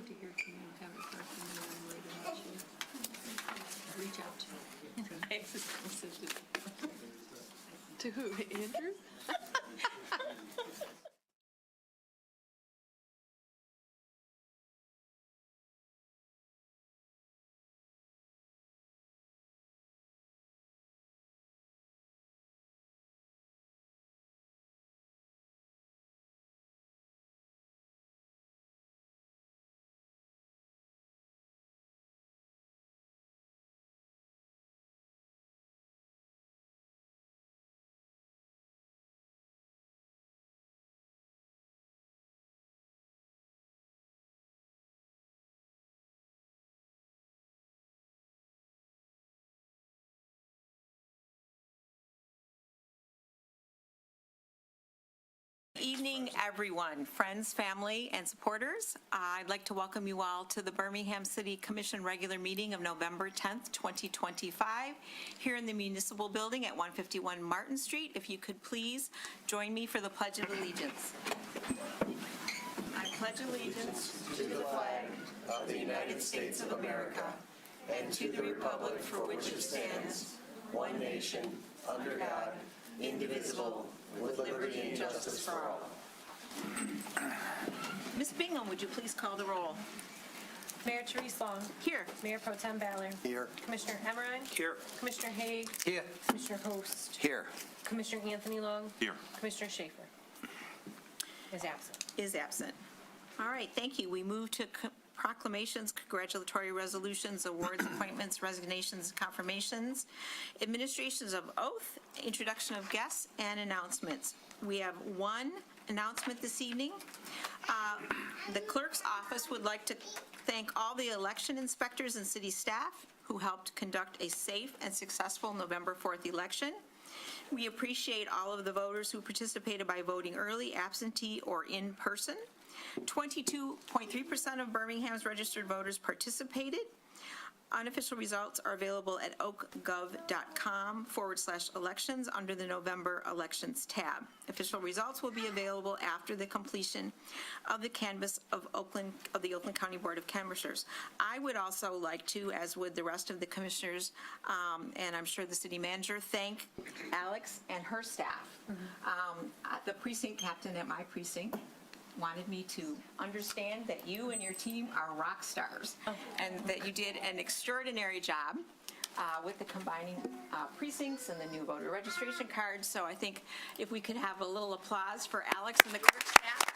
need to hear from you, have it first, and then I'm ready to meet you. Reach out to me. I accidentally sent it. To who, Andrew? Evening, everyone, friends, family, and supporters. I'd like to welcome you all to the Birmingham City Commission regular meeting of November 10th, 2025, here in the Municipal Building at 151 Martin Street. If you could please join me for the Pledge of Allegiance. I pledge allegiance to the flag of the United States of America and to the republic for which it stands, one nation, under God, indivisible, with liberty and justice for all. Ms. Bingham, would you please call the roll? Mayor Therese Long. Here. Mayor Pro Tem Ballard. Here. Commissioner Emmerine. Here. Commissioner Haig. Here. Commissioner Host. Here. Commissioner Anthony Long. Here. Commissioner Schaefer is absent. Is absent. All right, thank you. We move to proclamations, congratulatory resolutions, awards, appointments, resignations, confirmations, administrations of oath, introduction of guests, and announcements. We have one announcement this evening. The clerk's office would like to thank all the election inspectors and city staff who helped conduct a safe and successful November 4th election. We appreciate all of the voters who participated by voting early, absentee, or in person. 22.3% of Birmingham's registered voters participated. Unofficial results are available at oakgov.com/elections under the November Elections tab. Official results will be available after the completion of the canvass of the Oakland County Board of Commissioners. I would also like to, as would the rest of the commissioners, and I'm sure the city manager, thank Alex and her staff. The precinct captain at my precinct wanted me to understand that you and your team are rock stars, and that you did an extraordinary job with the combining precincts and the new voter registration cards. So I think if we could have a little applause for Alex and the clerk staff.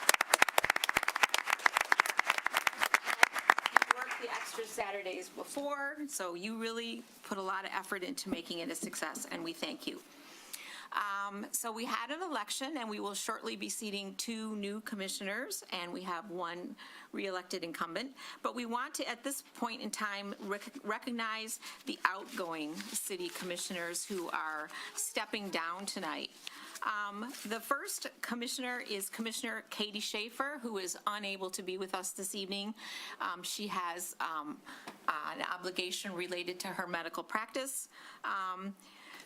You worked the extra Saturdays before, so you really put a lot of effort into making it a success, and we thank you. So we had an election, and we will shortly be seating 2 new commissioners, and we have 1 re-elected incumbent. But we want to, at this point in time, recognize the outgoing city commissioners who are stepping down tonight. The first commissioner is Commissioner Katie Schaefer, who is unable to be with us this evening. She has an obligation related to her medical practice.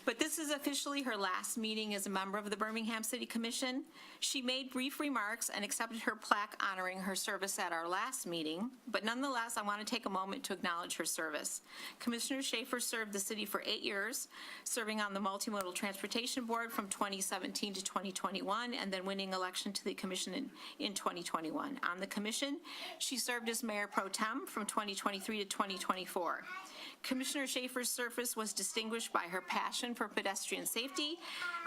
But this is officially her last meeting as a member of the Birmingham City Commission. She made brief remarks and accepted her plaque honoring her service at our last meeting, but nonetheless, I want to take a moment to acknowledge her service. Commissioner Schaefer served the city for 8 years, serving on the Multimodal Transportation Board from 2017 to 2021, and then winning election to the commission in 2021. On the commission, she served as Mayor Pro Tem from 2023 to 2024. Commissioner Schaefer's service was distinguished by her passion for pedestrian safety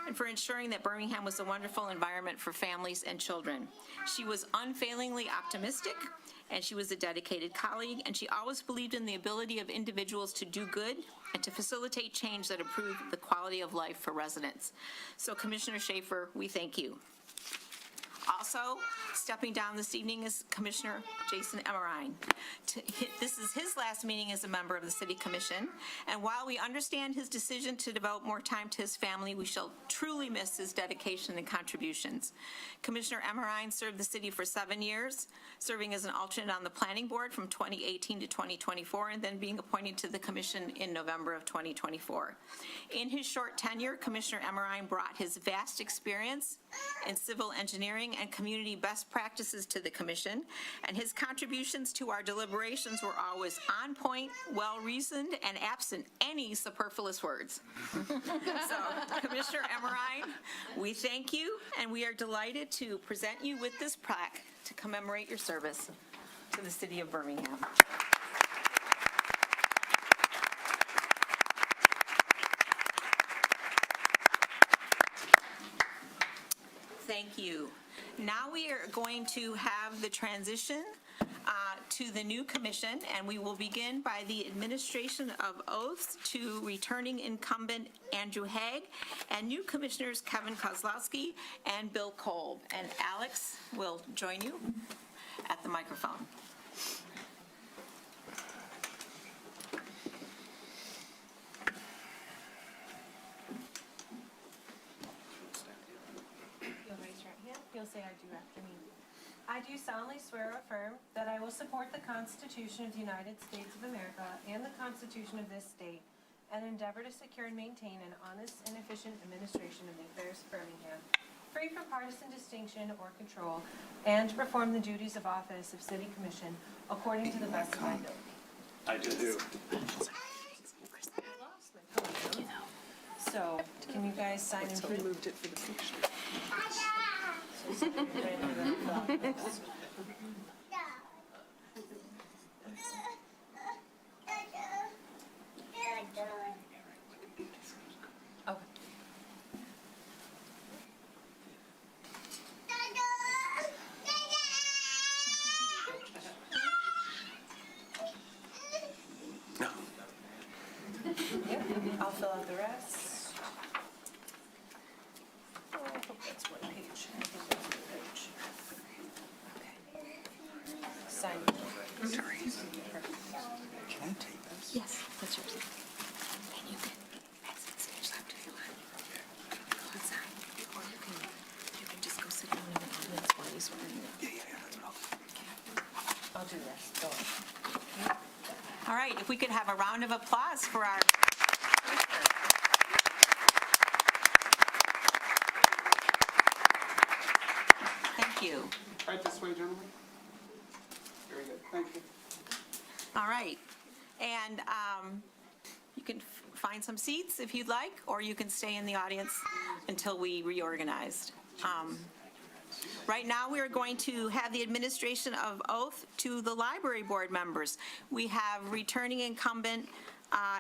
and for ensuring that Birmingham was a wonderful environment for families and children. She was unfailingly optimistic, and she was a dedicated colleague, and she always believed in the ability of individuals to do good and to facilitate change that improved the quality of life for residents. So, Commissioner Schaefer, we thank you. Also, stepping down this evening is Commissioner Jason Emmerine. This is his last meeting as a member of the City Commission, and while we understand his decision to devote more time to his family, we shall truly miss his dedication and contributions. Commissioner Emmerine served the city for 7 years, serving as an alternate on the Planning Board from 2018 to 2024, and then being appointed to the Commission in November of 2024. In his short tenure, Commissioner Emmerine brought his vast experience in civil engineering and community best practices to the commission, and his contributions to our deliberations were always on point, well-reasoned, and absent any superfluous words. So, Commissioner Emerine, we thank you, and we are delighted to present you with this plaque to commemorate your service to the city of Birmingham. Thank you. Now we are going to have the transition to the new commission, and we will begin by the administration of oaths to returning incumbent Andrew Haig and new commissioners Kevin Kozlowski and Bill Kolb. And Alex will join you at the microphone. You'll raise your right hand. You'll say I do after me. I do solemnly swear or affirm that I will support the Constitution of the United States of America and the Constitution of this state, and endeavor to secure and maintain an honest and efficient administration of the affairs of Birmingham, free from partisan distinction or control, and to perform the duties of office of City Commission according to the best of my ability. I do. So, can you guys sign and print? Moved it for the picture. Okay. Yep, I'll fill out the rest. Oh, I hope that's one page. I think that's one page. Okay. Sign. Sorry. Can I take this? Yes, that's yours. And you can exit stage left if you want. Go outside, or you can just go sit down in the audience while he's swearing you. Yeah, that's what I'll do. I'll do the rest. Go on. All right, if we could have a round of applause for our Thank you. Right this way, gentlemen. Very good, thank you. All right. And you can find some seats if you'd like, or you can stay in the audience until we reorganized. Right now, we are going to have the administration of oath to the library board members. We have returning incumbent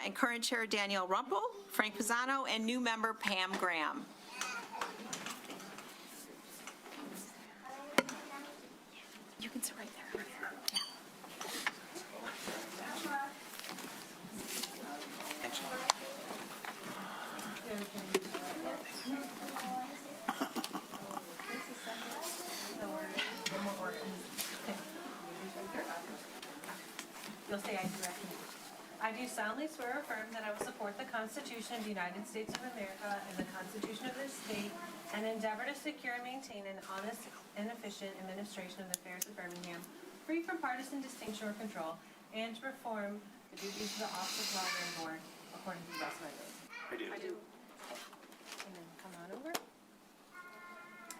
and current chair Danielle Rumpel, Frank Pisano, and new member Pam Graham. You can sit right there. Yeah. You'll say I do after me. I do solemnly swear or affirm that I will support the Constitution of the United States of America and the Constitution of this state, and endeavor to secure and maintain an honest and efficient administration of the affairs of Birmingham, free from partisan distinction or control, and to perform the duties of the office of library board according to the best of my ability. I do. And then come on over.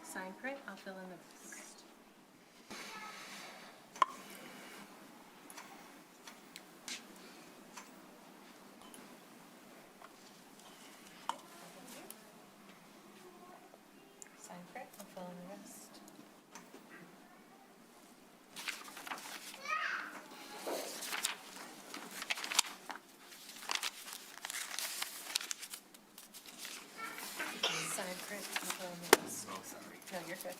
Sign, print, I'll fill in the rest. Sign, print, I'll fill in the rest. Sign, print, I'll fill in the rest. Oh, sorry. No, you're good.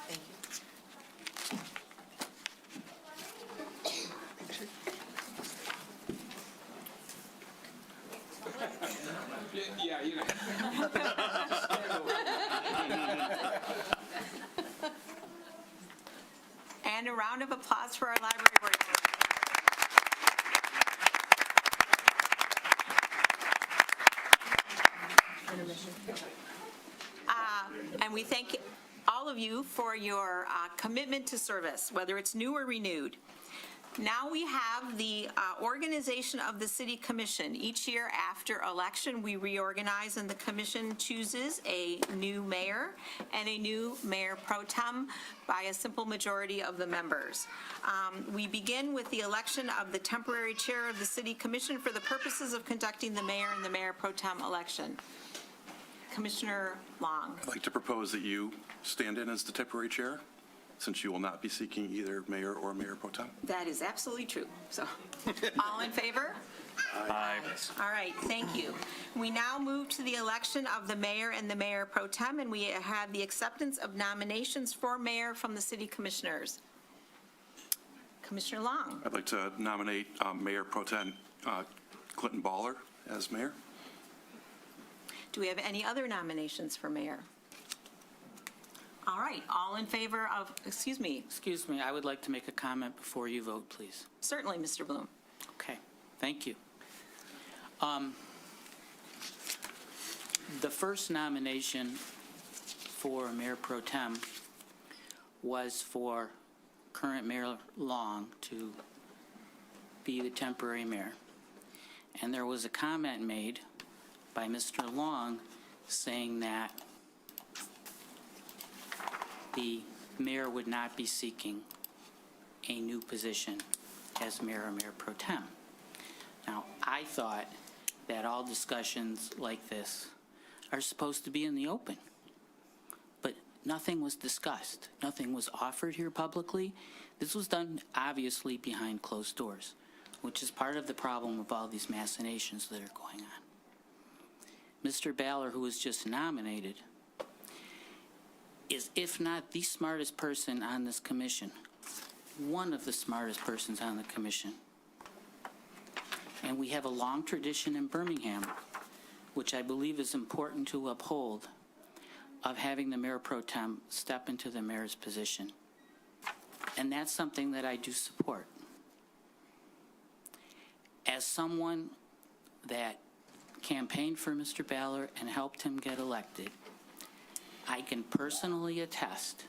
Thank you. Yeah, you know. And a round of applause for our library board. Intermission. And we thank all of you for your commitment to service, whether it's new or renewed. Now we have the organization of the city commission. Each year after election, we reorganize and the commission chooses a new mayor and a new mayor pro tem by a simple majority of the members. We begin with the election of the temporary chair of the city commission for the purposes of conducting the mayor and the mayor pro tem election. Commissioner Long. I'd like to propose that you stand in as the temporary chair, since you will not be seeking either mayor or mayor pro tem. That is absolutely true. So, all in favor? Aye. All right, thank you. We now move to the election of the mayor and the mayor pro tem, and we have the acceptance of nominations for mayor from the city commissioners. Commissioner Long. I'd like to nominate Mayor Pro Tem Clinton Baller as mayor. Do we have any other nominations for mayor? All right, all in favor of, excuse me, I would like to make a comment before you vote, please. certainly, Mr. Bloom. Okay, thank you. The first nomination for Mayor Pro Tem was for current Mayor Long to be the temporary mayor. And there was a comment made by Mr. Long saying that the mayor would not be seeking a new position as mayor or mayor pro tem. Now, I thought that all discussions like this are supposed to be in the open, but nothing was discussed. Nothing was offered here publicly. This was done, obviously, behind closed doors, which is part of the problem of all these machinations that are going on. Mr. Baller, who was just nominated, is, if not the smartest person on this commission, one of the smartest persons on the commission. And we have a long tradition in Birmingham, which I believe is important to uphold, of having the mayor pro tem step into the mayor's position. And that's something that I do support. As someone that campaigned for Mr. Baller and helped him get elected, I can personally attest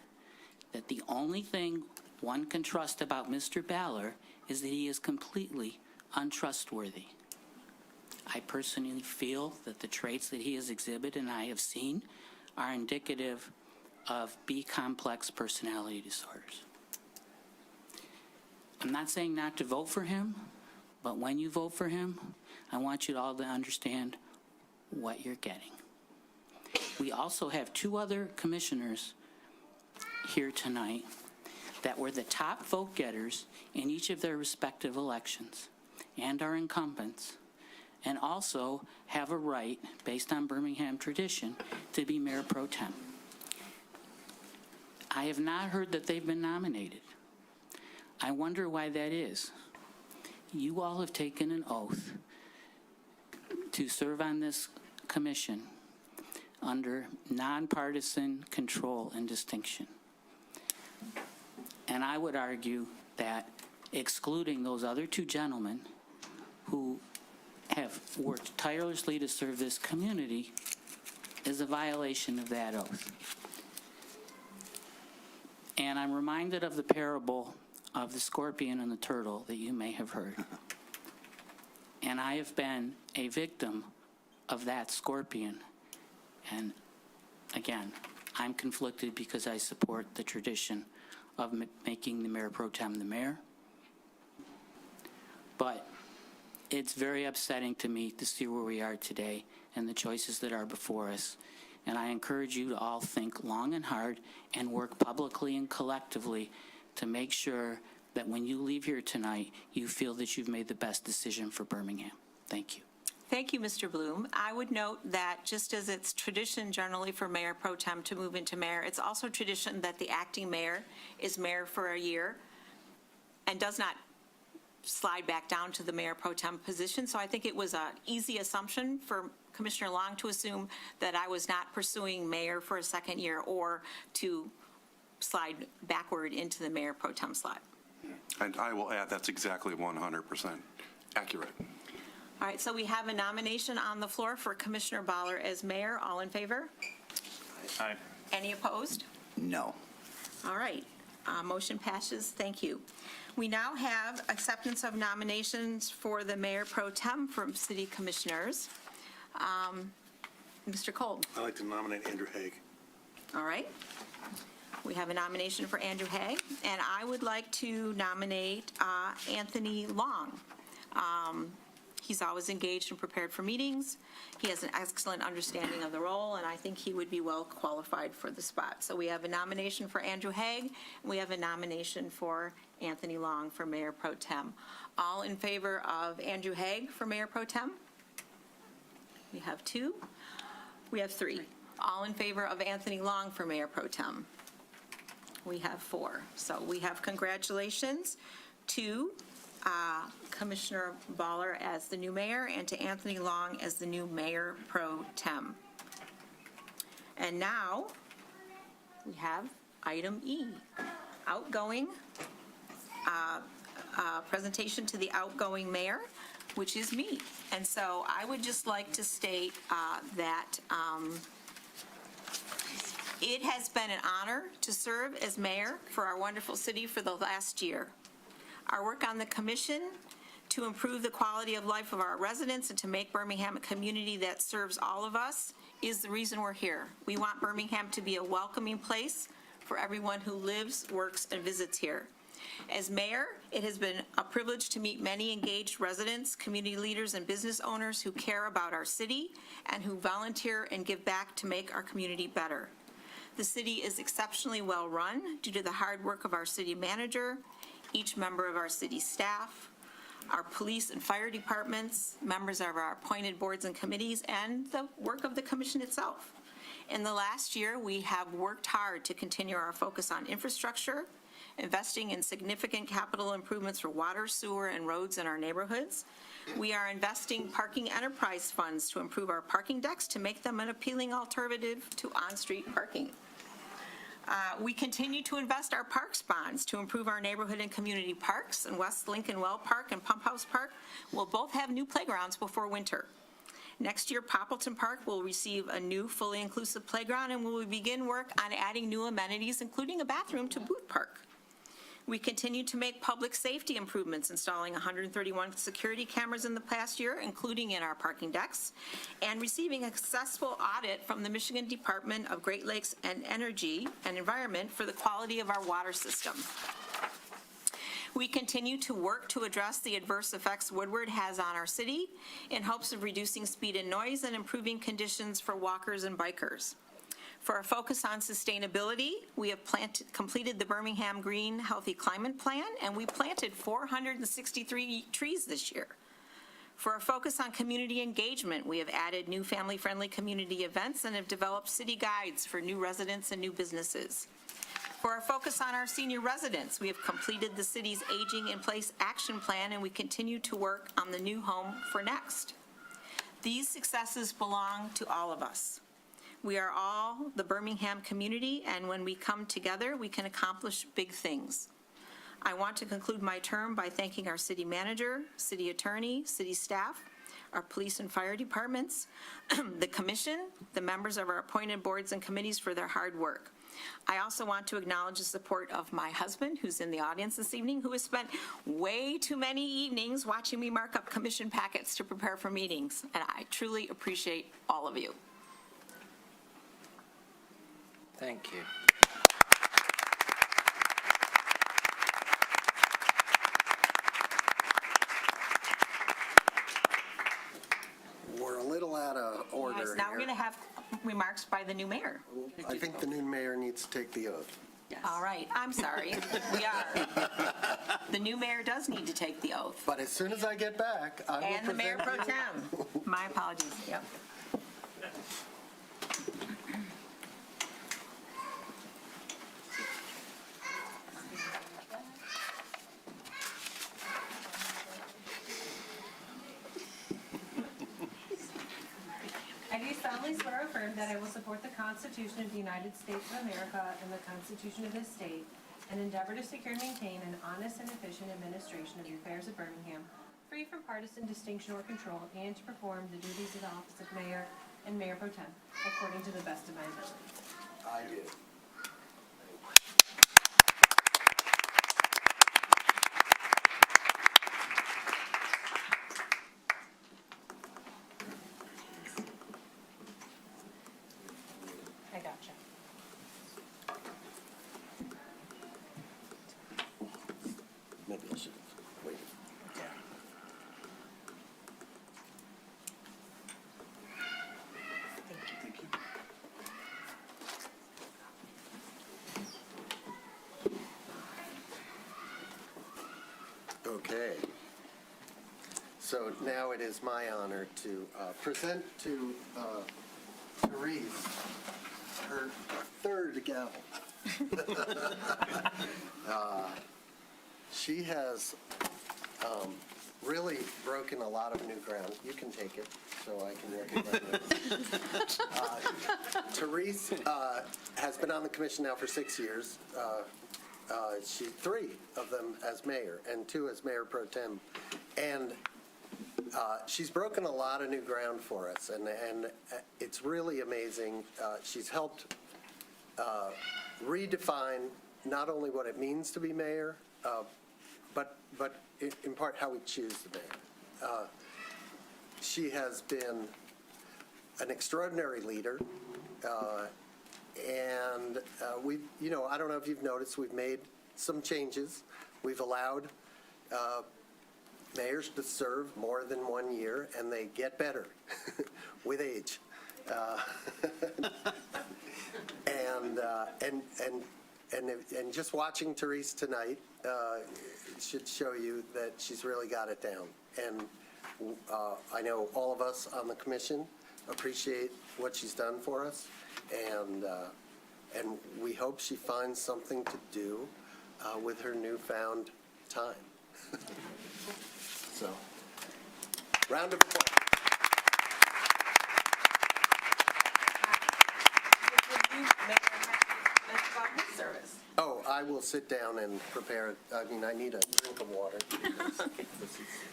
that the only thing one can trust about Mr. Baller is that he is completely untrustworthy. I personally feel that the traits that he has exhibited and I have seen are indicative of B-complex personality disorders. I'm not saying not to vote for him, but when you vote for him, I want you all to understand what you're getting. We also have two other commissioners here tonight that were the top vote getters in each of their respective elections and are incumbents, and also have a right, based on Birmingham tradition, to be mayor pro tem. I have not heard that they've been nominated. I wonder why that is. You all have taken an oath to serve on this commission under nonpartisan control and distinction. And I would argue that excluding those other two gentlemen who have worked tirelessly to serve this community is a violation of that oath. And I'm reminded of the parable of the scorpion and the turtle that you may have heard. And I have been a victim of that scorpion. And again, I'm conflicted because I support the tradition of making the mayor pro tem the mayor. But it's very upsetting to me to see where we are today and the choices that are before us. And I encourage you to all think long and hard and work publicly and collectively to make sure that when you leave here tonight, you feel that you've made the best decision for Birmingham. Thank you. Thank you, Mr. Bloom. I would note that just as it's tradition generally for mayor pro tem to move into mayor, it's also tradition that the acting mayor is mayor for a year and does not slide back down to the mayor pro tem position. So I think it was an easy assumption for Commissioner Long to assume that I was not pursuing mayor for a second year or to slide backward into the mayor pro tem slot. And I will add, that's exactly 100% accurate. All right, so we have a nomination on the floor for Commissioner Baller as mayor. All in favor? Aye. Any opposed? No. All right. Motion passes. Thank you. We now have acceptance of nominations for the Mayor Pro Tem from City Commissioners. Mr. Kolb. I'd like to nominate Andrew Haig. All right. We have a nomination for Andrew Haig, and I would like to nominate Anthony Long. He's always engaged and prepared for meetings. He has an excellent understanding of the role, and I think he would be well qualified for the spot. So we have a nomination for Andrew Haig, and we have a nomination for Anthony Long for Mayor Pro Tem. All in favor of Andrew Haig for Mayor Pro Tem? We have two. We have three. All in favor of Anthony Long for Mayor Pro Tem? We have four. So we have congratulations to Commissioner Baller as the new mayor and to Anthony Long as the new Mayor Pro Tem. And now we have item E, outgoing, presentation to the outgoing mayor, which is me. And so I would just like to state that it has been an honor to serve as mayor for our wonderful city for the last year. Our work on the commission to improve the quality of life of our residents and to make Birmingham a community that serves all of us is the reason we're here. We want Birmingham to be a welcoming place for everyone who lives, works, and visits here. As mayor, it has been a privilege to meet many engaged residents, community leaders, and business owners who care about our city and who volunteer and give back to make our community better. The city is exceptionally well run due to the hard work of our city manager, each member of our city staff, our police and fire departments, members of our appointed boards and committees, and the work of the commission itself. In the last year, we have worked hard to continue our focus on infrastructure, investing in significant capital improvements for water, sewer, and roads in our neighborhoods. We are investing parking enterprise funds to improve our parking decks to make them an appealing alternative to on-street parking. We continue to invest our parks bonds to improve our neighborhood and community parks, and West Lincoln Well Park and Pump House Park will both have new playgrounds before winter. Next year, Poppleton Park will receive a new fully inclusive playground, and we will begin work on adding new amenities, including a bathroom, to Booth Park. We continue to make public safety improvements, installing 131 security cameras in the past year, including in our parking decks, and receiving a successful audit from the Michigan Department of Great Lakes and Energy and Environment for the quality of our water system. We continue to work to address the adverse effects Woodward has on our city in hopes of reducing speed and noise and improving conditions for walkers and bikers. For our focus on sustainability, we have completed the Birmingham Green Healthy Climate Plan, and we planted 463 trees this year. For our focus on community engagement, we have added new family-friendly community events and have developed city guides for new residents and new businesses. For our focus on our senior residents, we have completed the city's Aging in Place Action Plan, and we continue to work on the new home for Next. These successes belong to all of us. We are all the Birmingham community, and when we come together, we can accomplish big things. I want to conclude my term by thanking our city manager, city attorney, city staff, our police and fire departments, the commission, the members of our appointed boards and committees for their hard work. I also want to acknowledge the support of my husband, who's in the audience this evening, who has spent way too many evenings watching me mark up commission packets to prepare for meetings, and I truly appreciate all of you. Thank you. We're a little out of order Yes, now we're going here. to have remarks by the new mayor. I think the new mayor needs to take the oath. All right, I'm sorry, we are. The new mayor does need to take the oath. But as soon as I get back, I will And the mayor pro present tem. My apologies, yep. I do solemnly swear or affirm that I will support the Constitution of the United States of America and the Constitution of this state, and endeavor to secure and maintain an honest and efficient administration of the affairs of Birmingham, free from partisan distinction or control, and to perform the duties of the office of mayor and mayor pro tem, according to the best of my ability. I do. Maybe I should have waited. Thank you. Okay. So now it is my honor to present to Therese her third gavel. She has really broken a lot of new ground. You can take it, so I can recognize it. Therese has been on the commission now for 6 years. She's 3 of them as mayor and 2 as mayor pro tem. And she's broken a lot of new ground for us, and it's really amazing. She's helped redefine not only what it means to be mayor, but in part how we choose the mayor. She has been an extraordinary leader, and we, I don't know if you've noticed, we've made some changes. We've allowed mayors to serve more than 1 year, and they get better with age. And just watching Therese tonight should show you that she's really got it down. And I know all of us on the commission appreciate what she's done for us, and we hope she finds something to do with her newfound time. So, round of applause. Oh, I will sit down and prepare. I mean, I need a drink of water.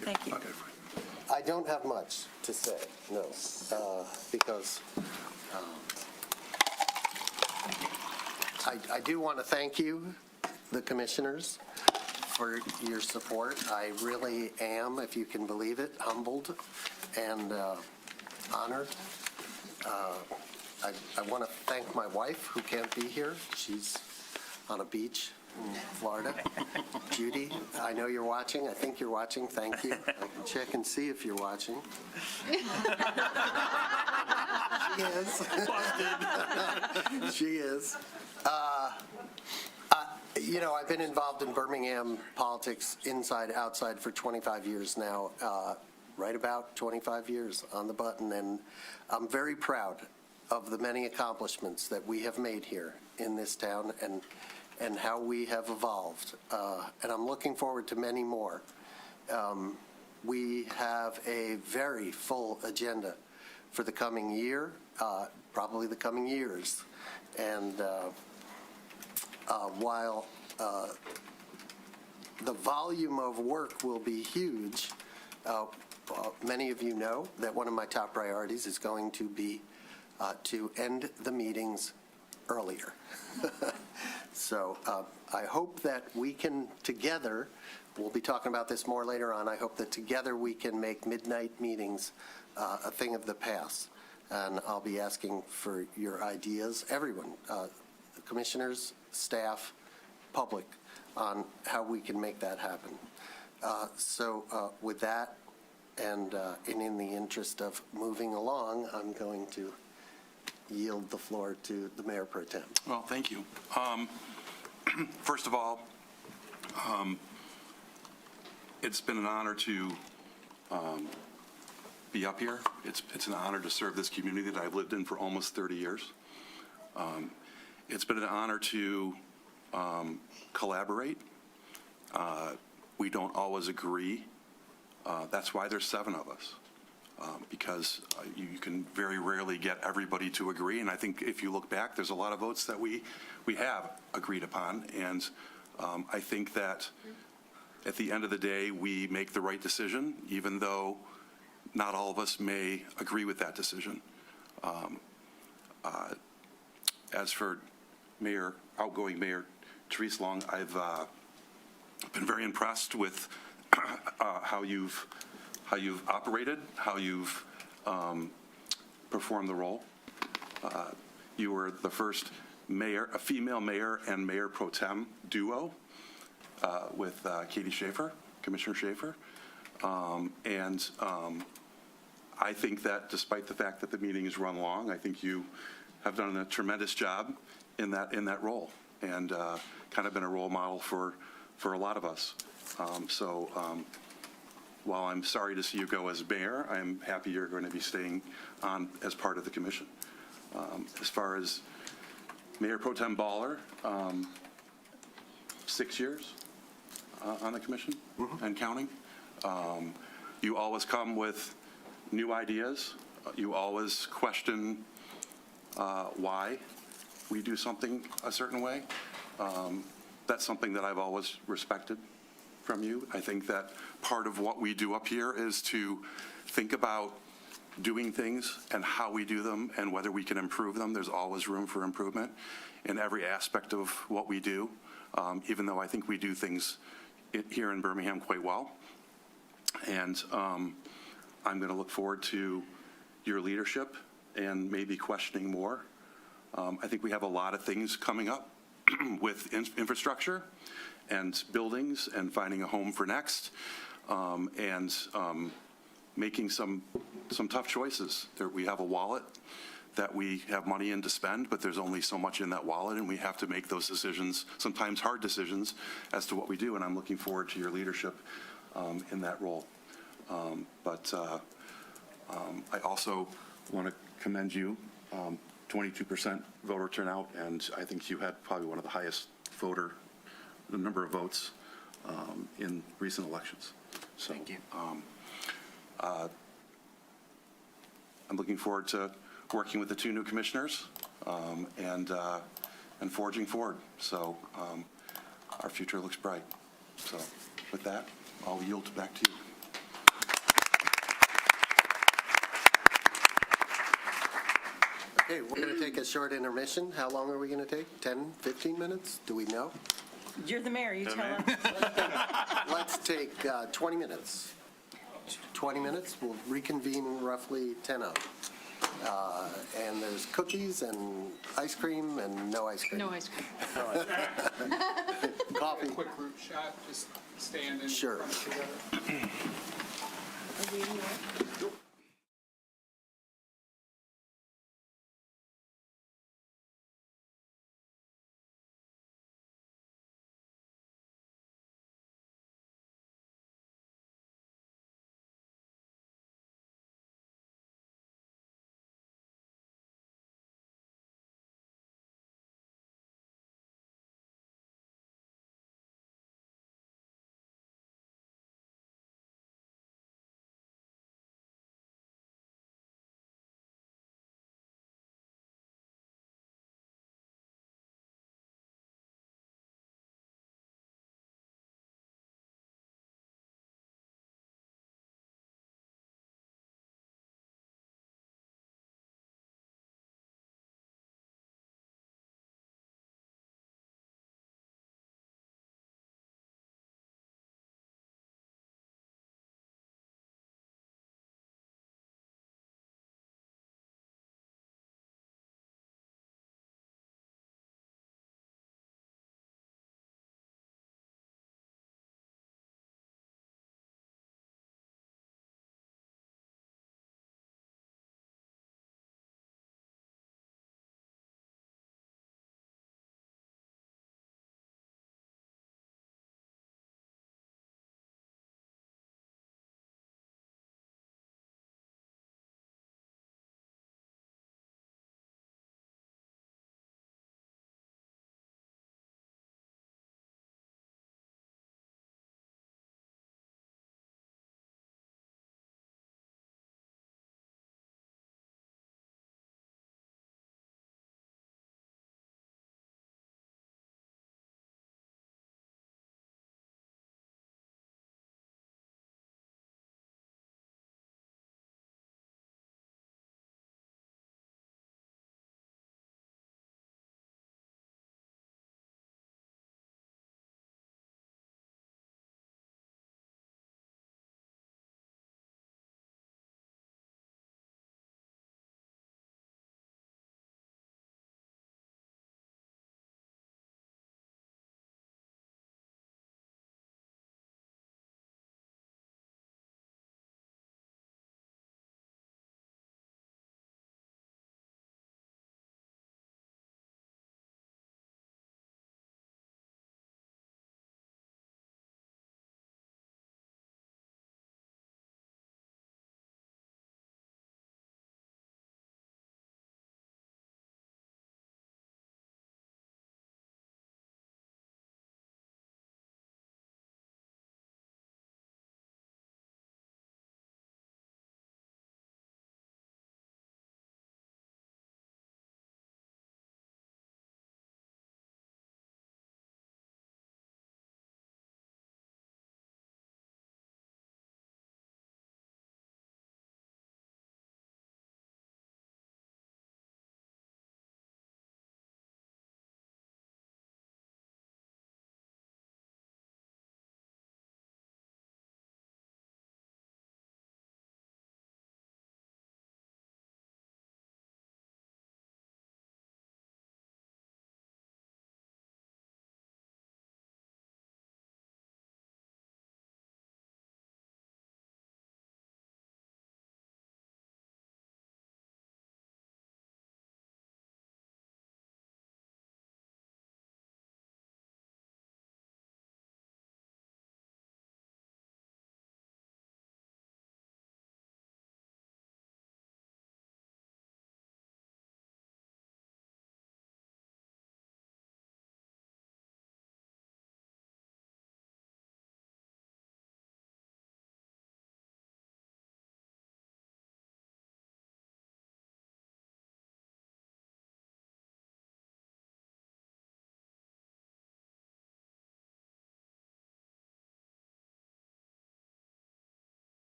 Thank you. Okay, fine. I don't have much to say, no, because I do want to thank you, the commissioners, for your support. I really am, if you can believe it, humbled and honored. I want to thank my wife, who can't be here. She's on a beach in Florida. Judy, I know you're watching. I think you're watching. Thank you. I can check and see if you're watching. She is. She is. I've been involved in Birmingham politics inside, outside for 25 years now, right about 25 years on the button, and I'm very proud of the many accomplishments that we have made here in this town and how we have evolved. And I'm looking forward to many more. We have a very full agenda for the coming year, probably the coming years. And while the volume of work will be huge, many of you know that one of my top priorities is going to be to end the meetings earlier. So I hope that we can together, we'll be talking about this more later on, I hope that together we can make midnight meetings a thing of the past. And I'll be asking for your ideas, everyone, commissioners, staff, public, on how we can make that happen. So with that, and in the interest of moving along, I'm going to yield the floor to the Mayor Pro Tem. Well, thank you. First of all, it's been an honor to be up here. It's an honor to serve this community that I've lived in for almost 30 years. It's been an honor to collaborate. We don't always agree. That's why there's 7 of us. Because you can very rarely get everybody to agree. And I think if you look back, there's a lot of votes that we have agreed upon. And I think that at the end of the day, we make the right decision, even though not all of us may agree with that decision. As for outgoing Mayor Therese Long, I've been very impressed with how you've operated, how you've performed the role. You were the first mayor, a female mayor and mayor pro tem duo Katie Schaefer, Commissioner Schaefer. I think that despite the fact that the meetings run long, I think you have done a tremendous job in that role, and kind of been a role model for a lot of us. While I'm sorry to see you go as mayor, I'm happy you're going to be staying on as part of the commission. As far as Mayor Pro Tem Baller, 6 years on the commission and counting. You always come with new ideas. You always question why we do something a certain way. That's something that I've always respected from you. I think that part of what we do up here is to think about doing things and how we do them and whether we can improve them. There's always room for improvement in every aspect of what we do, even though I think we do things here in Birmingham quite well. And I'm going to look forward to your leadership and maybe questioning more. I think we have a lot of things coming up with infrastructure and buildings and finding a home for next, and making some tough choices. We have a wallet that we have money in to spend, but there's only so much in that wallet, and we have to make those decisions, sometimes hard decisions, as to what we do, and I'm looking forward to your leadership in that role. I also want to commend you, 22% voter turnout, and I think you had probably one of the highest the number of votes in recent elections. So, thank you. I'm looking forward to working with the two new commissioners and forging forward. So our future looks bright. So with that, I'll yield back to you. Okay, we're going to take a short intermission. How long are we going to take? 10, 15 minutes? Do we know? You're the mayor, you tell him. Let's take 20 minutes. 20 minutes. We'll reconvene roughly 10:00. And there's cookies and ice cream and no ice cream. No ice cream. Coffee. Quick group shot, just stand in Sure. front together.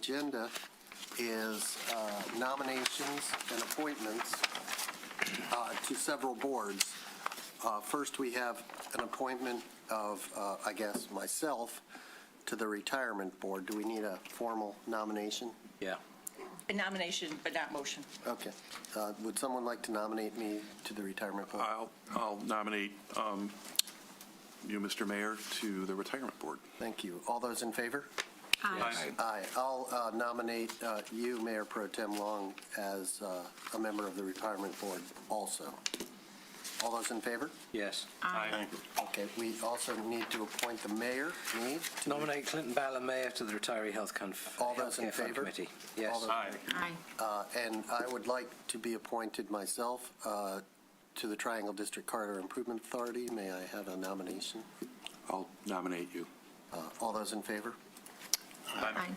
Agenda is nominations and appointments to several boards. First, we have an appointment of, I guess, myself to the Retirement Board. Do we need a formal nomination? Yeah. A nomination, but not motion. Okay. Would someone like to nominate me to the Retirement Board? I'll nominate you, Mr. Mayor, to the Retirement Board. Thank you. All those in favor? Aye. Aye. I'll nominate you, Mayor Pro Tem Long, as a member of the Retirement Board also. All those in favor? Yes. Aye. Okay, we also need to appoint the mayor, me. to the- Nominate Clinton Ballard Mayor to the Retiree Health All those in Healthcare Fund favor? Committee. All Yes. those- Aye. And I would like to be appointed myself to the Triangle District Corridor Improvement Authority. May I have a nomination? I'll nominate you. All those in favor? Aye.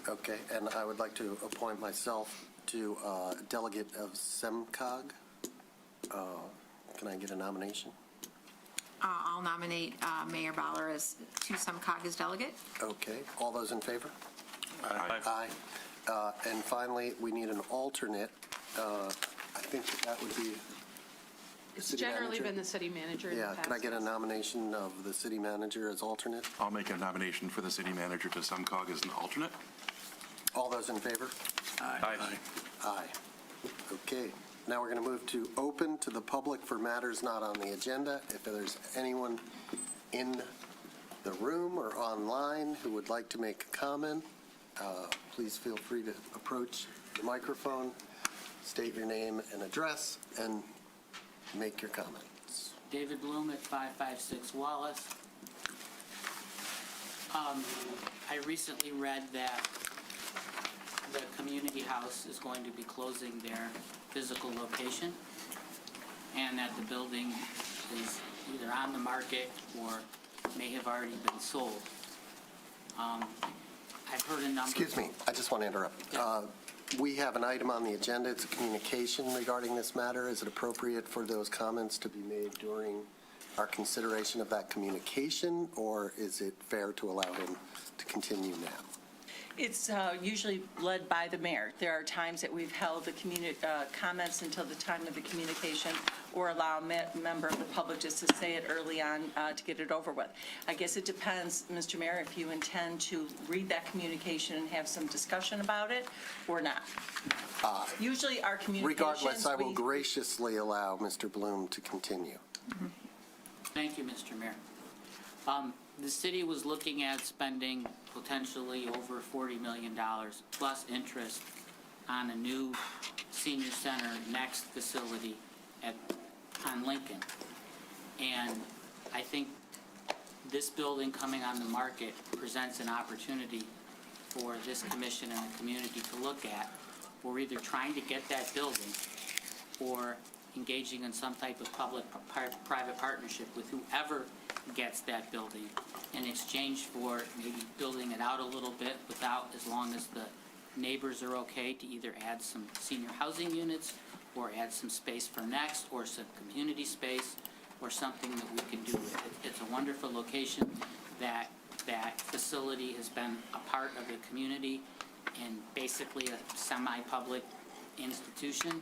Okay, and I would like to appoint myself to delegate of SEMCOG. Can I get a nomination? I'll nominate Mayor Baller as to SEMCOG as delegate. Okay, all those in favor? Aye. Aye. And finally, we need an alternate. I think that would be the It's city generally manager. been the city manager in the Yeah, past. can I get a nomination of the city manager as alternate? I'll make a nomination for the city manager to SEMCOG as an alternate. All those in favor? Aye. Aye. Okay, now we're going to move to open to the public for matters not on the agenda. If there's anyone in the room or online who would like to make a comment, please feel free to approach the microphone, state your name and address, and make your comments. David Bloom at 556 Wallace. I recently read that the community house is going to be closing their physical location, and that the building is either on the market or may have already been sold. I've heard a number. Excuse me, I just want to interrupt. Yeah. We have an item on the agenda. It's a communication regarding this matter. Is it appropriate for those comments to be made during our consideration of that communication, or is it fair to allow him to continue now? It's usually led by the mayor. There are times that we've held the comments until the time of the communication, or allow a member of the public just to say it early on to get it over with. I guess it depends, Mr. Mayor, if you intend to read that communication and have some discussion about it or not. Usually our communications. Regardless, I will we- graciously allow Mr. Bloom to continue. Thank you, Mr. Mayor. The city was looking at spending potentially over $40 million plus interest on a new senior center next facility on Lincoln. And I think this building coming on the market presents an opportunity for this commission and the community to look at. We're either trying to get that building or engaging in some type of public-private partnership with whoever gets that building in exchange for maybe building it out a little bit without, as long as the neighbors are okay, to either add some senior housing units or add some space for next or some community space or something that we can do with it. It's a wonderful location. That facility has been a part of the community and basically a semi-public institution.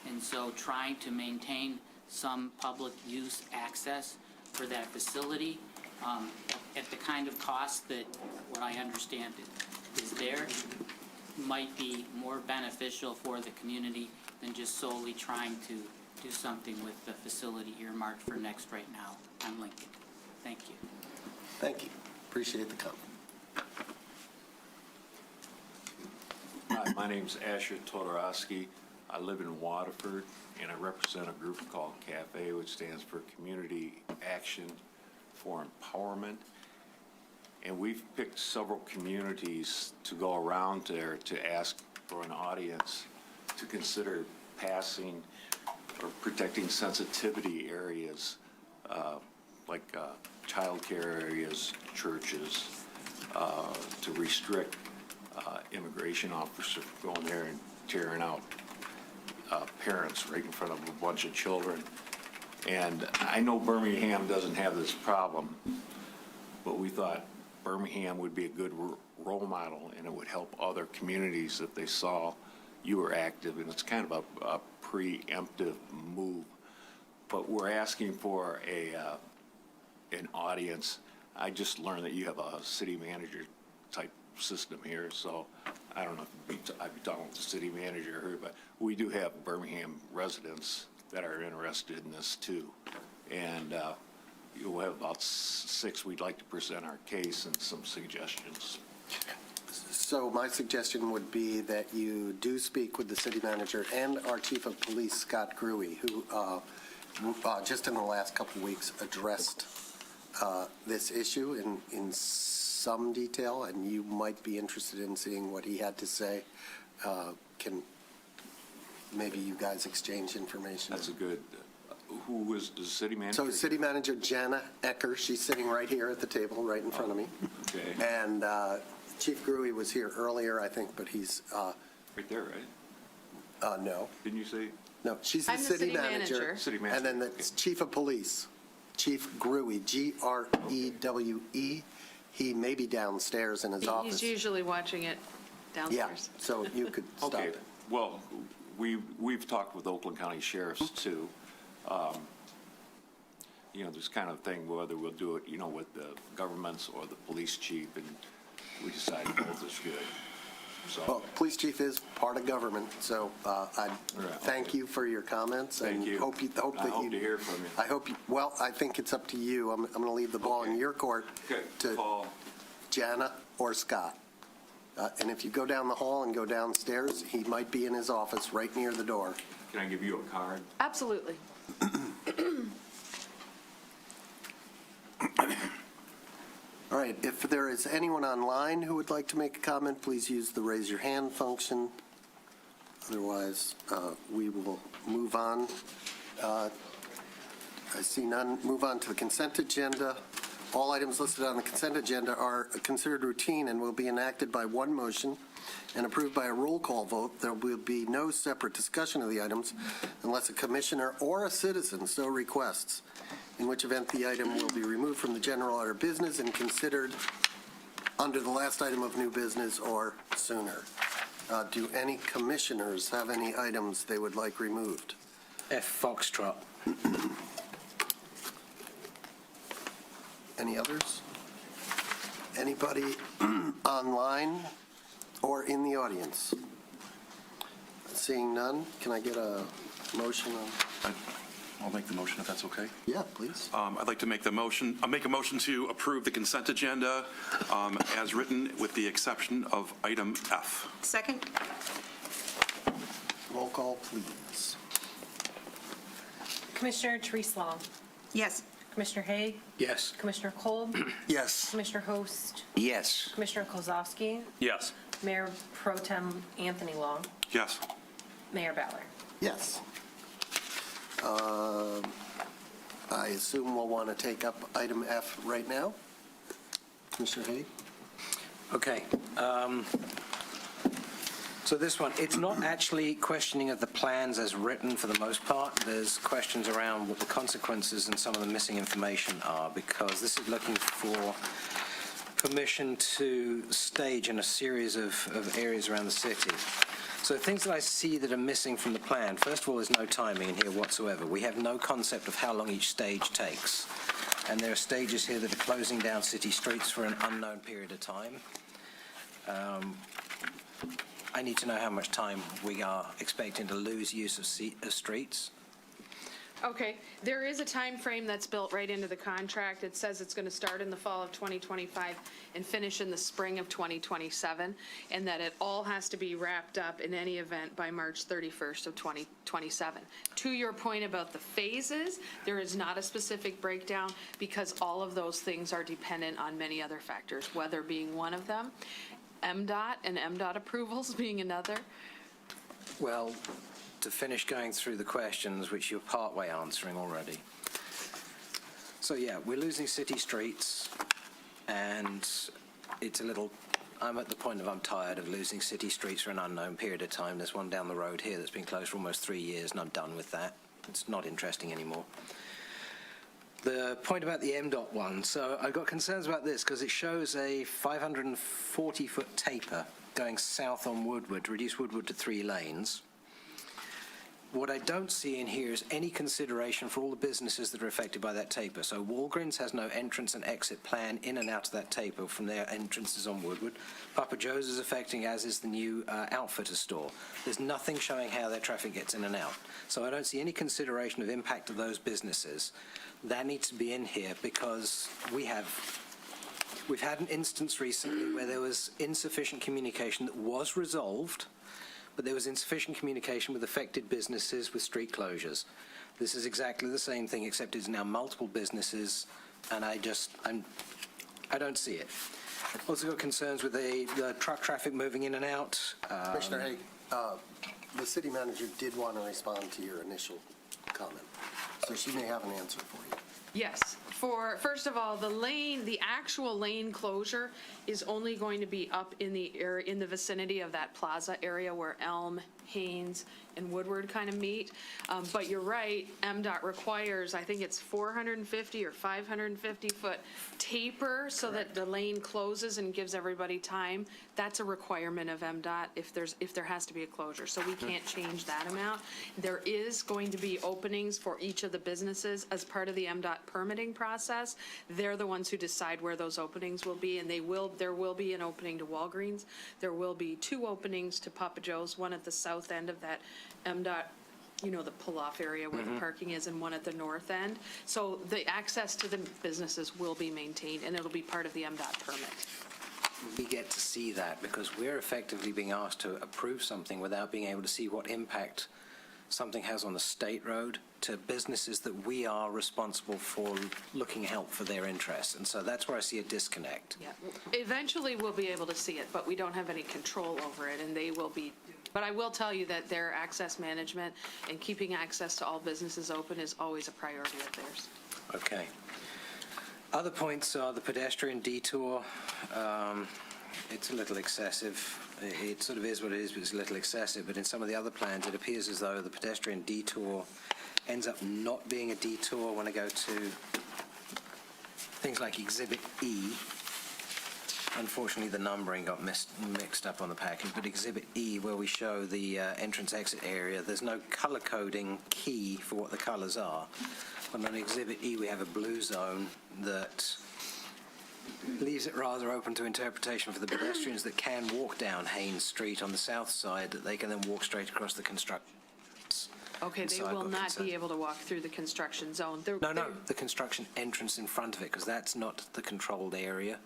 And so trying to maintain some public use access for that facility at the kind of cost that, what I understand is there, might be more beneficial for the community than just solely trying to do something with the facility earmarked for next right now on Lincoln. Thank you. Thank you. Appreciate the comment. Hi, my name's Asher Todorowski. I live in Waterford, and I represent a group called CAFE, which stands for Community Action for Empowerment. And we've picked several communities to go around there to ask for an audience to consider passing or protecting sensitivity areas, like childcare areas, churches, to restrict immigration officers from going there and tearing out parents right in front of a bunch of children. And I know Birmingham doesn't have this problem, but we thought Birmingham would be a good role model, and it would help other communities if they saw you were active, and it's kind of a preemptive move. But we're asking for an audience. I just learned that you have a city manager type system here, so I don't know if I'd be talking with the city manager here, but we do have Birmingham residents that are interested in this too. And you'll have about 6 we'd like to present our case and some suggestions. So my suggestion would be that you do speak with the city manager and our chief of police, Scott Gruey, who just in the last couple of weeks addressed this issue in some detail, and you might be interested in seeing what he had to say. Can maybe you guys exchange information? That's a good, who was the city manager? So city manager Jana Ecker, she's sitting right here at the table, right in front of me. Okay. And Chief Gruey was here earlier, I think, but he's, Right there, right? no. Didn't you say? No, she's the I'm the city city manager. manager. City manager, And then the okay. chief of police, Chief Gruey, Grewe. He may be downstairs in his office. He's usually watching it Yeah, downstairs. so you could stop Okay, it. well, we've talked with Oakland County sheriffs too. This kind of thing, whether we'll do it, with the governments or the police chief, and we decided both is good. Well, So, police chief is part of government, so I thank you for your comments. thank and you. hope I that hope you. to hear from you. I hope you, well, I think it's up to you. I'm going to leave the ball in Okay. your court Okay, to Paul, Jana or Scott. And if you go down the hall and go downstairs, he might be in his office right near the door. can I give you a card? Absolutely. All right, if there is anyone online who would like to make a comment, please use the raise your hand function. Otherwise, we will move on. I see none. Move on to the consent agenda. All items listed on the consent agenda are considered routine and will be enacted by one motion and approved by a roll call vote. There will be no separate discussion of the items unless a commissioner or a citizen so requests, in which event the item will be removed from the general order of business and considered under the last item of new business or sooner. Do any commissioners have any items they would like removed? F Foxtrot. Any others? Anybody online or in the audience? Seeing none, can I get a motion on? I'll make the motion if that's okay. Yeah, please. I'd like to make a motion to approve the consent agenda as written with the exception of item F. Second? Roll call, please. Commissioner Therese Long, Yes. Commissioner Haig, Yes. Commissioner Kolb, Yes. Commissioner Host, Yes. Commissioner Kozlowski, Yes. Mayor Pro Tem Anthony Long, Yes. Mayor Ballard. Yes. I assume we'll want to take up item F right now. Commissioner Haig? Okay. So this one, it's not actually questioning of the plans as written for the most part. There's questions around what the consequences and some of the missing information are, because this is looking for permission to stage in a series of areas around the city. So things that I see that are missing from the plan, first of all, there's no timing in here whatsoever. We have no concept of how long each stage takes. And there are stages here that are closing down city streets for an unknown period of time. I need to know how much time we are expecting to lose use of streets. Okay, there is a time frame that's built right into the contract. It says it's going to start in the fall of 2025 and finish in the spring of 2027, and that it all has to be wrapped up in any event by March 31st of 2027. To your point about the phases, there is not a specific breakdown because all of those things are dependent on many other factors, weather being one of them, MDOT and MDOT approvals being another. Well, to finish going through the questions, which you're partway answering already. So yeah, we're losing city streets, and it's a little, I'm at the point of I'm tired of losing city streets for an unknown period of time. There's one down the road here that's been closed for almost 3 years, and I'm done with that. It's not interesting anymore. The point about the MDOT one. So I got concerns about this because it shows a 540-foot taper going south on Woodward, to reduce Woodward to 3 lanes. What I don't see in here is any consideration for all the businesses that are affected by that taper. So Walgreens has no entrance and exit plan in and out of that taper from their entrances on Woodward. Papa Joe's is affecting, as is the new Outfitter store. There's nothing showing how their traffic gets in and out. So I don't see any consideration of impact of those businesses. That needs to be in here because we've had an instance recently where there was insufficient communication that was resolved, but there was insufficient communication with affected businesses with street closures. This is exactly the same thing, except it's now multiple businesses, and I don't see it. I've also got concerns with the truck traffic moving in and out. Commissioner Haig, the city manager did want to respond to your initial comment, so she may have an answer for you. Yes. First of all, the actual lane closure is only going to be up in the area, in the vicinity of that plaza area where Elm, Haynes, and Woodward kind of meet. But you're right, MDOT requires, I think it's 450 or 550 foot taper so that the lane closes and gives everybody time. That's a requirement of MDOT if there has to be a closure. So we can't change that amount. There is going to be openings for each of the businesses as part of the MDOT permitting process. They're the ones who decide where those openings will be, and there will be an opening to Walgreens. There will be 2 openings to Papa Joe's, one at the south end of that MDOT, the pull-off area where the parking is, and one at the north end. So the access to the businesses will be maintained, and it'll be part of the MDOT permit. We get to see that because we're effectively being asked to approve something without being able to see what impact something has on the state road to businesses that we are responsible for looking out for their interests. And so that's where I see a disconnect. Yeah. Eventually, we'll be able to see it, but we don't have any control over it, and they will be. But I will tell you that their access management and keeping access to all businesses open is always a priority of theirs. Okay. Other points are the pedestrian detour. It's a little excessive. It sort of is what it is, but it's a little excessive. But in some of the other plans, it appears as though the pedestrian detour ends up not being a detour when I go to things like Exhibit E. Unfortunately, the numbering got mixed up on the package, but Exhibit E, where we show the entrance-exit area, there's no color coding key for what the colors are. But on Exhibit E, we have a blue zone that leaves it rather open to interpretation for the pedestrians that can walk down Haynes Street on the south side, that they can then walk straight across the construction. Okay, they will not be able to walk through the construction zone. No, the construction entrance in front of it, because that's not the controlled area.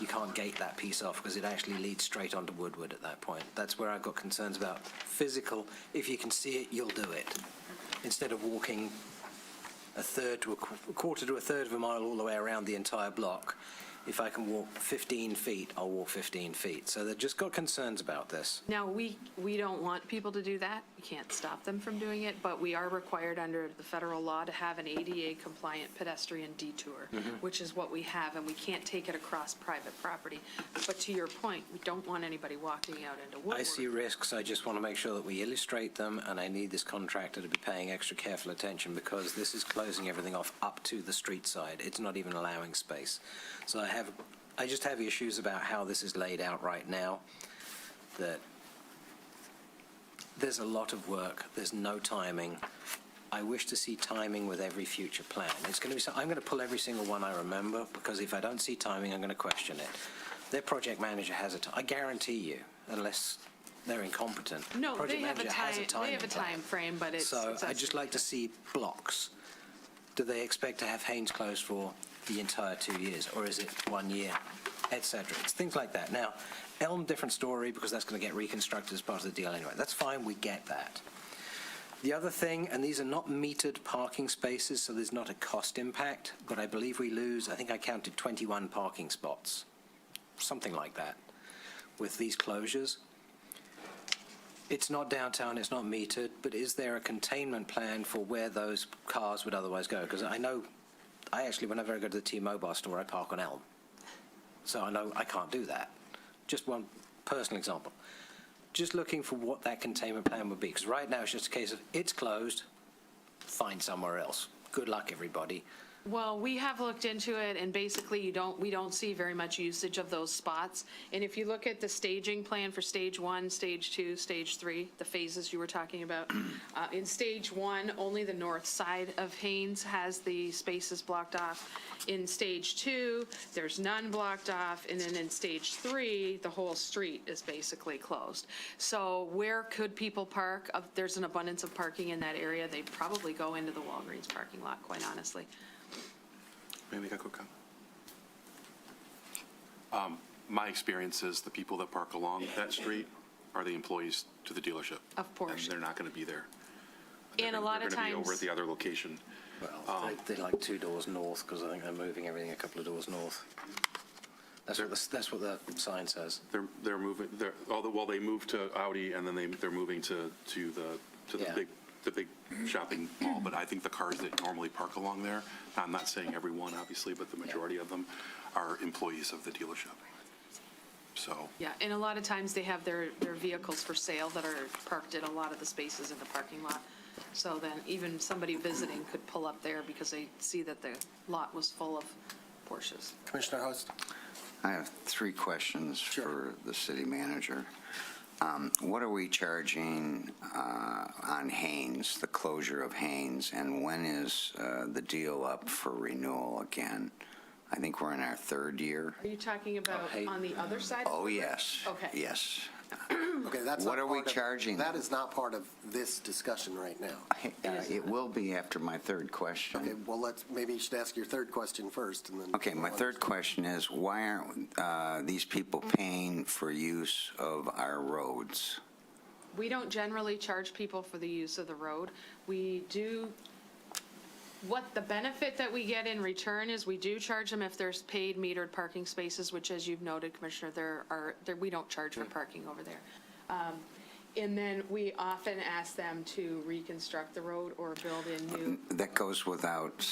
You can't gate that piece off because it actually leads straight onto Woodward at that point. That's where I've got concerns about physical. If you can see it, you'll do it. Instead of walking a quarter to a third of a mile all the way around the entire block, if I can walk 15 feet, I'll walk 15 feet. So they've just got concerns about this. Now, we don't want people to do that. We can't stop them from doing it, but we are required under the federal law to have an ADA-compliant pedestrian detour, which is what we have, and we can't take it across private property. But to your point, we don't want anybody walking out into Woodward. I see risks. I just want to make sure that we illustrate them, and I need this contractor to be paying extra careful attention because this is closing everything off up to the street side. It's not even allowing space. So I just have issues about how this is laid out right now, that there's a lot of work, there's no timing. I wish to see timing with every future plan. It's going to be, I'm going to pull every single one I remember, because if I don't see timing, I'm going to question it. Their project manager has I guarantee you, unless they're incompetent. No, project they have a manager has time. They have a plan. time frame, but it's. So I'd just like to see blocks. Do they expect to have Haynes closed for the entire 2 years, or is it 1 year, etc.? It's things like that. Now, Elm, different story, because that's going to get reconstructed as part of the deal anyway. That's fine, we get that. The other thing, and these are not metered parking spaces, so there's not a cost impact, but I believe we lose, I think I counted 21 parking spots, something like that, with these closures. It's not downtown, it's not metered, but is there a containment plan for where those cars would otherwise go? Because I know, whenever I go to the T-Mobile store, I park on Elm. So I know I can't do that. Just one personal example. Just looking for what that containment plan would be. Because right now it's just a case of it's closed, find somewhere else. Good luck, everybody. Well, we have looked into it, and basically, we don't see very much usage of those spots. And if you look at the staging plan for Stage 1, Stage 2, Stage 3, the phases you were talking about, in Stage 1, only the north side of Haynes has the spaces blocked off. In Stage 2, there's none blocked off, and then in Stage 3, the whole street is basically closed. So where could people park? There's an abundance of parking in that area. They probably go into the Walgreens parking lot, quite honestly. May I make a quick comment? My experience is the people that park along that street are the employees to the dealership. Of course. And they're not going to be there. And a lot of They're going to be over times- at the other location. Well, they're like 2 doors north, because I think they're moving everything a couple of doors north. That's what the sign says. They're moving, they moved to Audi, and then they're moving to the Yeah. big shopping mall, but I think the cars that normally park along there, I'm not saying everyone, obviously, but the majority of them are employees of the dealership. So, Yeah, and a lot of times they have their vehicles for sale that are parked in a lot of the spaces in the parking lot. So then even somebody visiting could pull up there because they see that the lot was full of Porsches. Commissioner Host? I have 3 questions for the city manager. What are we charging on Haynes, the closure of Haynes, and when is the deal up for renewal again? I think we're in our 3rd year. Are you talking about on the other side? Oh, yes. Okay. Yes. Okay, that's What not are we part of- charging? That is not part of this discussion right now. It will be after my 3rd Okay, question. well, maybe you should ask your 3rd question first, and then. Okay, my 3rd question is, why aren't these people paying for use of our roads? We don't generally charge people for the use of the road. We do, what the benefit that we get in return is we do charge them if there's paid metered parking spaces, which, as you've noted, Commissioner, we don't charge for parking over there. And then we often ask them to reconstruct the road or build in new. That goes without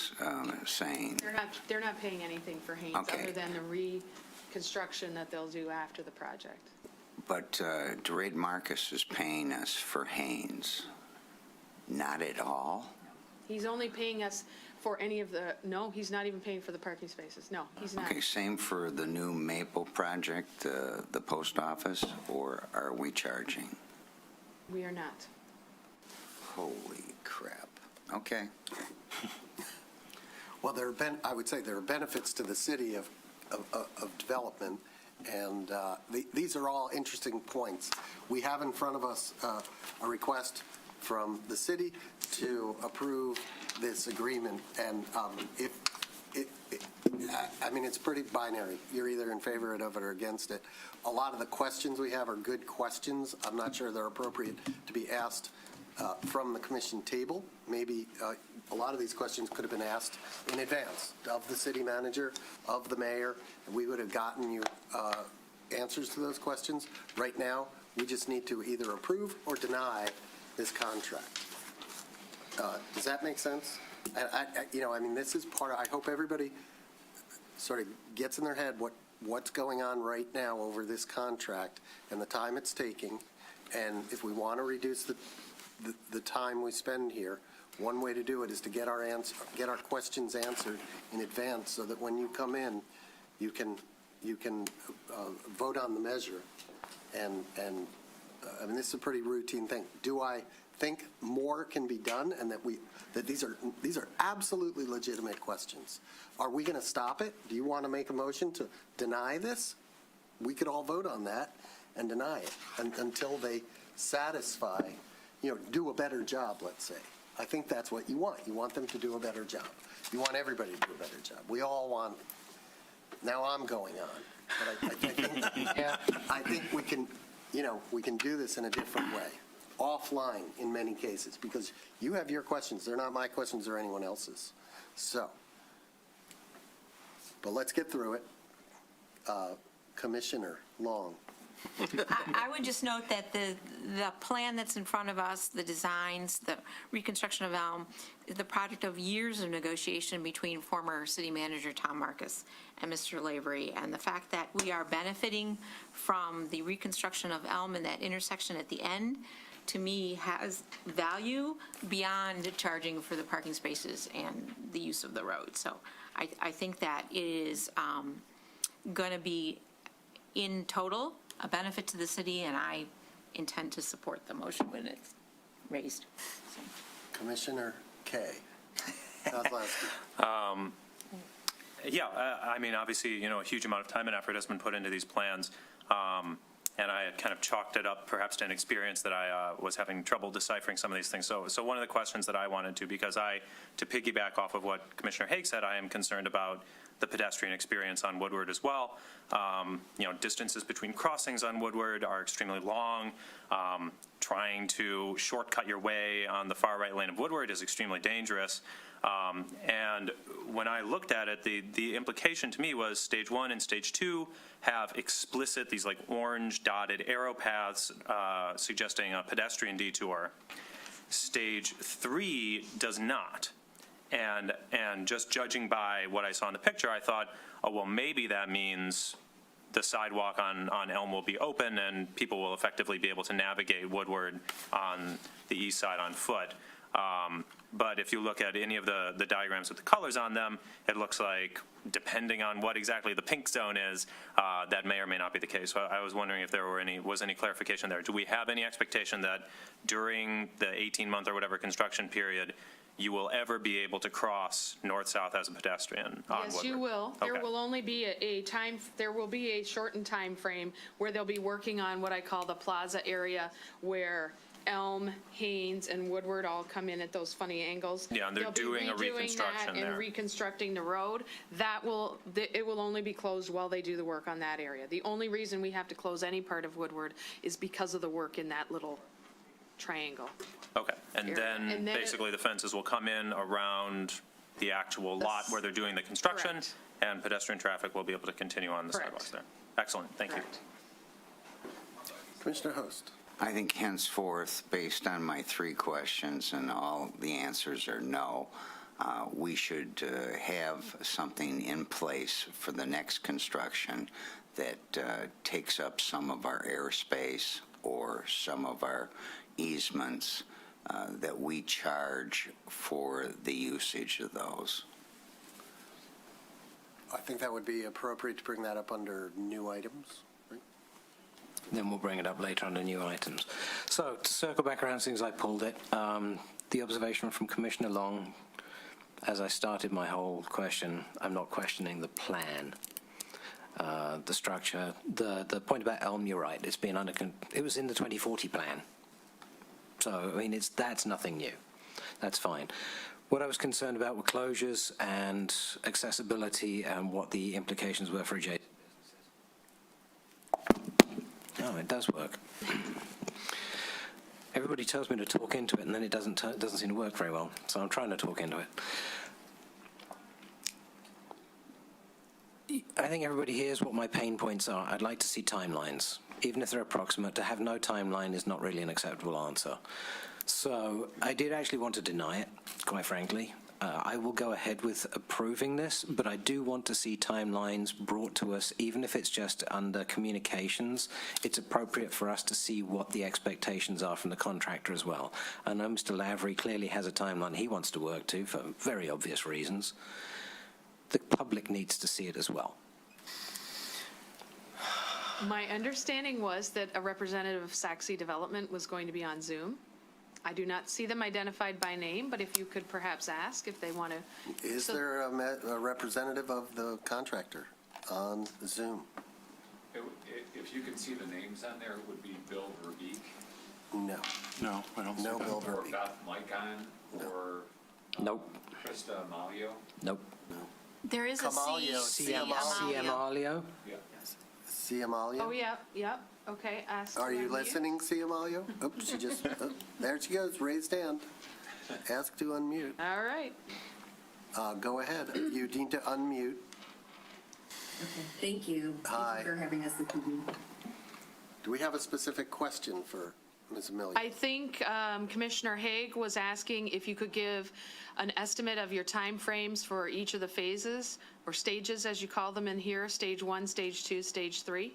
saying. They're not paying anything for Haynes Okay. other than the reconstruction that they'll do after the project. But DeRade Marcus is paying us for Haynes. Not at all? He's only paying us for any of the, no, he's not even paying for the parking spaces. No, he's not. Okay, same for the new Maple project, the post office, or are we charging? We are not. Holy crap. Okay. Well, I would say there are benefits to the city of development, and these are all interesting points. We have in front of us a request from the city to approve this agreement, and it's pretty binary. You're either in favor of it or against it. A lot of the questions we have are good questions. I'm not sure they're appropriate to be asked from the commission table. Maybe a lot of these questions could have been asked in advance of the city manager, of the mayor, and we would have gotten you answers to those questions. Right now, we just need to either approve or deny this contract. Does that make sense? This is part of, I hope everybody sort of gets in their head what's going on right now over this contract and the time it's taking. And if we want to reduce the time we spend here, one way to do it is to get our questions answered in advance so that when you come in, you can vote on the measure. And this is a pretty routine thing. Do I think more can be done, and that these are absolutely legitimate questions? Are we going to stop it? Do you want to make a motion to deny this? We could all vote on that and deny it until they satisfy, do a better job, let's say. I think that's what you want. You want them to do a better job. You want everybody to do a better job. We all want. Now I'm going on, but I think we can, we can do this in a different way, offline in many cases, because you have your questions. They're not my questions or anyone else's. So, but let's get through it. Commissioner Long. I would just note that the plan that's in front of us, the designs, the reconstruction of Elm, is the product of years of negotiation between former city manager Tom Marcus and Mr. Lavery. And the fact that we are benefiting from the reconstruction of Elm and that intersection at the end to me, has value beyond charging for the parking spaces and the use of the road. So I think that it is going to be, in total, a benefit to the city, and I intend to support the motion when it's raised. So. Commissioner Kay. Kozlowski. Yeah, I mean, obviously, a huge amount of time and effort has been put into these plans. And I had kind of chalked it up perhaps to an experience that I was having trouble deciphering some of these things. So one of the questions that I wanted to, because to piggyback off of what Commissioner Haig said, I am concerned about the pedestrian experience on Woodward as well. Distances between crossings on Woodward are extremely long. Trying to shortcut your way on the far right lane of Woodward is extremely dangerous. And when I looked at it, the implication to me was stage 1 and stage 2 have explicit, these like orange dotted arrow paths suggesting a pedestrian detour. Stage 3 does not. And just judging by what I saw in the picture, I thought, oh, well, maybe that means the sidewalk on Elm will be open and people will effectively be able to navigate Woodward on the east side on foot. But if you look at any of the diagrams with the colors on them, it looks like, depending on what exactly the pink zone is, that may or may not be the case. So I was wondering if there was any clarification there. Do we have any expectation that during the 18-month or whatever construction period, you will ever be able to cross north-south as a pedestrian on Woodward? Yes, you will. Okay. There will only be there will be a shortened time frame where they'll be working on what I call the plaza area, where Elm, Haynes, and Woodward all come in at those funny angles. Yeah, and they're doing a reconstruction there. And reconstructing the road. It will only be closed while they do the work on that area. The only reason we have to close any part of Woodward is because of the work in that little triangle. Okay, and then basically the fences will come in around the actual lot where they're doing the construction, Correct. and pedestrian traffic will be able to continue on the Correct. sidewalks there. Excellent, thank you. Correct. Commissioner Host. I think henceforth, based on my 3 questions and all the answers are no, we should have something in place for the next construction that takes up some of our airspace or some of our easements that we charge for the usage of those. I think that would be appropriate to bring that up under new items. Right? Then we'll bring it up later under new items. So to circle back around, since I pulled it, the observation from Commissioner Long, as I started my whole question, I'm not questioning the plan, the structure. The point about Elm, you're right. It's been it was in the 2040 plan. So, I mean, that's nothing new. That's fine. What I was concerned about were closures and accessibility and what the implications were for adjacent businesses. Oh, it does work. Everybody tells me to talk into it, and then it doesn't seem to work very well. So I'm trying to talk into it. I think everybody hears what my pain points are. I'd like to see timelines. Even if they're approximate, to have no timeline is not really an acceptable answer. So I did actually want to deny it, quite frankly. I will go ahead with approving this, but I do want to see timelines brought to us, even if it's just under communications. It's appropriate for us to see what the expectations are from the contractor as well. I know Mr. Lavery clearly has a timeline he wants to work to for very obvious reasons. The public needs to see it as well. My understanding was that a representative of Saxe Development was going to be on Zoom. I do not see them identified by name, but if you could perhaps ask if they want to. Is there a representative of the contractor on Zoom? If you can see the names on there, it would be Bill Verbeek. No. No, I don't see No that. Bill Or Verbeek. Beth Micon, or Nope. Krista Malio. Nope. There is a Camalio. C. Amalio? Yeah. C. Amalio? Oh, yeah, okay, ask. Are to you unmute. listening, C. Amalio? Oops, she just, there she goes, raised hand. Ask to unmute. All right. Go ahead. You need to unmute. Okay, thank you. Hi. Thank you for having us this evening. Do we have a specific question for Ms. Amelia? I think Commissioner Haig was asking if you could give an estimate of your timeframes for each of the phases, or stages as you call them in here, stage 1, stage 2, stage 3.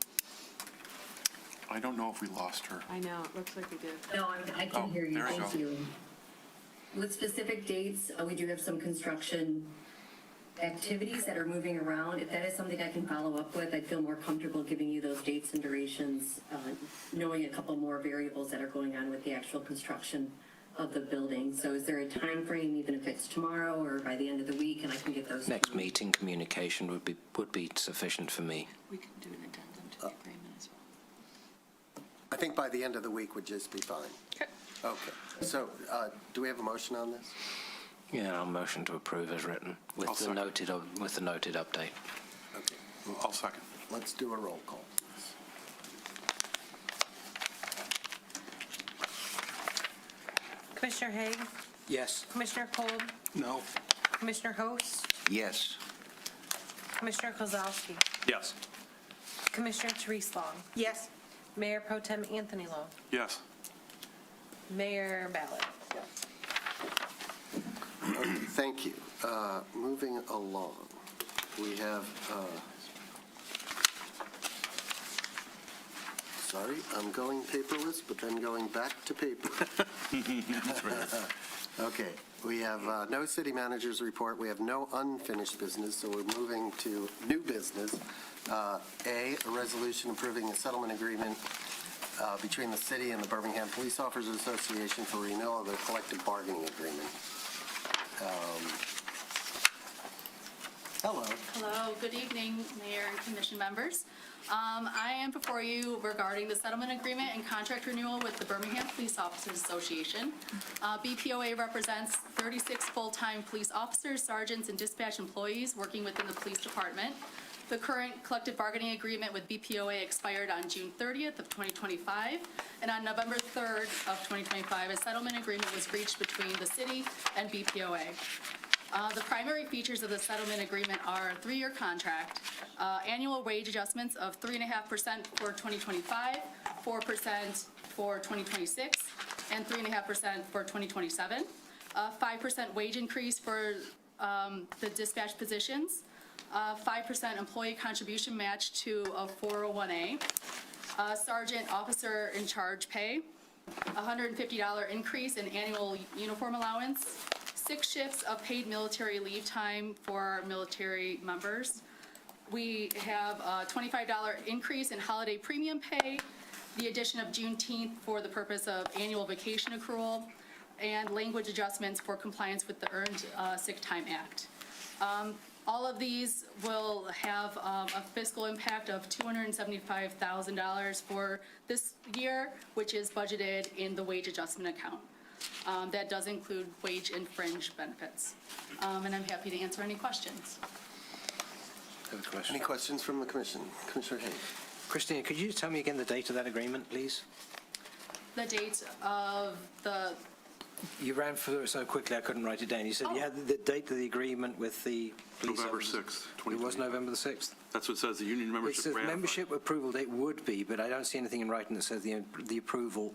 I don't know if we lost her. I know, it looks like we did. No, I can Oh, hear you. there you Thank go. you. With specific dates, we do have some construction activities that are moving around. If that is something I can follow up with, I'd feel more comfortable giving you those dates and durations, knowing a couple more variables that are going on with the actual construction of the building. So is there a time frame, even if it's tomorrow or by the end of the week, and I can get those? Next meeting communication would be sufficient for me. We can do an addendum to the agreement as well. I think by the end of the week would just be fine. Okay. Okay. So do we have a motion on this? Yeah, I'll motion to approve as written I'll with the second. noted update. Okay. I'll second. Let's do a roll call, please. Commissioner Haig, Yes. Commissioner Kold, No. Commissioner Host, Yes. Commissioner Kozlowski, Yes. Commissioner Therese Long. Yes. Mayor Pro Tem Anthony Long, Yes. Mayor Ballard. Thank you. Moving along, we have, sorry, I'm going paperless, but then going back to paper. Okay, we have no city manager's report. We have no unfinished business, so we're moving to new business. A resolution approving a settlement agreement between the city and the Birmingham Police Officers Association for renewal of the collective bargaining agreement. Hello. Hello, good evening, Mayor and Commission members. I am before you regarding the settlement agreement and contract renewal with the Birmingham Police Officers Association. BPOA represents 36 full-time police officers, sergeants, and dispatch employees working within the police department. The current collective bargaining agreement with BPOA expired on June 30th of 2025, and on November 3rd of 2025, a settlement agreement was reached between the city and BPOA. The primary features of the settlement agreement are a 3-year contract, annual wage adjustments of 3.5% for 2025, 4% for 2026, and 3.5% for 2027. 5% wage increase for the dispatch positions, 5% employee contribution match to a 401A, sergeant officer in charge pay, $150 increase in annual uniform allowance, 6 shifts of paid military leave time for our military members. We have a $25 increase in holiday premium pay, the addition of Juneteenth for the purpose of annual vacation accrual, and language adjustments for compliance with the Earned Sick Time Act. All of these will have a fiscal impact of $275,000 for this year, which is budgeted in the wage adjustment account. That does include wage and fringe benefits. And I'm happy to answer any questions. Have a question. Any questions from the commission? Commissioner Haig. Christina, could you tell me again the date of that agreement, please? The date of the, You ran through it so quickly I couldn't write it down. You said you had the date of the agreement with the police November officers. 6th, It was 2025. November the 6th? That's what it says, the union It membership says ratified. membership approval date would be, but I don't see anything in writing that says the approval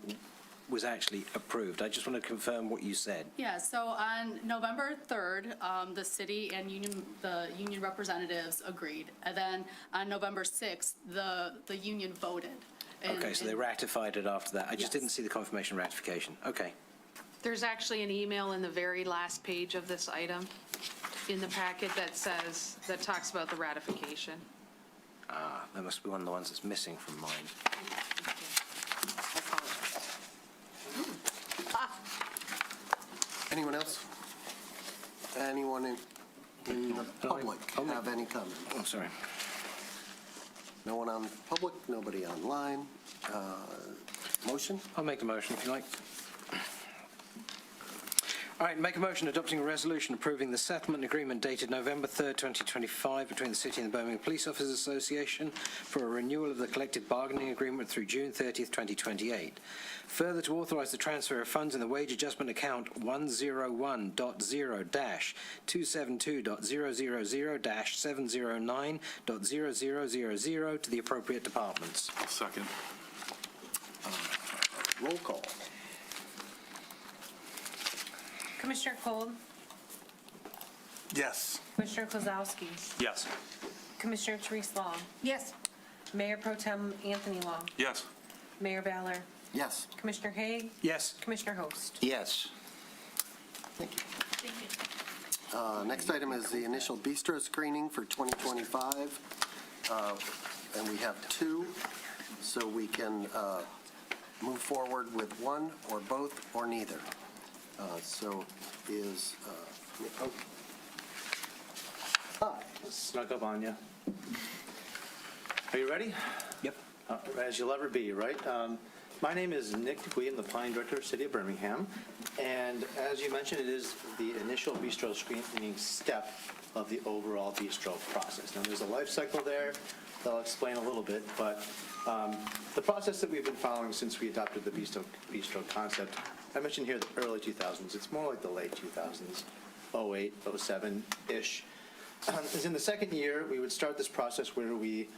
was actually approved. I just want to confirm what you said. yeah, so on November 3rd, the city and the union representatives agreed. And then on November 6th, the union voted. Okay, so they ratified it after that. I just Yes. didn't see the confirmation ratification. Okay. There's actually an email in the very last page of this item in the packet that talks about the ratification. That must be one of the ones that's missing from mine. Anyone else? Anyone in the public have any comment? Oh, sorry. No one on public, nobody online. Motion? I'll make the motion if you like. All right, make a motion adopting a resolution approving the settlement agreement dated November 3rd, 2025 between the City and the Birmingham Police Officers Association for a renewal of the collective bargaining agreement through June 30th, 2028. Further, to authorize the transfer of funds in the wage adjustment account 101.0-272.000-709.0000 to the appropriate departments. I'll second. Roll call. Commissioner Kold, Yes. Commissioner Kozlowski, Yes. Commissioner Therese Long. Yes. Mayor Pro Tem Anthony Long, Yes. Mayor Ballard, Yes. Commissioner Haig, Yes. Commissioner Host. Yes. Thank you. Next item is the initial bistro screening for 2025. And we have two, so we can move forward with one or both or neither. Snuck up on you. Are you ready? Yep. As you'll ever be, right? My name is Nick DeQuee. I'm the Planning Director of City of Birmingham. And as you mentioned, it is the initial bistro screening step of the overall bistro process. Now, there's a life cycle there that I'll explain a little bit, but the process that we've been following since we adopted the bistro concept, I mentioned here the early 2000s. It's more like the late 2000s, 08, 07-ish. Is in the second year, we would start this process where we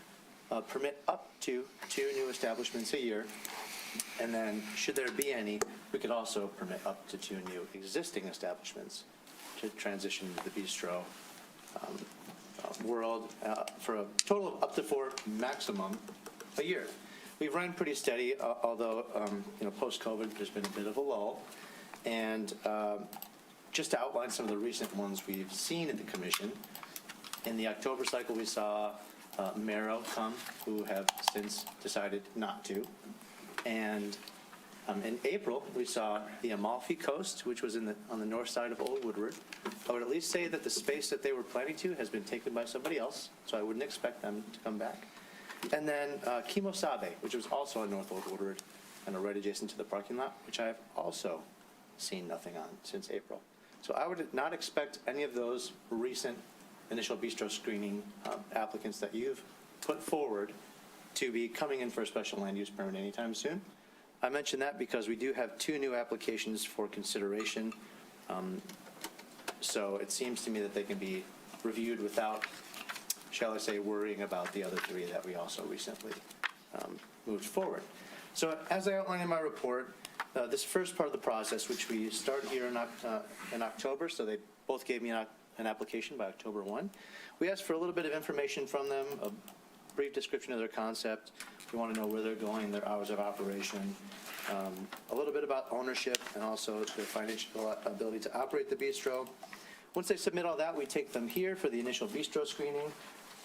permit up to 2 new establishments a year. And then, should there be any, we could also permit up to 2 new existing establishments to transition to the bistro world for a total of up to 4 maximum a year. We've run pretty steady, although, post-COVID, there's been a bit of a lull. And just to outline some of the recent ones we've seen at the commission, in the October cycle, we saw Marrow come, who have since decided not to. And in April, we saw the Amalfi Coast, which was on the north side of Old Woodward. I would at least say that the space that they were planning to has been taken by somebody else, so I wouldn't expect them to come back. And then Kimosabe, which was also on North Old Woodward and right adjacent to the parking lot, which I have also seen nothing on since April. So I would not expect any of those recent initial bistro screening applicants that you've put forward to be coming in for a special land use permit anytime soon. I mention that because we do have 2 new applications for consideration. So it seems to me that they can be reviewed without, shall I say, worrying about the other 3 that we also recently moved forward. So as I outlined in my report, this first part of the process, which we start here in October, so they both gave me an application by October 1. We asked for a little bit of information from them, a brief description of their concept. We want to know where they're going, their hours of operation, a little bit about ownership, and also their financial ability to operate the bistro. Once they submit all that, we take them here for the initial bistro screening.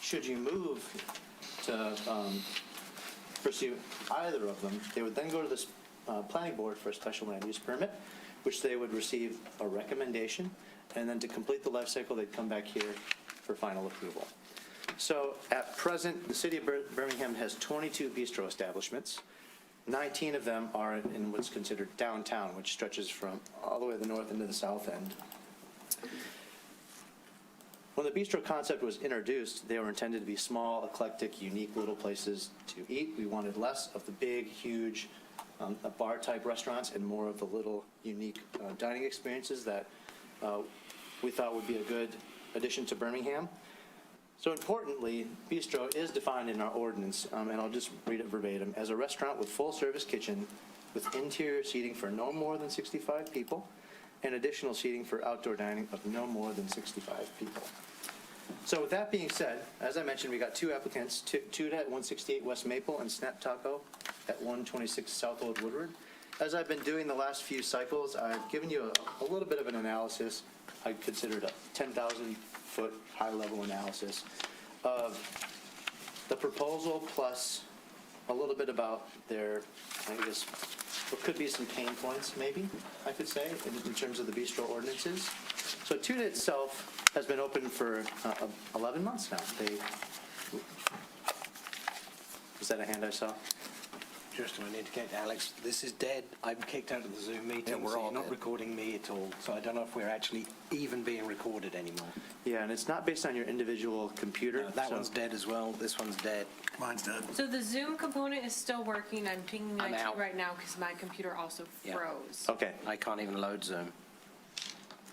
Should you move to pursue either of them, they would then go to the planning board for a special land use permit, which they would receive a recommendation, and then to complete the life cycle, they'd come back here for final approval. So at present, the city of Birmingham has 22 bistro establishments. 19 of them are in what's considered downtown, which stretches from all the way to the north into the south end. When the bistro concept was introduced, they were intended to be small, eclectic, unique little places to eat. We wanted less of the big, huge bar-type restaurants and more of the little, unique dining experiences that we thought would be a good addition to Birmingham. So importantly, bistro is defined in our ordinance, and I'll just read it verbatim, as a restaurant with full-service kitchen with interior seating for no more than 65 people and additional seating for outdoor dining of no more than 65 people. So with that being said, as I mentioned, we got 2 applicants, Tuda at 168 West Maple and Snap Taco at 126 South Old Woodward. As I've been doing the last few cycles, I've given you a little bit of an analysis. I considered a 10,000-foot high-level analysis of the proposal plus a little bit about their, I guess, what could be some pain points, maybe, I could say, in terms of the bistro ordinances. So Tuda itself has been open for 11 months now. Was that a hand I saw? Just to indicate, Alex, this is dead. I'm kicked out of the Zoom meeting, we're so all you're not dead. recording me at all. So I don't know if we're actually even being recorded anymore. Yeah, and it's not based on your individual computer. That so- one's dead as well. This one's dead. Mine's dead. So the Zoom component is still working. I'm pinging I'm IT out. right now because my computer also Yeah. froze. Okay, I can't even load Zoom.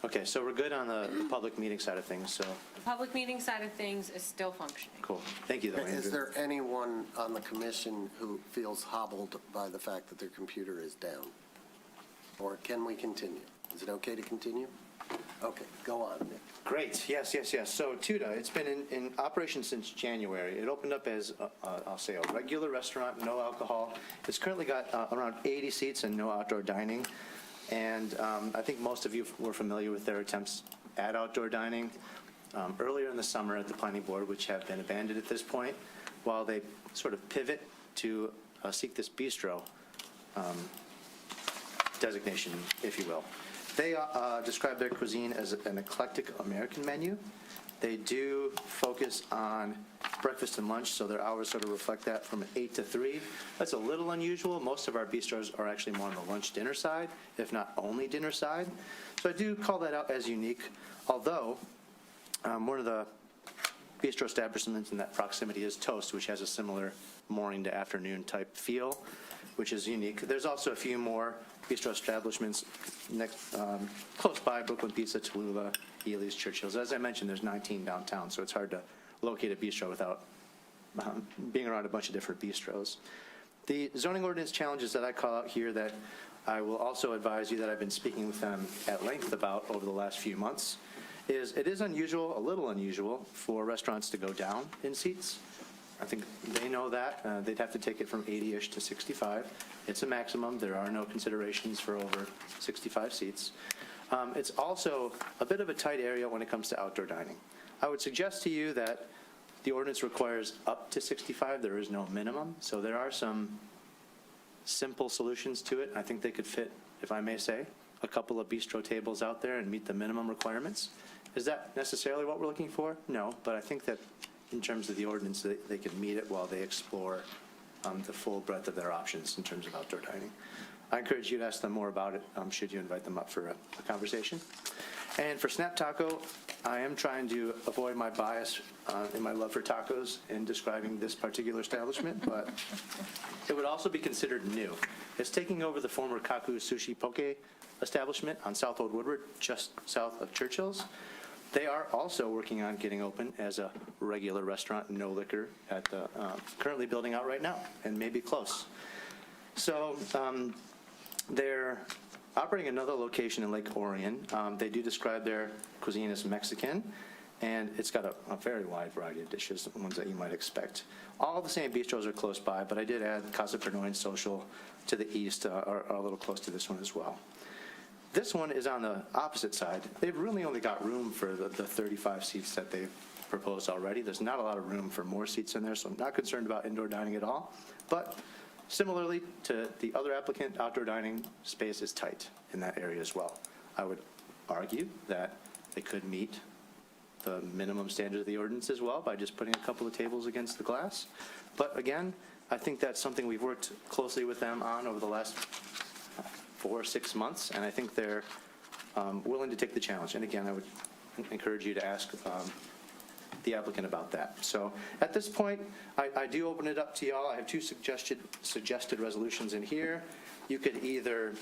okay, so we're good on the public meeting side of things, so, The public meeting side of things is still functioning. cool. Thank you, though, Andrew. Is there anyone on the commission who feels hobbled by the fact that their computer is down? Or can we continue? Is it okay to continue? Okay, go on, Nick. Great, yes. So Tuda, it's been in operation since January. It opened up as, I'll say, a regular restaurant, no alcohol. It's currently got around 80 seats and no outdoor dining. And I think most of you were familiar with their attempts at outdoor dining earlier in the summer at the planning board, which have been abandoned at this point, while they sort of pivot to seek this bistro designation, if you will. They describe their cuisine as an eclectic American menu. They do focus on breakfast and lunch, so their hours sort of reflect that from 8 to 3. That's a little unusual. Most of our bistros are actually more on the lunch-dinner side, if not only dinner side. So I do call that out as unique, although one of the bistro establishments in that proximity is Toast, which has a similar morning to afternoon type feel, which is unique. There's also a few more bistro establishments next, close by: Brooklyn Pizza, Tallulah, Ely's, Churchill's. As I mentioned, there's 19 downtown, so it's hard to locate a bistro without being around a bunch of different bistros. The zoning ordinance challenges that I call out here that I will also advise you that I've been speaking with them at length about over the last few months is it is unusual, a little unusual, for restaurants to go down in seats. I think they know that. They'd have to take it from 80-ish to 65. It's a maximum. There are no considerations for over 65 seats. It's also a bit of a tight area when it comes to outdoor dining. I would suggest to you that the ordinance requires up to 65. There is no minimum. So there are some simple solutions to it. I think they could fit, if I may say, a couple of bistro tables out there and meet the minimum requirements. Is that necessarily what we're looking for? No, but I think that in terms of the ordinance, they can meet it while they explore the full breadth of their options in terms of outdoor dining. I encourage you to ask them more about it, should you invite them up for a conversation. And for Snap Taco, I am trying to avoid my bias in my love for tacos in describing this particular establishment, but it would also be considered new. It's taking over the former Kaku Sushi Poke establishment on South Old Woodward, just south of Churchill's. They are also working on getting open as a regular restaurant, no liquor, at the currently building out right now, and maybe close. So they're operating another location in Lake Orion. They do describe their cuisine as Mexican, and it's got a very wide variety of dishes, ones that you might expect. All the same bistros are close by, but I did add Casa Pernoin Social to the east, are a little close to this one as well. This one is on the opposite side. They've really only got room for the 35 seats that they've proposed already. There's not a lot of room for more seats in there, so I'm not concerned about indoor dining at all. But similarly to the other applicant, outdoor dining space is tight in that area as well. I would argue that they could meet the minimum standard of the ordinance as well by just putting a couple of tables against the glass. But again, I think that's something we've worked closely with them on over the last 4 or 6 months, and I think they're willing to take the challenge. And again, I would encourage you to ask the applicant about that. So at this point, I do open it up to y'all. I have 2 suggested resolutions in here. You could either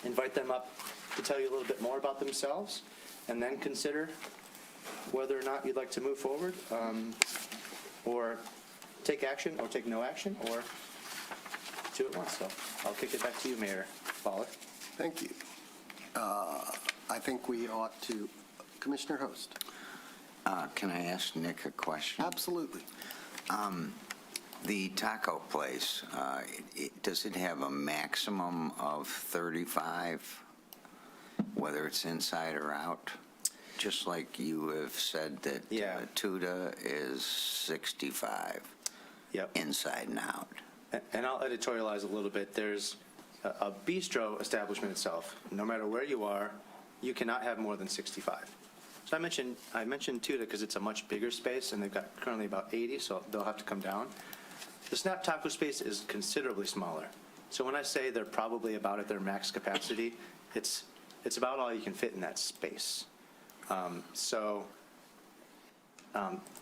invite them up to tell you a little bit more about themselves and then consider whether or not you'd like to move forward, or take action or take no action, or do it once. So I'll kick it back to you, Mayor Fowler. Thank you. I think we ought to, Commissioner Host. Can I ask Nick a question? Absolutely. The taco place, does it have a maximum of 35, whether it's inside or out? Just like you have said that Tuda is 65, inside and out. And I'll editorialize a little bit. There's a bistro establishment itself. No matter where you are, you cannot have more than 65. So I mentioned Tuda because it's a much bigger space, and they've got currently about 80, so they'll have to come down. The Snap Taco space is considerably smaller. So when I say they're probably about at their max capacity, it's about all you can fit in that space.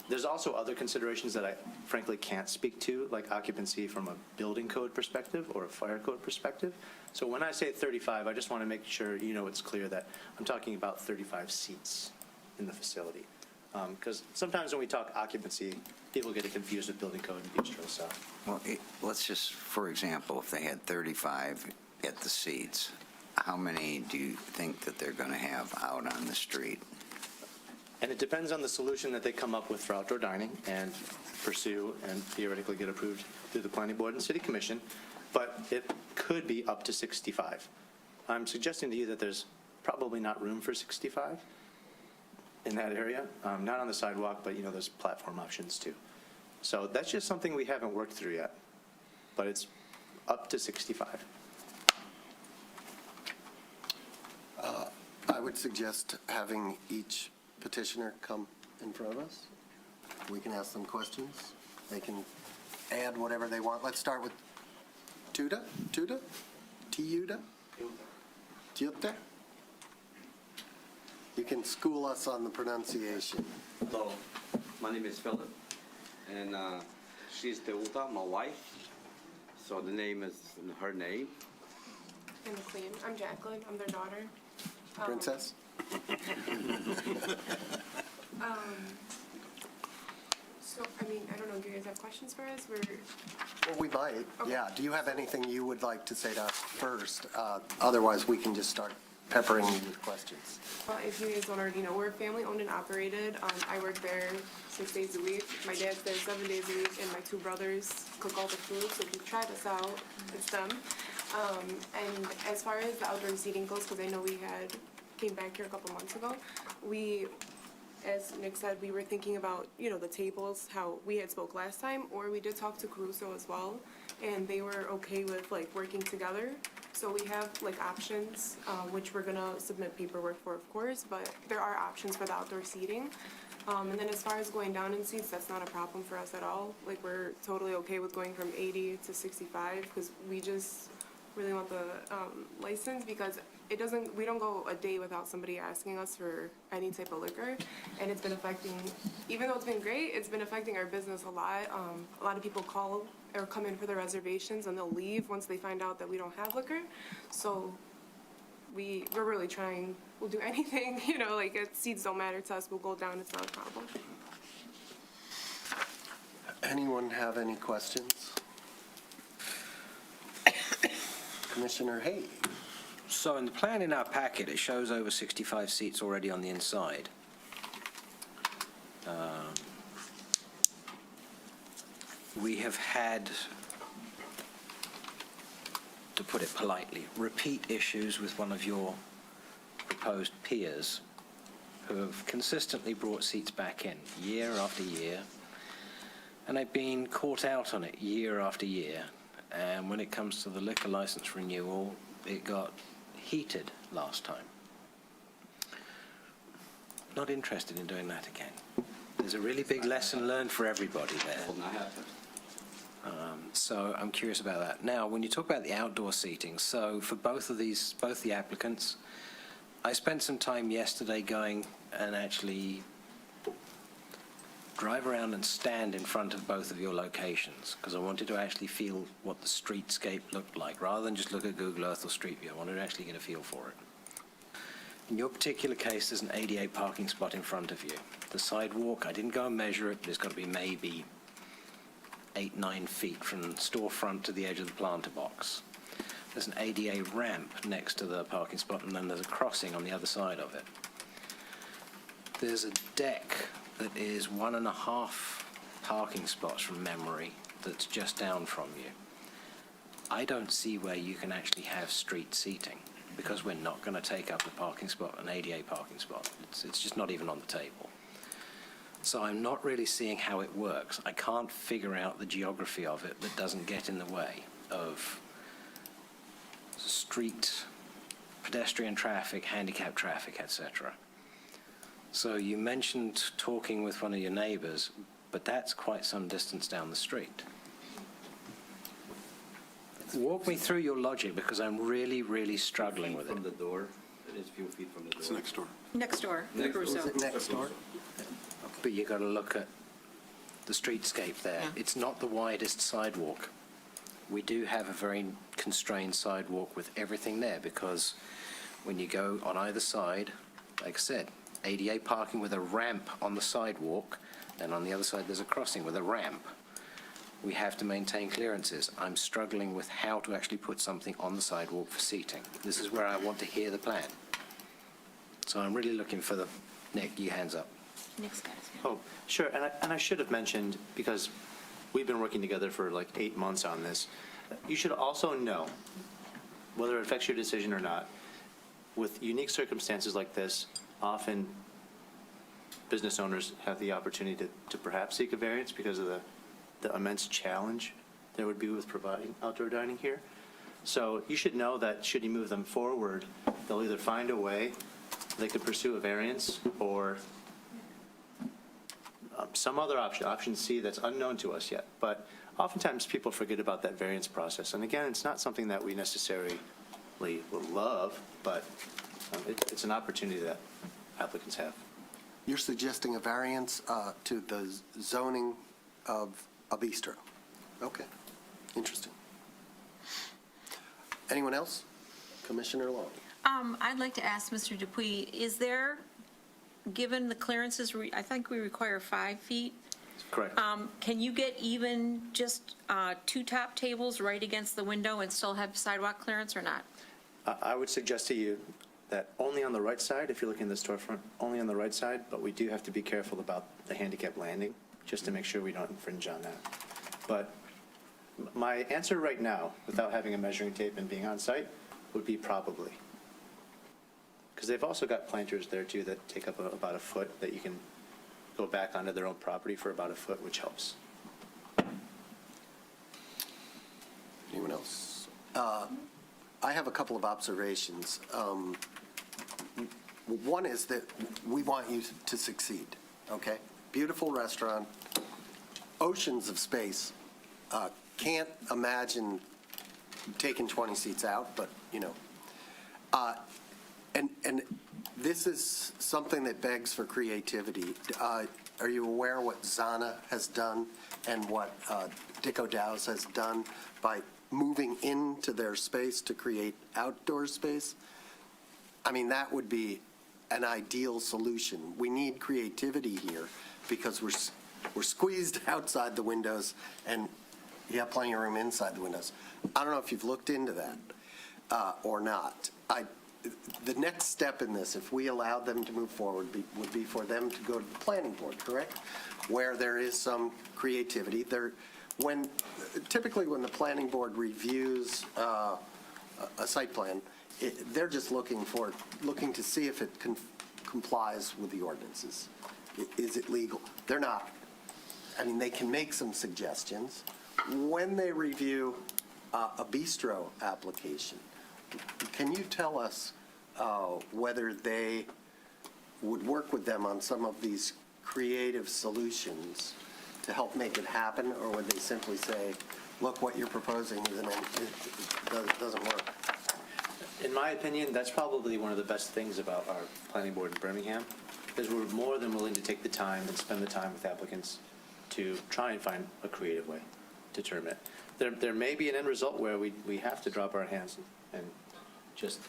There's also other considerations that I frankly can't speak to, like occupancy from a building code perspective or a fire code perspective. So when I say 35, I just want to make sure it's clear that I'm talking about 35 seats in the facility. Because sometimes when we talk occupancy, people get it confused with building code and bistro. So, well, let's just, for example, if they had 35 at the seats, how many do you think that they're going to have out on the street? And it depends on the solution that they come up with for outdoor dining and pursue and theoretically get approved through the planning board and city commission, but it could be up to 65. I'm suggesting to you that there's probably not room for 65 in that area, not on the sidewalk, but there's platform options too. So that's just something we haven't worked through yet, but it's up to 65. I would suggest having each petitioner come in front of us. We can ask them questions. They can add whatever they want. Let's start with Tuda? Tiuda? Tiuta? You can school us on the pronunciation. Hello, my name is Philip, and she's Teuta, my wife. So the name is her name. And the queen. I'm Jacqueline. I'm their daughter. Princess? So, I don't know, do you guys have questions for us? Well, we might, yeah. Do you have anything you would like to say to us first? Otherwise, we can just start peppering you with questions. Well, if you guys don't already know, we're family owned and operated. I work there 6 days a week. My dad's there 7 days a week, and my two brothers cook all the food. So if you tried us out, it's them. And as far as the outdoor seating goes, because I know we came back here a couple months ago, as Nick said, we were thinking about, the tables, how we had spoke last time, or we did talk to Caruso as well, and they were okay with, working together. So we have, options, which we're gonna submit paperwork for, of course, but there are options for the outdoor seating. And then as far as going down in seats, that's not a problem for us at all. We're totally okay with going from 80 to 65, because we just really want the license, because we don't go a day without somebody asking us for any type of liquor, and it's been affecting, even though it's been great, it's been affecting our business a lot. A lot of people call or come in for their reservations, and they'll leave once they find out that we don't have liquor. So we're really trying, we'll do anything, seats don't matter to us, we'll go down, it's not a problem. Anyone have any questions? Commissioner Hay. So in the plan in our packet, it shows over 65 seats already on the inside. We have had, to put it politely, repeat issues with one of your proposed peers who have consistently brought seats back in year after year, and they've been caught out on it year after year. And when it comes to the liquor license renewal, it got heated last time. Not interested in doing that again. There's a really big lesson learned for everybody there. So I'm curious about that. Now, when you talk about the outdoor seating, so for both the applicants, I spent some time yesterday going and actually drive around and stand in front of both of your locations, because I wanted to actually feel what the streetscape looked like, rather than just look at Google Earth or Street View. I wanted to actually get a feel for it. In your particular case, there's an ADA parking spot in front of you. The sidewalk, I didn't go and measure it, but it's got to be maybe 8-9 feet from the storefront to the edge of the planter box. There's an ADA ramp next to the parking spot, and then there's a crossing on the other side of it. There's a deck that is 1.5 parking spots from memory that's just down from you. I don't see where you can actually have street seating, because we're not going to take up a parking spot, an ADA parking spot. It's just not even on the table. So I'm not really seeing how it works. I can't figure out the geography of it that doesn't get in the way of street, pedestrian traffic, handicap traffic, etc. So you mentioned talking with one of your neighbors, but that's quite some distance down the street. Walk me through your logic, because I'm really, really struggling with it. From the door, it is a few feet from the door. It's next door. Next door. Is it next door? But you got to look at the streetscape there. Yeah. It's not the widest sidewalk. We do have a very constrained sidewalk with everything there, because when you go on either side, like I said, ADA parking with a ramp on the sidewalk, and on the other side there's a crossing with a ramp. we have to maintain clearances. I'm struggling with how to actually put something on the sidewalk for seating. This is where I want to hear the plan. So I'm really looking for the, Nick, you hands up. Nick's got his hand. Oh, sure, and I should have mentioned, because we've been working together for like 8 months on this, you should also know, whether it affects your decision or not, with unique circumstances like this, often business owners have the opportunity to perhaps seek a variance because of the immense challenge there would be with providing outdoor dining here. So you should know that should you move them forward, they'll either find a way, they could pursue a variance, or some other option, option C, that's unknown to us yet. But oftentimes people forget about that variance process. And again, it's not something that we necessarily will love, but it's an opportunity that applicants have. You're suggesting a variance to the zoning of a bistro? Okay, interesting. Anyone else? Commissioner Long. I'd like to ask Mr. Dupuy, is there, given the clearances, I think we require 5 feet? Correct. Can you get even just 2 top tables right against the window and still have sidewalk clearance or not? I would suggest to you that only on the right side, if you're looking at the storefront, only on the right side, but we do have to be careful about the handicap landing, just to make sure we don't infringe on that. But my answer right now, without having a measuring tape and being on site, would be probably. Because they've also got planters there too that take up about a foot that you can go back onto their own property for about a foot, which helps. Anyone else? I have a couple of observations. One is that we want you to succeed, okay? Beautiful restaurant, oceans of space. Can't imagine taking 20 seats out, but, you know. And this is something that begs for creativity. Are you aware what Zana has done and what Dico Dow's has done by moving into their space to create outdoor space? I mean, that would be an ideal solution. We need creativity here because we're squeezed outside the windows and you have plenty of room inside the windows. I don't know if you've looked into that or not. The next step in this, if we allow them to move forward, would be for them to go to the planning board, correct? Where there is some creativity. Typically when the planning board reviews a site plan, they're just looking to see if it complies with the ordinances. Is it legal? They're not. I mean, they can make some suggestions. When they review a bistro application, can you tell us whether they would work with them on some of these creative solutions to help make it happen, or would they simply say, look, what you're proposing doesn't work? In my opinion, that's probably one of the best things about our planning board in Birmingham, is we're more than willing to take the time and spend the time with applicants to try and find a creative way to term it. There may be an end result where we have to drop our hands and just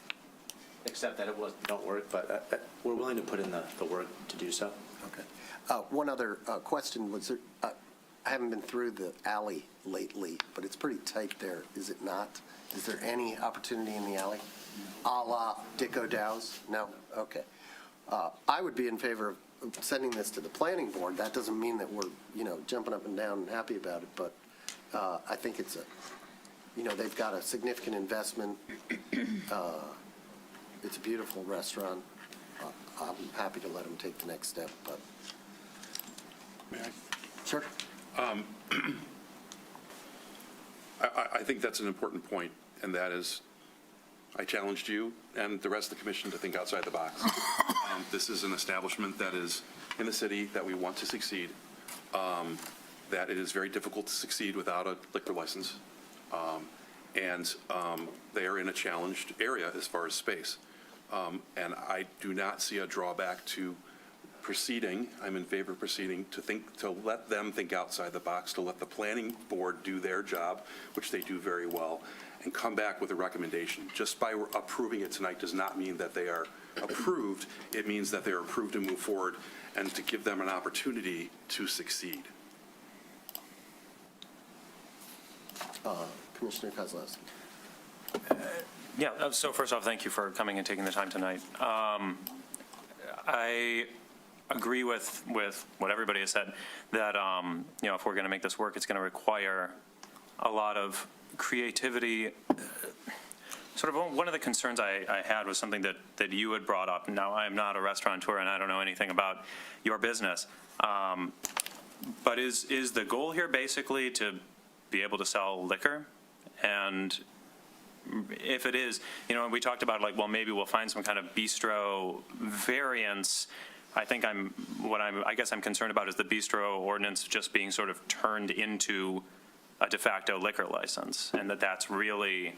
accept that it don't work, but we're willing to put in the work to do so. Okay. One other question was, I haven't been through the alley lately, but it's pretty tight there, is it not? Is there any opportunity in the alley? A la Dico Dow's? No? Okay. I would be in favor of sending this to the planning board. That doesn't mean that we're, jumping up and down and happy about it, but I think it's they've got a significant investment. It's a beautiful restaurant. I'm happy to let them take the next step, but. May I? Sure. I think that's an important point, and that is, I challenged you and the rest of the commission to think outside the box. This is an establishment that is in the city that we want to succeed, that it is very difficult to succeed without a liquor license, and they are in a challenged area as far as space. And I do not see a drawback to proceeding. I'm in favor of proceeding to let them think outside the box, to let the planning board do their job, which they do very well, and come back with a recommendation. Just by approving it tonight does not mean that they are approved. It means that they are approved to move forward and to give them an opportunity to succeed. Commissioner Kozlowski. Yeah, so first off, thank you for coming and taking the time tonight. I agree with what everybody has said, that, if we're going to make this work, it's going to require a lot of creativity. Sort of one of the concerns I had was something that you had brought up. Now, I am not a restaurateur, and I don't know anything about your business. But is the goal here basically to be able to sell liquor? And if it is, we talked about maybe we'll find some kind of bistro variance. I guess I'm concerned about is the bistro ordinance just being sort of turned into a de facto liquor license, and that's really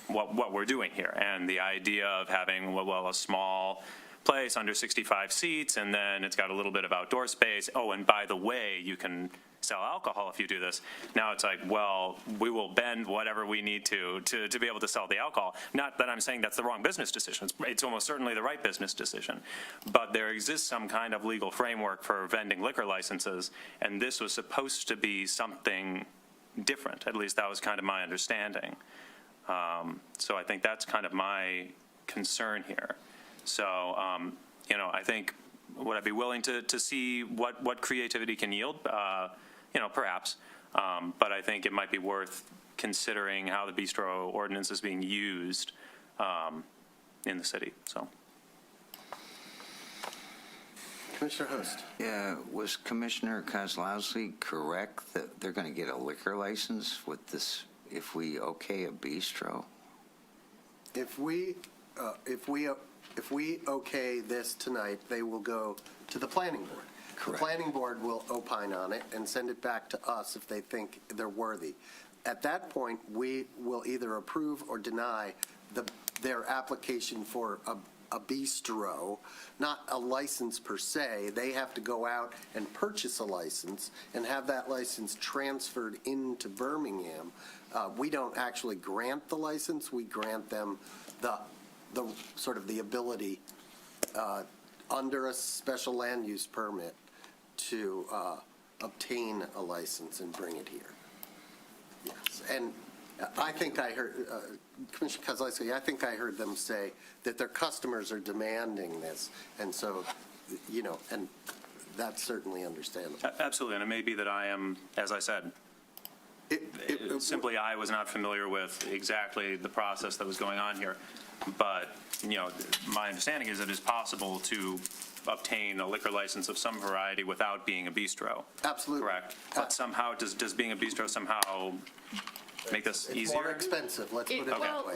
what we're doing here. And the idea of having, a small place under 65 seats, and then it's got a little bit of outdoor space. Oh, and by the way, you can sell alcohol if you do this. Now it's we will bend whatever we need to be able to sell the alcohol. Not that I'm saying that's the wrong business decision. It's almost certainly the right business decision. But there exists some kind of legal framework for vending liquor licenses, and this was supposed to be something different. At least that was kind of my understanding. So I think that's kind of my concern here. So, I think, would I be willing to see what creativity can yield? Perhaps. But I think it might be worth considering how the bistro ordinance is being used in the city. So. Commissioner Host. Yeah, was Commissioner Kozlowski correct that they're going to get a liquor license with this if we okay a bistro? If we okay this tonight, they will go to the planning board. Correct. The planning board will opine on it and send it back to us if they think they're worthy. At that point, we will either approve or deny their application for a bistro, not a license per se. They have to go out and purchase a license and have that license transferred into Birmingham. We don't actually grant the license. We grant them the sort of the ability under a special land use permit to obtain a license and bring it here. Yes, and I think I heard, Commissioner Kozlowski, I think I heard them say that their customers are demanding this, and so, and that's certainly understandable. Absolutely, and it may be that I am, as I said, simply I was not familiar with exactly the process that was going on here. But, my understanding is that it's possible to obtain a liquor license of some variety without being a bistro. Absolutely. Correct. But somehow, does being a bistro somehow make this easier? It's more expensive, let's put it that way.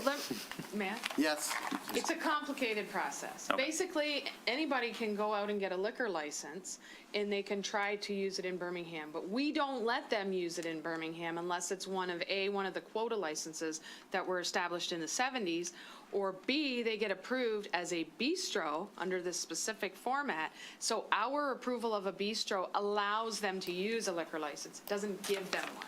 Matt? Yes. It's a complicated process. Okay. Basically, anybody can go out and get a liquor license, and they can try to use it in Birmingham. But we don't let them use it in Birmingham unless it's one of the quota licenses that were established in the 70s, or B, they get approved as a bistro under this specific format. So our approval of a bistro allows them to use a liquor license. It doesn't give them one.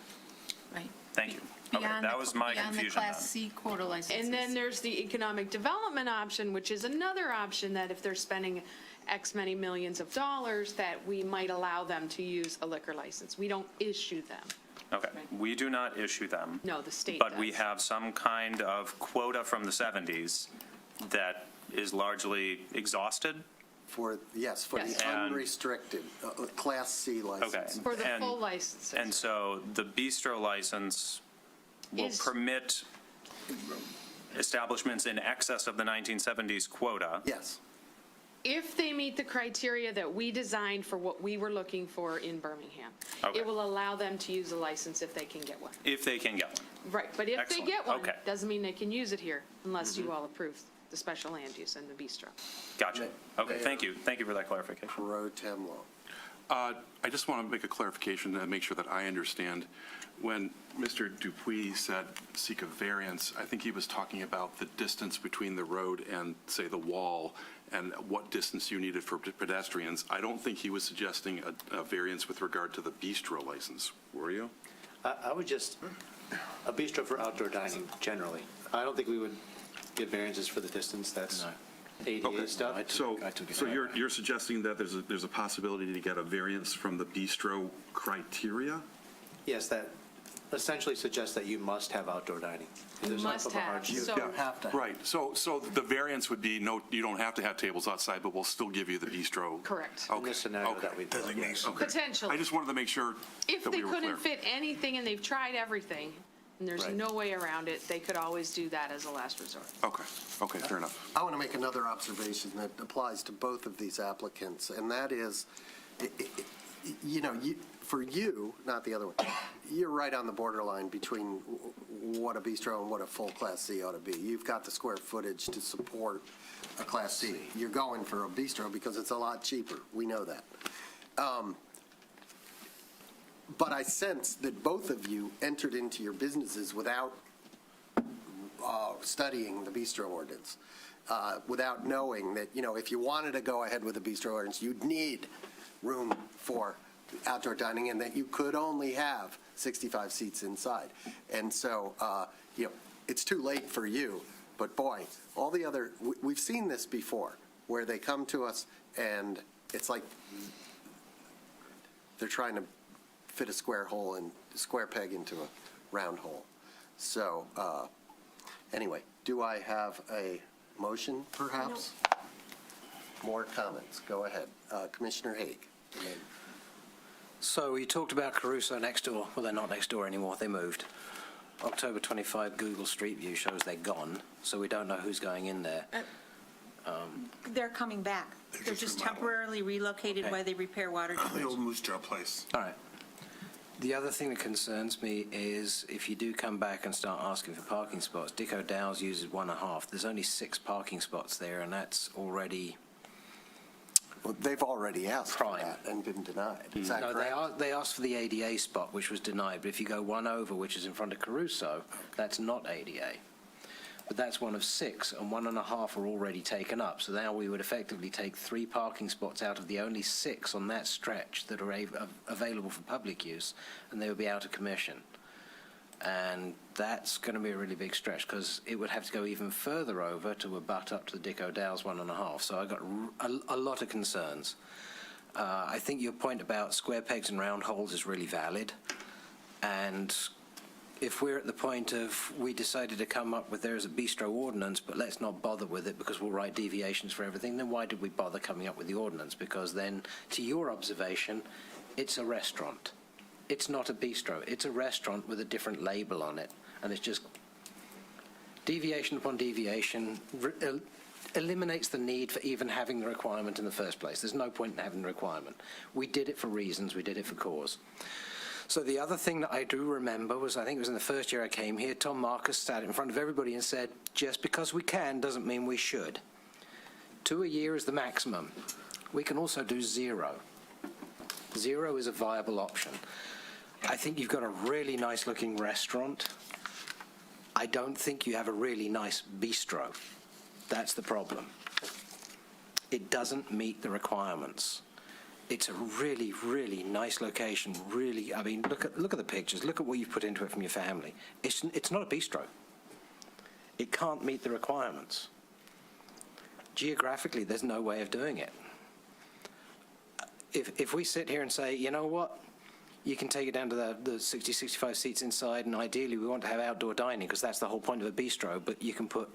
Right. Thank you. Okay, that was my confusion Beyond the Class C quota licenses. And then there's the economic development option, which is another option that if they're spending X many millions of dollars, that we might allow them to use a liquor license. We don't issue them. Okay, we do not issue them. No, the state But does. we have some kind of quota from the 70s that is largely exhausted. For the Yes. unrestricted Class C license. Okay. For the full licenses. And so the bistro license will permit establishments in excess of the 1970s quota. Yes. If they meet the criteria that we designed for what we were looking for in Birmingham, Okay. it will allow them to use a license if they can get one. If they can get one. Right, but if Excellent. they get one, Okay. doesn't mean they can use it here unless you all approve the special land use and the bistro. Gotcha. Okay, thank you. Thank you for that clarification. Pro tem law. I just want to make a clarification to make sure that I understand. When Mr. Dupuis said seek a variance, I think he was talking about the distance between the road and, say, the wall, and what distance you needed for pedestrians. I don't think he was suggesting a variance with regard to the bistro license, were you? I would just, a bistro for outdoor dining, generally. I don't think we would give variances for the distance. That's ADA stuff. So you're suggesting that there's a possibility to get a variance from the bistro criteria? Yes, that essentially suggests that you must have outdoor dining. There's not Must of a have. hardship. So- You have to. Right, so the variance would be, no, you don't have to have tables outside, but we'll still give you the bistro. Correct. In this scenario that we built, yes. Okay. Potentially. I just wanted to make sure If that they we were clear. couldn't fit anything and they've tried everything, and there's Right. no way around it, they could always do that as a last resort. Okay, fair enough. I want to make another observation that applies to both of these applicants, and that is, for you, not the other one, you're right on the borderline between what a bistro and what a full Class C ought to be. You've got the square footage to support a Class C. You're going for a bistro because it's a lot cheaper. We know that. But I sense that both of you entered into your businesses without studying the bistro ordinance, without knowing that, if you wanted to go ahead with the bistro ordinance, you'd need room for outdoor dining and that you could only have 65 seats inside. And so, it's too late for you, but boy, all the other, we've seen this before, where they come to us and it's like they're trying to fit a square peg into a round hole. So, anyway, do I have a motion, perhaps? More comments, go ahead. Commissioner Haig. So you talked about Caruso next door. Well, they're not next door anymore. They moved. October 25 Google Street View shows they're gone, so we don't know who's going in there. They're coming back. They're just temporarily relocated while they repair water The damage. old Moose Jaw place. All right. The other thing that concerns me is if you do come back and start asking for parking spots, Dick O'Dowd's uses 1.5. There's only 6 parking spots there, and that's already Well, they've already asked for prime. that and been denied. Is that No, correct? they asked for the ADA spot, which was denied. But if you go one over, which is in front of Caruso, that's not ADA. But that's one of 6, and 1.5 are already taken up. So now we would effectively take 3 parking spots out of the only 6 on that stretch that are available for public use, and they would be out of commission. And that's going to be a really big stretch because it would have to go even further over to abut up to the Dick O'Dowd's 1.5. So I got a lot of concerns. I think your point about square pegs and round holes is really valid. And if we're at the point of we decided to come up with there's a bistro ordinance, but let's not bother with it because we'll write deviations for everything, then why did we bother coming up with the ordinance? Because then, to your observation, it's a restaurant. It's not a bistro. It's a restaurant with a different label on it. And it's just deviation upon deviation eliminates the need for even having the requirement in the first place. There's no point in having the requirement. We did it for reasons. We did it for cause. So the other thing that I do remember was, I think it was in the first year I came here, Tom Marcus sat in front of everybody and said, just because we can doesn't mean we should. 2 a year is the maximum. We can also do 0. 0 is a viable option. I think you've got a really nice looking restaurant. I don't think you have a really nice bistro. That's the problem. It doesn't meet the requirements. It's a really, really nice location. Really, I mean, look at the pictures. Look at what you've put into it from your family. It's not a bistro. It can't meet the requirements. Geographically, there's no way of doing it. If we sit here and say, you know what, you can take it down to the 60, 65 seats inside, and ideally we want to have outdoor dining because that's the whole point of a bistro, but you can put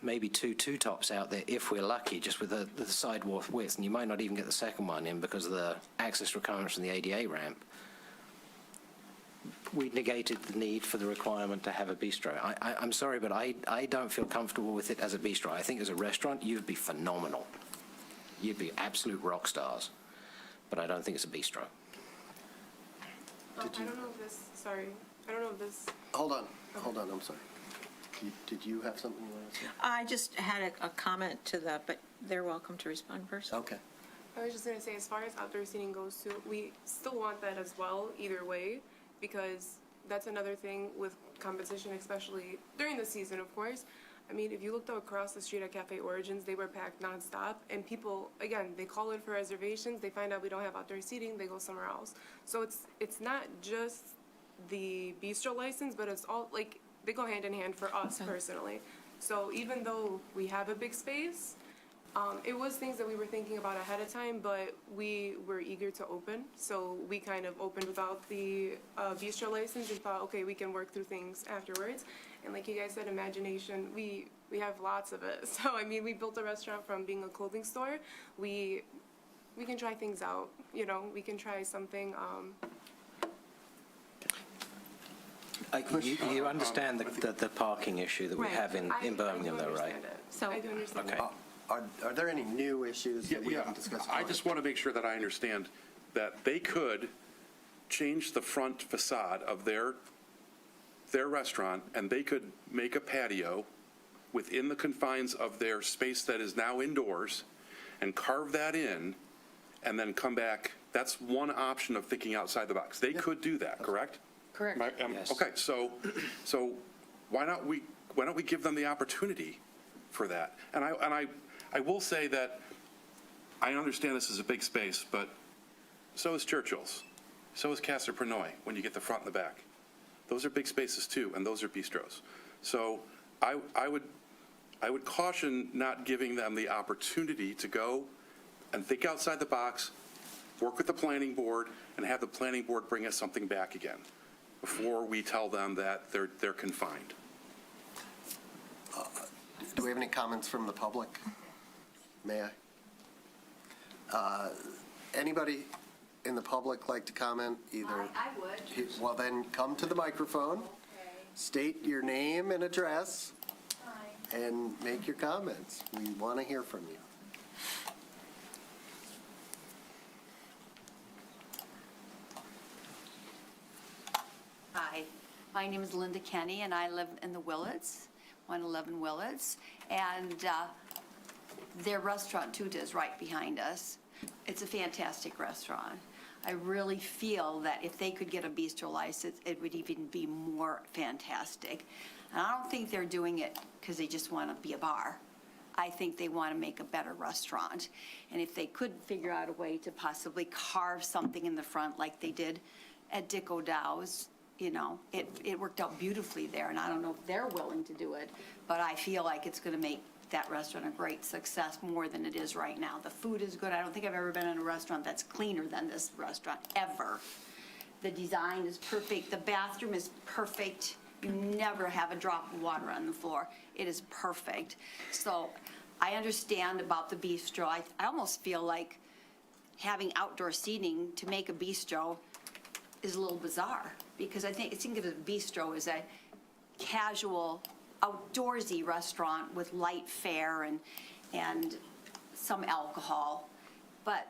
maybe 2 two-tops out there if we're lucky, just with the sidewalk width, and you might not even get the second one in because of the access requirements from the ADA ramp. We negated the need for the requirement to have a bistro. I'm sorry, but I don't feel comfortable with it as a bistro. I think as a restaurant, you'd be phenomenal. You'd be absolute rock stars. But I don't think it's a bistro. I don't know if this, sorry, I don't know if this. Hold on, I'm sorry. Did you have something you wanted to say? I just had a comment to that, but they're welcome to respond first. Okay. I was just going to say, as far as outdoor seating goes too, we still want that as well, either way, because that's another thing with competition, especially during the season, of course. I mean, if you looked across the street at Cafe Origins, they were packed nonstop, and people, again, they call in for reservations, they find out we don't have outdoor seating, they go somewhere else. So it's not just the bistro license, but it's all, like, they go hand in hand for us personally. So even though we have a big space, It was things that we were thinking about ahead of time, but we were eager to open. So we kind of opened without the bistro license and thought, okay, we can work through things afterwards. And like you guys said, imagination, we have lots of it. So, I mean, we built a restaurant from being a clothing store. We can try things out, you know, we can try something. You understand the parking issue that we have in Birmingham, though, right? So I do understand. Okay. Are there any new issues that we haven't discussed? I just want to make sure that I understand that they could change the front facade of their restaurant, and they could make a patio within the confines of their space that is now indoors and carve that in and then come back. That's one option of thinking outside the box. They could do that, correct? Correct. Yes. Okay, so why don't we give them the opportunity for that? And I will say that I understand this is a big space, but so is Churchill's. So is Casa Pernod when you get the front and the back. Those are big spaces too, and those are bistros. So I would caution not giving them the opportunity to go and think outside the box, work with the planning board, and have the planning board bring us something back again before we tell them that they're confined. Do we have any comments from the public? May I? Anybody in the public like to comment either? I would. Well, then come to the microphone, state your name and address, and make your comments. We want to hear from you. Hi, my name is Linda Kenny, and I live in the Willets, 111 Willets, and their restaurant, Tuta, is right behind us. It's a fantastic restaurant. I really feel that if they could get a bistro license, it would even be more fantastic. And I don't think they're doing it because they just want to be a bar. I think they want to make a better restaurant. And if they could figure out a way to possibly carve something in the front like they did at Dick O'Dow's, you know, it worked out beautifully there. And I don't know if they're willing to do it, but I feel like it's going to make that restaurant a great success more than it is right now. The food is good. I don't think I've ever been in a restaurant that's cleaner than this restaurant, ever. The design is perfect. The bathroom is perfect. You never have a drop of water on the floor. It is perfect. So I understand about the bistro. I almost feel like having outdoor seating to make a bistro is a little bizarre, because I think of a bistro as a casual, outdoorsy restaurant with light fare and some alcohol. But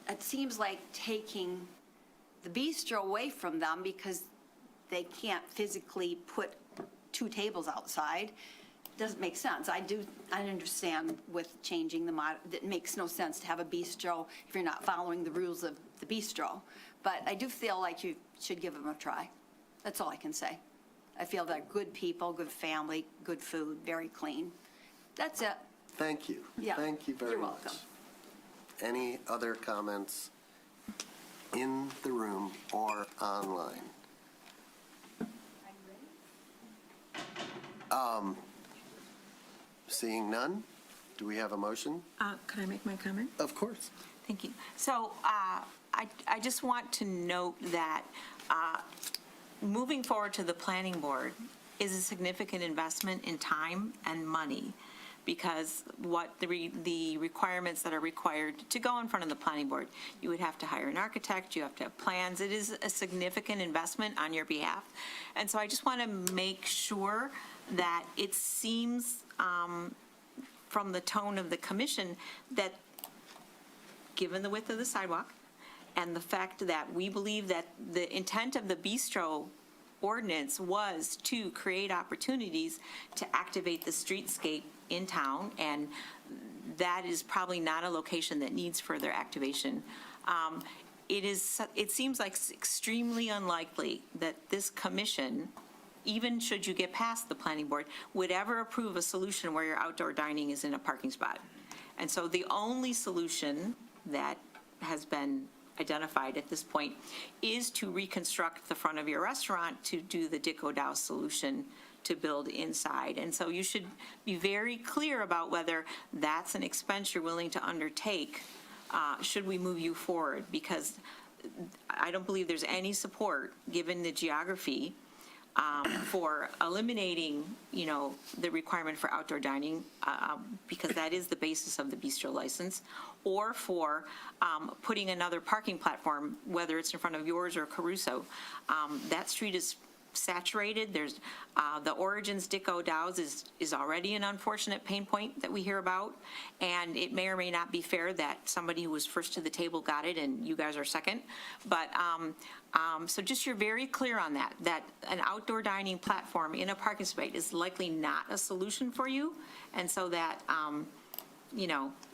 it seems like taking the bistro away from them because they can't physically put 2 tables outside. Doesn't make sense. I understand with changing the mod, it makes no sense to have a bistro if you're not following the rules of the bistro. But I do feel like you should give them a try. That's all I can say. I feel they're good people, good family, good food, very clean. That's it. Thank you. Yeah. Thank you very much. You're welcome. Any other comments in the room or online? Seeing none, do we have a motion? Can I make my comment? Of course. Thank you. So I just want to note that moving forward to the planning board is a significant investment in time and money, because what the requirements that are required to go in front of the planning board, you would have to hire an architect, you have to have plans. It is a significant investment on your behalf. And so I just want to make sure that it seems from the tone of the commission that, given the width of the sidewalk and the fact that we believe that the intent of the bistro ordinance was to create opportunities to activate the streetscape in town, and that is probably not a location that needs further activation. It seems like extremely unlikely that this commission, even should you get past the planning board, would ever approve a solution where your outdoor dining is in a parking spot. And so the only solution that has been identified at this point is to reconstruct the front of your restaurant to do the Dick O'Dow solution to build inside. And so you should be very clear about whether that's an expense you're willing to undertake, should we move you forward, because I don't believe there's any support, given the geography, for eliminating, the requirement for outdoor dining, because that is the basis of the bistro license, or for putting another parking platform, whether it's in front of yours or Caruso. That street is saturated. There's the Origins Dicko Dow's is already an unfortunate pain point that we hear about, and it may or may not be fair that somebody who was first to the table got it and you guys are second. But so just you're very clear on that an outdoor dining platform in a parking space is likely not a solution for you, and so that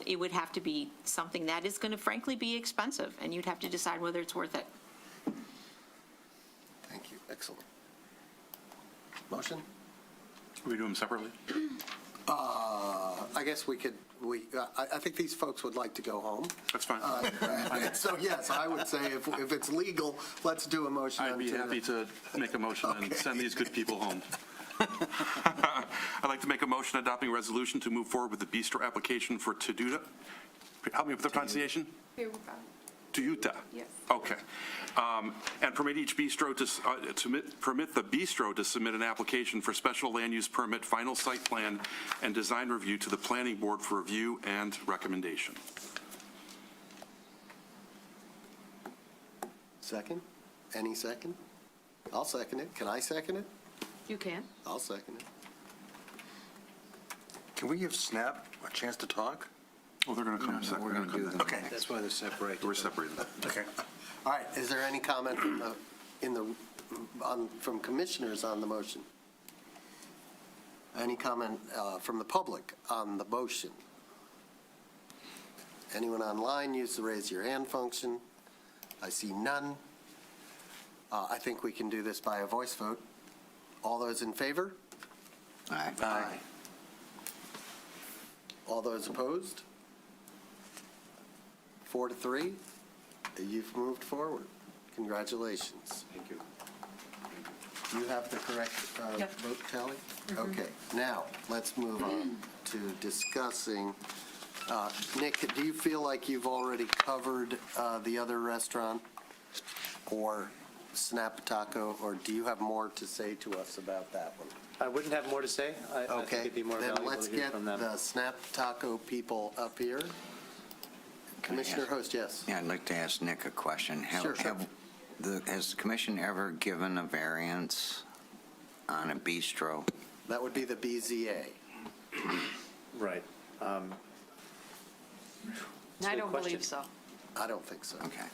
it would have to be something that is going to frankly be expensive, and you'd have to decide whether it's worth it. Thank you. Excellent. Motion? Can we do them separately? I guess we could, I think these folks would like to go home. That's fine. So yes, I would say if it's legal, let's do a motion. I'd be happy to make a motion and send these good people home. I'd like to make a motion adopting a resolution to move forward with the bistro application for Toyota. Help me with the pronunciation? Toyota. Yes. Okay. And permit each bistro permit the bistro to submit an application for special land use permit, final site plan, and design review to the planning board for review and recommendation. Second? Any second? I'll second it. Can I second it? You can. I'll second it. Can we give Snap a chance to talk? Well, they're going to come. We're going to do them. Okay. That's why they're separated. We're separated. Okay. All right. Is there any comment from commissioners on the motion? Any comment from the public on the motion? Anyone online use the raise your hand function? I see none. I think we can do this by a voice vote. All those in favor? Aye. Aye. All those opposed? 4-3. You've moved forward. Congratulations. Thank you. You have the correct Yep. vote tally? Okay. Now, let's move on to discussing. Nick, do you feel like you've already covered the other restaurant or Snap Taco, or do you have more to say to us about that one? I wouldn't have more to say. I think Okay, it'd be more then valuable let's to hear get from them. the Snap Taco people up here. Commissioner Host, yes. Yeah, I'd like to ask Nick a question. Sure. Has the commission ever given a variance on a bistro? That would be the BZA. Right. I don't question. believe so. I don't think so. Okay.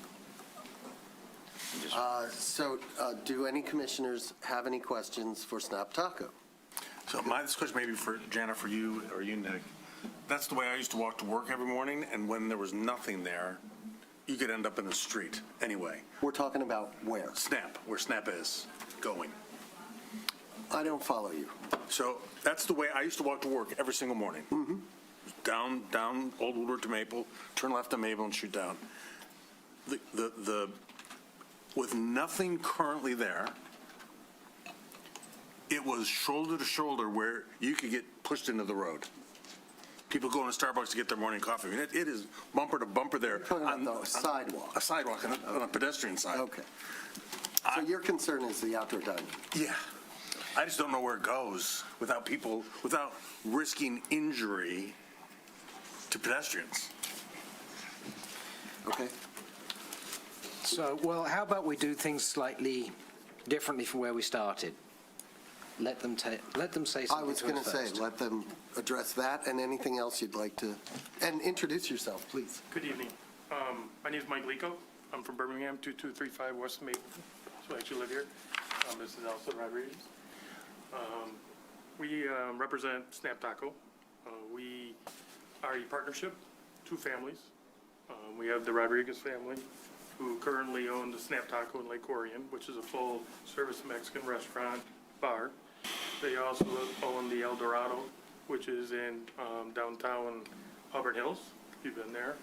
So do any commissioners have any questions for Snap Taco? So this question may be for Jana, for you, or you, Nick. That's the way I used to walk to work every morning, and when there was nothing there, you could end up in the street anyway. We're talking about where? Snap, where Snap is going. I don't follow you. So that's the way I used to walk to work every single morning. Mm-hmm. Down Old Woodward to Maple, turn left on Maple and shoot down. With nothing currently there, it was shoulder to shoulder where you could get pushed into the road. People going to Starbucks to get their morning coffee. I mean, it is bumper to bumper there. On the sidewalk. A sidewalk on a pedestrian side. Okay. So your concern is the outdoor dining? Yeah. I just don't know where it goes without risking injury to pedestrians. Okay. So, well, how about we do things slightly differently from where we started? Let them say something I was to going us to say, first. let them address that and anything else you'd like to, and introduce yourself, please. Good evening. My name is Mike Lico. I'm from Birmingham, 2235 West Maple. So I actually live here. This is also Rodriguez. We represent Snap Taco. We are a partnership, two families. We have the Rodriguez family, who currently own the Snap Taco in Lake Orion, which is a full-service Mexican restaurant bar. They also own the El Dorado, which is in downtown Auburn Hills, if you've been there.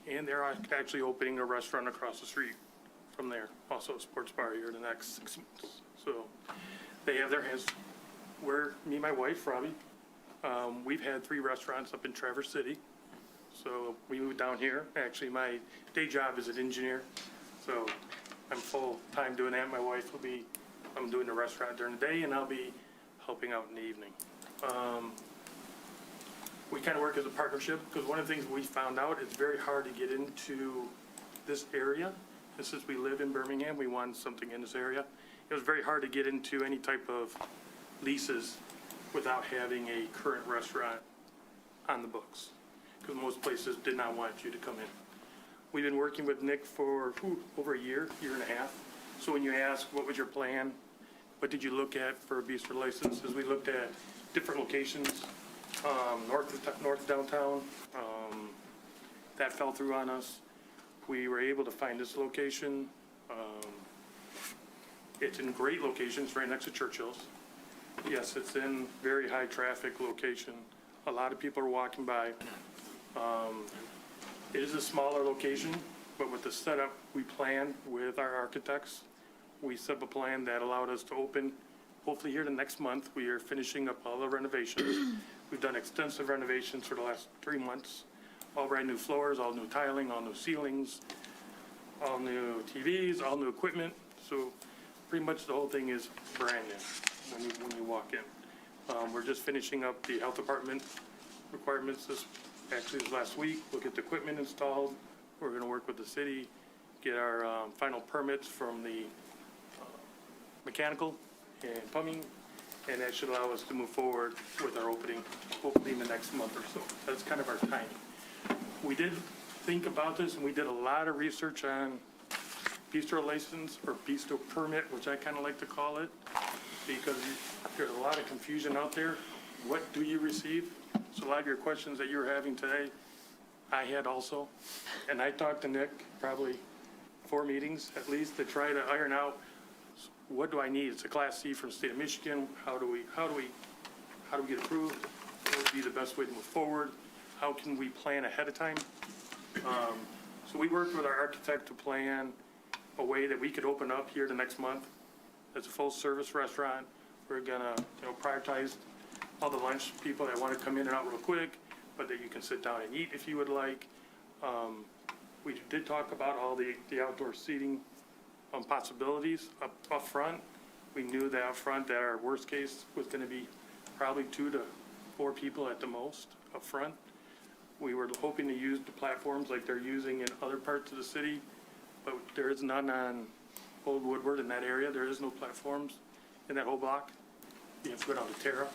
And they're actually opening a restaurant across the street from there, also a sports bar here in the next 6 months. So they have their hands, me and my wife, Robbie, we've had 3 restaurants up in Traverse City. So we moved down here. Actually, my day job is an engineer, so I'm full-time doing that. My wife will be, I'm doing the restaurant during the day, and I'll be helping out in the evening. We kind of work as a partnership, because one of the things we found out, it's very hard to get into this area. And since we live in Birmingham, we wanted something in this area. It was very hard to get into any type of leases without having a current restaurant on the books, because most places did not want you to come in. We've been working with Nick for over a year and a half. So when you ask, what was your plan? What did you look at for a bistro licenses? We looked at different locations, north downtown. That fell through on us. We were able to find this location. It's in great locations, right next to Churchill's. Yes, it's in very high traffic location. A lot of people are walking by. It is a smaller location, but with the setup we planned with our architects, we set up a plan that allowed us to open, hopefully here the next month. We are finishing up all the renovations. We've done extensive renovations for the last 3 months. All brand new floors, all new tiling, all new ceilings, all new TVs, all new equipment. So pretty much the whole thing is brand new when you walk in. We're just finishing up the health department requirements this last week. We'll get the equipment installed. We're going to work with the city, get our final permits from the mechanical and plumbing, and that should allow us to move forward with our opening, hopefully in the next month or so. That's kind of our timing. We did think about this, and we did a lot of research on bistro license or bistro permit, which I kind of like to call it, because there's a lot of confusion out there. What do you receive? So a lot of your questions that you're having today, I had also, and I talked to Nick probably 4 meetings at least to try to iron out, what do I need? It's a Class C from the state of Michigan. How do we get approved? What would be the best way to move forward? How can we plan ahead of time? So we worked with our architect to plan a way that we could open up here the next month as a full-service restaurant. We're gonna, prioritize all the lunch people that want to come in and out real quick, but that you can sit down and eat if you would like. We did talk about all the outdoor seating possibilities up front. We knew that up front that our worst case was going to be probably 2 to 4 people at the most up front. We were hoping to use the platforms like they're using in other parts of the city, but there is none on Old Woodward in that area. There is no platforms in that whole block. You have to go down to Terra,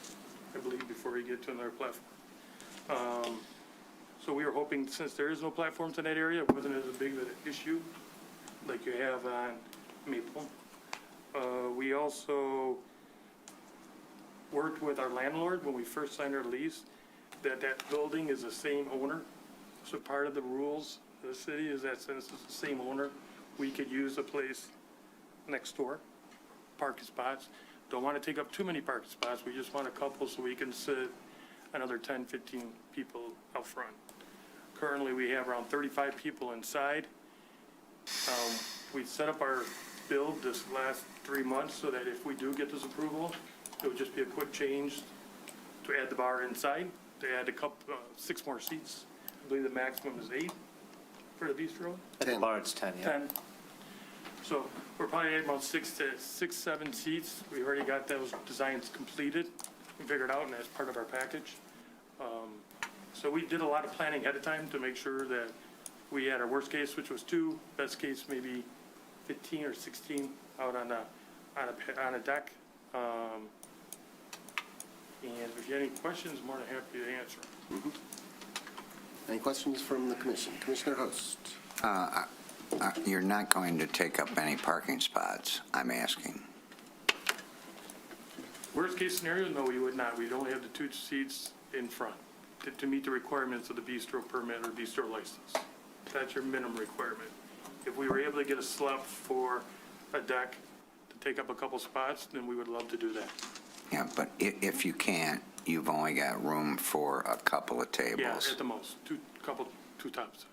I believe, before you get to another platform. So we were hoping, since there is no platforms in that area, it wasn't as big of an issue like you have on Maple. We also worked with our landlord when we first signed our lease, that building is the same owner. So part of the rules of the city is that since it's the same owner, we could use a place next door, parking spots. Don't want to take up too many parking spots. We just want a couple so we can sit another 10, 15 people out front. Currently, we have around 35 people inside. We set up our build this last 3 months so that if we do get this approval, it would just be a quick change to add the bar inside, to add a couple, 6 more seats. I believe the maximum is 8 for the bistro. At the bar, it's 10, yeah. 10. So we're probably at about 6 to 7 seats. We already got those designs completed and figured out, and that's part of our package. So we did a lot of planning ahead of time to make sure that we had our worst case, which was 2, best case maybe 15 or 16 out on a deck. And if you have any questions, I'm more than happy to answer. Any questions from the commission? Commissioner Host. You're not going to take up any parking spots, I'm asking. Worst case scenario, no, we would not. We'd only have the 2 seats in front to meet the requirements of the bistro permit or bistro license. That's your minimum requirement. If we were able to get a slot for a deck to take up a couple spots, then we would love to do that. Yeah, but if you can't, you've only got room for a couple of tables. Yeah, at the most, 2 tops.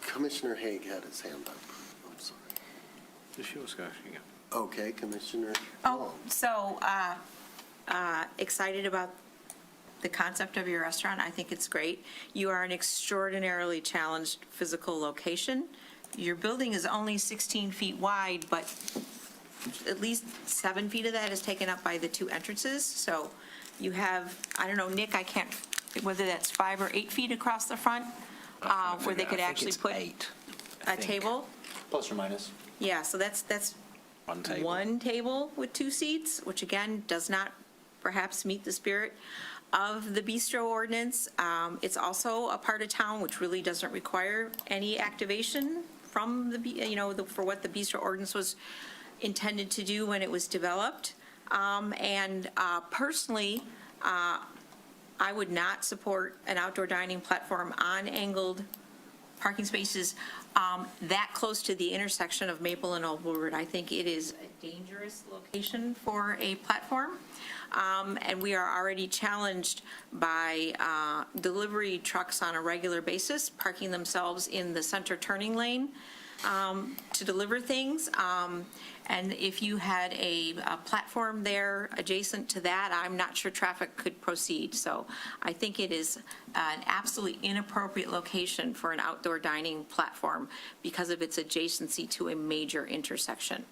Commissioner Haig had his hand up. Okay, Commissioner. Oh, so excited about the concept of your restaurant. I think it's great. You are an extraordinarily challenged physical location. Your building is only 16 feet wide, but at least 7 feet of that is taken up by the two entrances. So you have, I don't know, Nick, I can't, whether that's 5 or 8 feet across the front, where they could actually put a table. Plus or minus. Yeah, so that's one table with 2 seats, which again, does not perhaps meet the spirit of the bistro ordinance. It's also a part of town which really doesn't require any activation from the, for what the bistro ordinance was intended to do when it was developed. Personally, I would not support an outdoor dining platform on angled parking spaces that close to the intersection of Maple and Old Woodward. I think it is a dangerous location for a platform. And we are already challenged by delivery trucks on a regular basis, parking themselves in the center turning lane to deliver things. And if you had a platform there adjacent to that, I'm not sure traffic could proceed. So I think it is an absolutely inappropriate location for an outdoor dining platform because of its adjacency to a major intersection.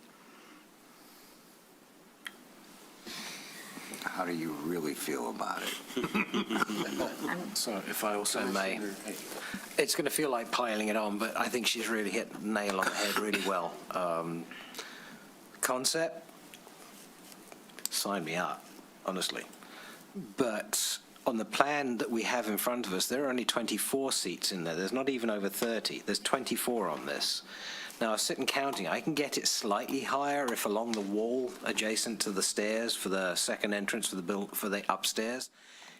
How do you really feel about it? So if I also may, it's going to feel like piling it on, but I think she's really hit the nail on the head really well. Concept, sign me up, honestly. But on the plan that we have in front of us, there are only 24 seats in there. There's not even over 30. There's 24 on this. Now, I was sitting counting. I can get it slightly higher if along the wall adjacent to the stairs for the second entrance for the upstairs,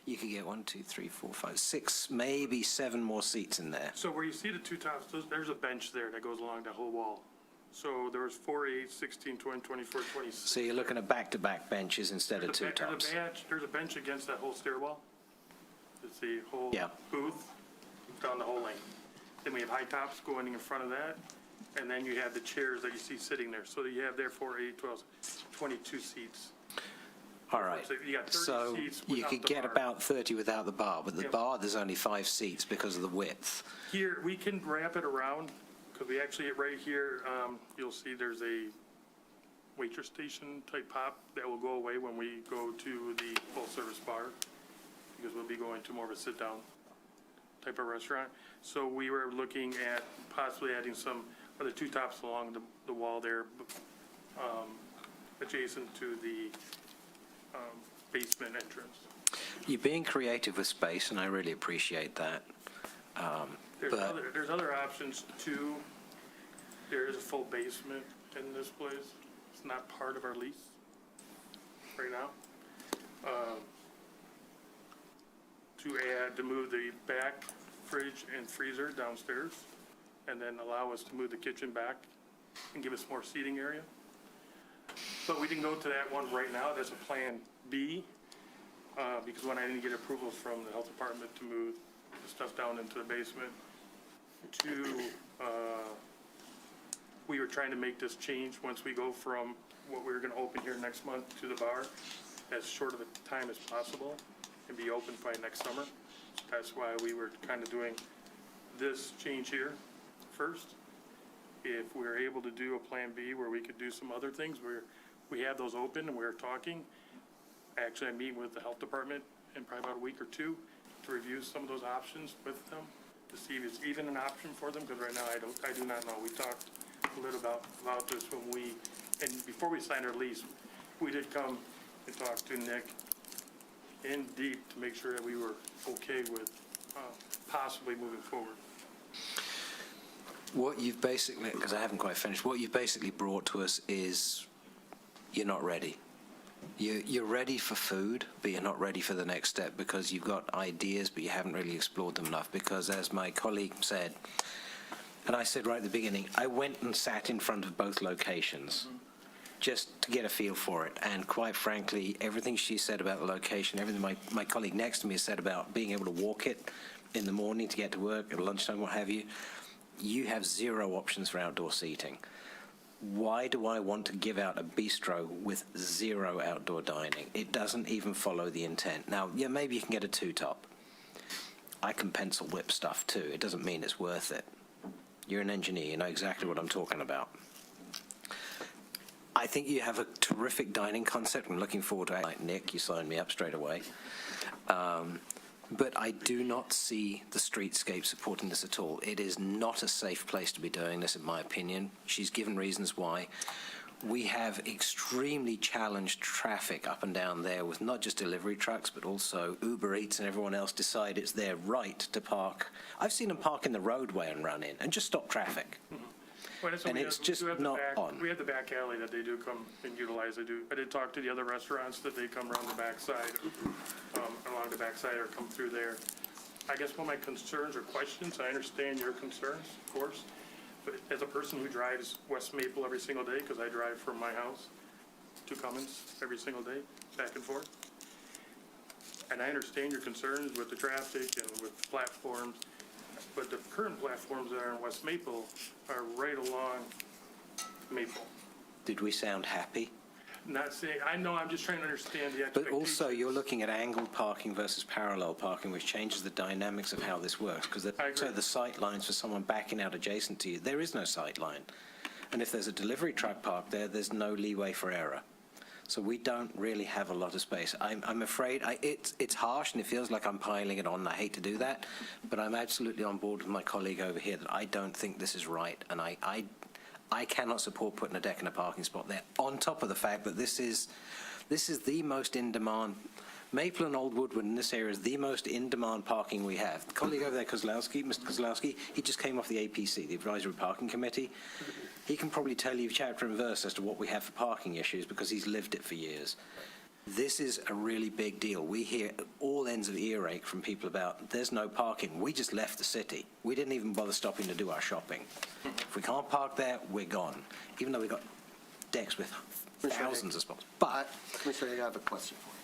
you could get 1, 2, 3, 4, 5, 6, maybe 7 more seats in there. So where you see the two tops, there's a bench there that goes along that whole wall. So there was 4, 8, 16, 20, 24, 26. So you're looking at back-to-back benches instead of two tops. There's a bench against that whole stairwell. It's the whole booth down the whole lane. Then we have high tops going in front of that. And then you have the chairs that you see sitting there. So you have there 4, 8, 12, 22 seats. All right. So you got 30 So seats you without could the get bar. about 30 without the bar, but the bar, there's only 5 seats because of the width. Here, we can wrap it around, because we actually, right here, you'll see there's a waitress station type pop that will go away when we go to the full-service bar, because we'll be going to more of a sit-down type of restaurant. So we were looking at possibly adding some of the two tops along the wall there, adjacent to the basement entrance. You're being creative with space, and I really appreciate that. There's other options too. There is a full basement in this place. It's not part of our lease right now. To move the back fridge and freezer downstairs, and then allow us to move the kitchen back and give us more seating area. But we didn't go to that one right now. That's a plan B, because when I didn't get approval from the health department to move the stuff down into the basement, we were trying to make this change once we go from what we were going to open here next month to the bar as short of a time as possible and be open by next summer. So that's why we were kind of doing this change here first. If we were able to do a plan B where we could do some other things, we have those open and we're talking. Actually, I'm meeting with the health department in probably about a week or 2 to review some of those options with them to see if it's even an option for them, because right now I do not know. We talked a little about this and before we signed our lease, we did come and talk to Nick in deep to make sure that we were okay with possibly moving forward. What you've basically, because I haven't quite finished, what you've basically brought to us is you're not ready. You're ready for food, but you're not ready for the next step because you've got ideas, but you haven't really explored them enough. Because as my colleague said, and I said right at the beginning, I went and sat in front of both locations just to get a feel for it. And quite frankly, everything she said about the location, everything my colleague next to me said about being able to walk it in the morning to get to work, at lunchtime, what have you, you have 0 options for outdoor seating. why do I want to give out a bistro with 0 outdoor dining? It doesn't even follow the intent. Now, yeah, maybe you can get a two-top. I can pencil whip stuff too. It doesn't mean it's worth it. You're an engineer. You know exactly what I'm talking about. I think you have a terrific dining concept. I'm looking forward to it. Like Nick, you signed me up straight away. But I do not see the streetscape supporting this at all. It is not a safe place to be doing this, in my opinion. She's given reasons why. We have extremely challenged traffic up and down there with not just delivery trucks, but also Uber Eats and everyone else decide it's their right to park. I've seen them park in the roadway and run in and just stop traffic. Well, that's what And we it's have- just we have the not back- on. We have the back alley that they do come and utilize. I did talk to the other restaurants that they come around the backside, along the backside or come through there. I guess one of my concerns or questions, I understand your concerns, of course, but as a person who drives West Maple every single day, because I drive from my house to Cummins every single day, back and forth, and I understand your concerns with the traffic and with platforms, but the current platforms that are in West Maple are right along Maple. Did we sound happy? Not saying, I know, I'm just trying to understand the But expectations. also, you're looking at angled parking versus parallel parking, which changes the dynamics of how this works, because so the sight lines for someone backing out adjacent to you, there is no sight line. And if there's a delivery truck parked there, there's no leeway for error. So we don't really have a lot of space. I'm afraid it's harsh and it feels like I'm piling it on. I hate to do that, but I'm absolutely on board with my colleague over here that I don't think this is right, and I cannot support putting a deck in a parking spot there. On top of the fact that this is the most in-demand. Maple and Old Woodward in this area is the most in-demand parking we have. The colleague over there, Kozlowski, Mr. Kozlowski, he just came off the APC, the Advisory Parking Committee. He can probably tell you chapter and verse as to what we have for parking issues because he's lived it for years. This is a really big deal. We hear all ends of earache from people about there's no parking. We just left the city. We didn't even bother stopping to do our shopping. If we can't park there, we're gone, even though we've got decks with thousands of spots. But Commissioner, I have a question for you.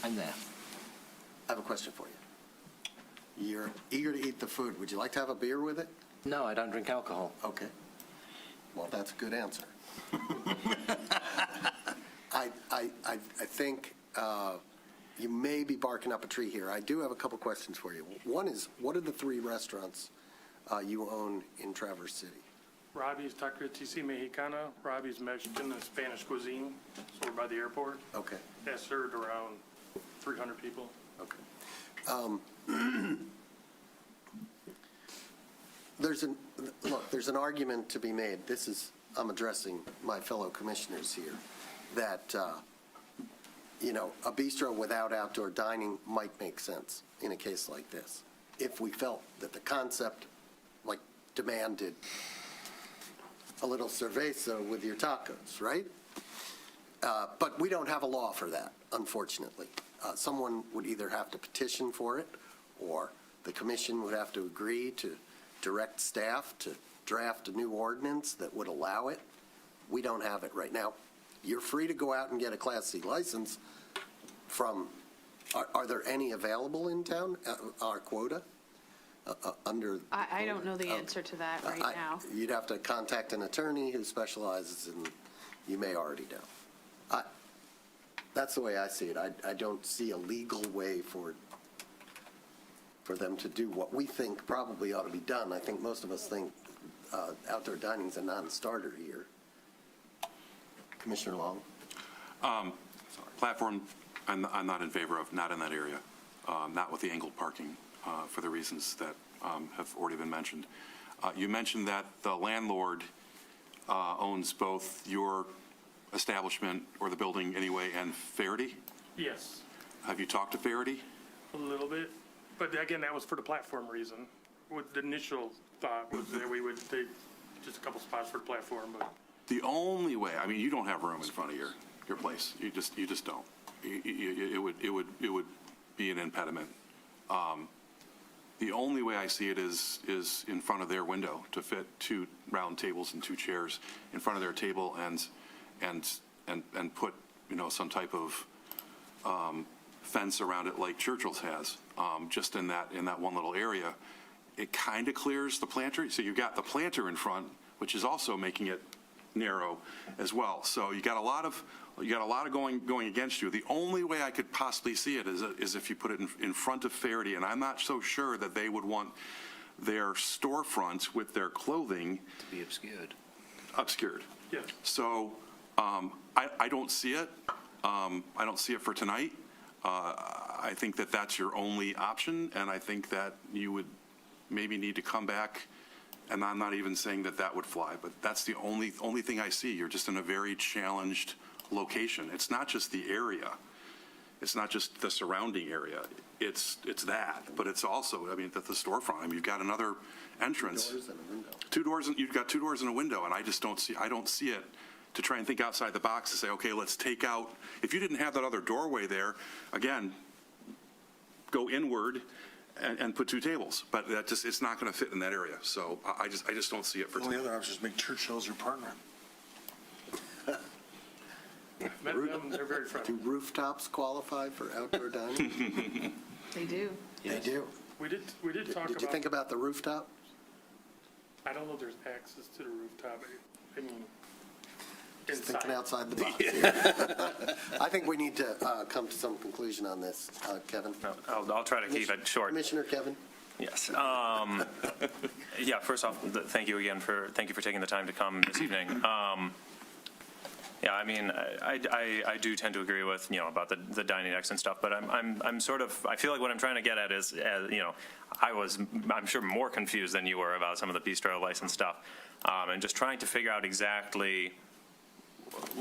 I'm there. I have a question for you. You're eager to eat the food. Would you like to have a beer with it? No, I don't drink alcohol. Okay. Well, that's a good answer. I think you may be barking up a tree here. I do have a couple questions for you. One is, what are the 3 restaurants you own in Traverse City? Robbie's Taqueria TC Mexicana, Robbie's Mexican and Spanish cuisine, so we're by the airport. Okay. That served around 300 people. Okay. There's an argument to be made. I'm addressing my fellow commissioners here, that, a bistro without outdoor dining might make sense in a case like this, if we felt that the concept, demanded a little cerveza with your tacos, right? But we don't have a law for that, unfortunately. Someone would either have to petition for it, or the commission would have to agree to direct staff to draft a new ordinance that would allow it. We don't have it right now. You're free to go out and get a Class C license from, are there any available in town, our quota? Under. I don't know the answer to that right now. You'd have to contact an attorney who specializes in, you may already know. That's the way I see it. I don't see a legal way for them to do what we think probably ought to be done. I think most of us think outdoor dining is a non-starter here. Commissioner Long? Platform, I'm not in favor of, not in that area, not with the angled parking, for the reasons that have already been mentioned. You mentioned that the landlord owns both your establishment, or the building anyway, and Faraday? Yes, Have you talked to Faraday? a little bit. But again, that was for the platform reason. What the initial thought was that we would take just a couple spots for the platform, but The only way, I mean, you don't have room in front of your place. You just don't. It would be an impediment. The only way I see it is in front of their window, to fit 2 round tables and 2 chairs in front of their table, and put, some type of fence around it like Churchill's has, just in that one little area. It kind of clears the planter. So you've got the planter in front, which is also making it narrow as well. So you got a lot of going against you. The only way I could possibly see it is if you put it in front of Faherty, and I'm not so sure that they would want their storefronts with their clothing To be obscured. obscured. Yes. So I don't see it. I don't see it for tonight. I think that that's your only option, and I think that you would maybe need to come back, and I'm not even saying that that would fly, but that's the only thing I see. You're just in a very challenged location. It's not just the area. It's not just the surrounding area. It's that, but it's also, I mean, the storefront. I mean, you've got another entrance. Doors and a window. Two doors, and you've got two doors and a window, and I don't see it to try and think outside the box to say, okay, let's take out, if you didn't have that other doorway there, again, go inward and put two tables, but that just, it's not going to fit in that area. So I just don't see it for The only tonight. other option is make Churchill's your partner. Met them, they're very friendly. Do rooftops qualify for outdoor dining? They do. They do. We did talk about. Did you think about the rooftop? I don't know if there's access to the rooftop. I mean, Just inside. thinking outside the box here. I think we need to come to some conclusion on this, Kevin. I'll try to keep it short. Commissioner Kevin? Yes. Yeah, first off, thank you for taking the time to come this evening. Yeah, I mean, I do tend to agree with, about the dining decks and stuff, but I'm sort of, I feel like what I'm trying to get at is, I'm sure more confused than you were about some of the bistro license stuff, and just trying to figure out exactly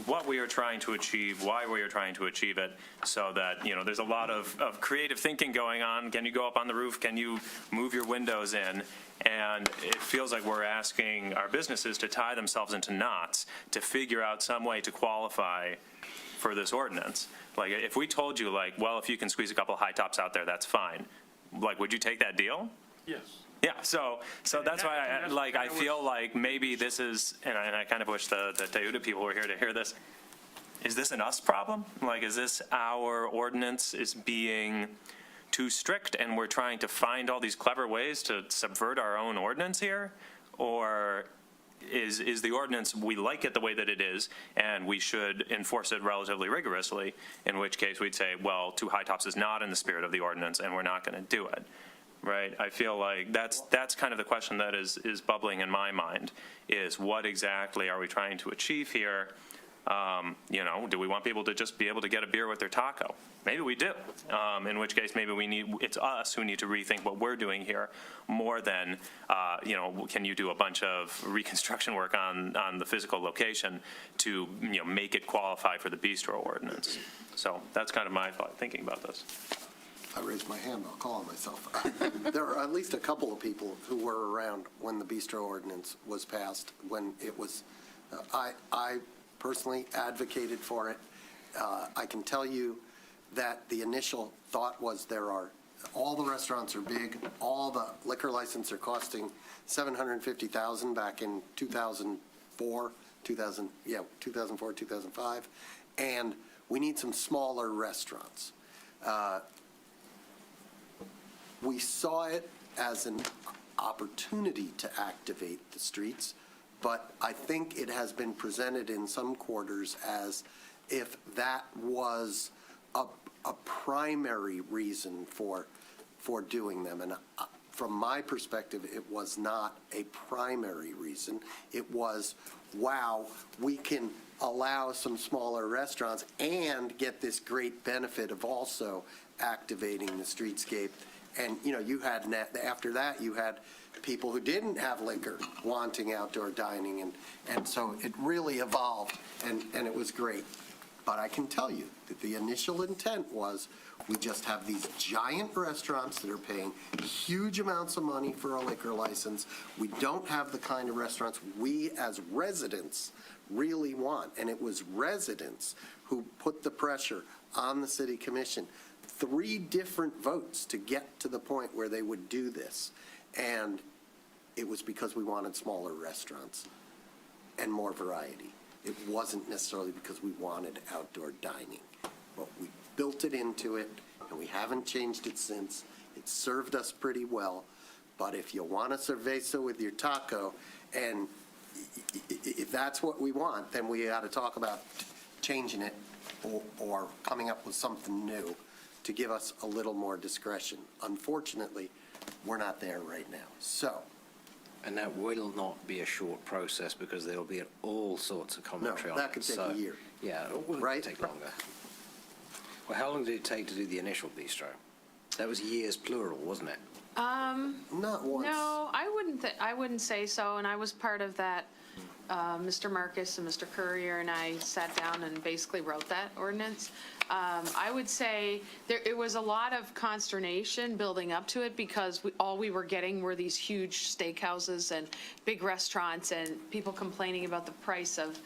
what we are trying to achieve, why we are trying to achieve it, so that, there's a lot of creative thinking going on. Can you go up on the roof? Can you move your windows in? And it feels like we're asking our businesses to tie themselves into knots to figure out some way to qualify for this ordinance. Like, if we told you, well, if you can squeeze a couple high tops out there, that's fine. Would you take that deal? Yes. Yeah, so that's why I feel like maybe this is, and I kind of wish the Teuda people were here to hear this. Is this an us problem? Is this our ordinance is being too strict and we're trying to find all these clever ways to subvert our own ordinance here? Or is the ordinance, we like it the way that it is and we should enforce it relatively rigorously, in which case we'd say, well, two high tops is not in the spirit of the ordinance and we're not going to do it. Right? I feel like that's kind of the question that is bubbling in my mind, is what exactly are we trying to achieve here? Do we want people to just be able to get a beer with their taco? Maybe we do, in which case maybe it's us who need to rethink what we're doing here more than, can you do a bunch of reconstruction work on the physical location to, make it qualify for the bistro ordinance? So that's kind of my thinking about this. I raised my hand, I'll call on myself. There are at least a couple of people who were around when the bistro ordinance was passed, when it was, I personally advocated for it. I can tell you that the initial thought was all the restaurants are big, all the liquor license are costing $750,000 back in 2004, 2005, and we need some smaller restaurants. We saw it as an opportunity to activate the streets, but I think it has been presented in some quarters as if that was a primary reason for doing them. And from my perspective, it was not a primary reason. It was, wow, we can allow some smaller restaurants and get this great benefit of also activating the streetscape. And, you had, after that, you had people who didn't have liquor wanting outdoor dining. And so it really evolved, and it was great. But I can tell you that the initial intent was we just have these giant restaurants that are paying huge amounts of money for a liquor license. We don't have the kind of restaurants we as residents really want. And it was residents who put the pressure on the city commission. 3 different votes to get to the point where they would do this. And it was because we wanted smaller restaurants and more variety. It wasn't necessarily because we wanted outdoor dining. But we built it into it, and we haven't changed it since. It served us pretty well. But if you want a cerveza with your taco, and if that's what we want, then we ought to talk about changing it or coming up with something new to give us a little more discretion. Unfortunately, we're not there right now. So, And that will not be a short process because there'll be all sorts of commentary on it. that could take a year. Yeah, it will Right? take longer. Well, how long did it take to do the initial bistro? That was years plural, wasn't it? Not once. No, I wouldn't say so, and I was part of that. Mr. Marcus and Mr. Courier and I sat down and basically wrote that ordinance. I would say it was a lot of consternation building up to it because all we were getting were these huge steakhouses and big restaurants and people complaining about the price of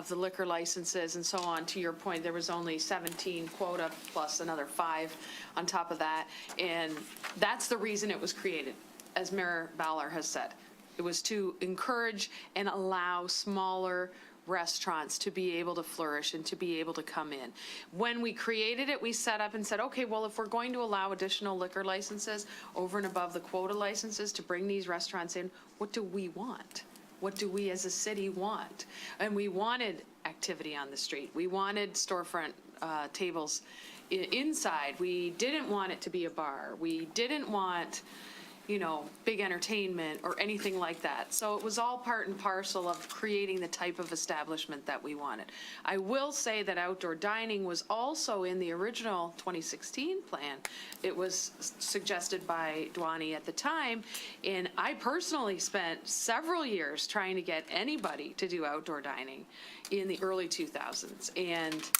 the liquor licenses and so on. To your point, there was only 17 quota plus another 5 on top of that. And that's the reason it was created, as Mayor Bowler has said. It was to encourage and allow smaller restaurants to be able to flourish and to be able to come in. When we created it, we set up and said, okay, well, if we're going to allow additional liquor licenses over and above the quota licenses to bring these restaurants in, what do we want? What do we as a city want? And we wanted activity on the street. We wanted storefront tables inside. We didn't want it to be a bar. We didn't want, big entertainment or anything like that. So it was all part and parcel of creating the type of establishment that we wanted. I will say that outdoor dining was also in the original 2016 plan. It was suggested by Dwani at the time, and I personally spent several years trying to get anybody to do outdoor dining in the early 2000s, and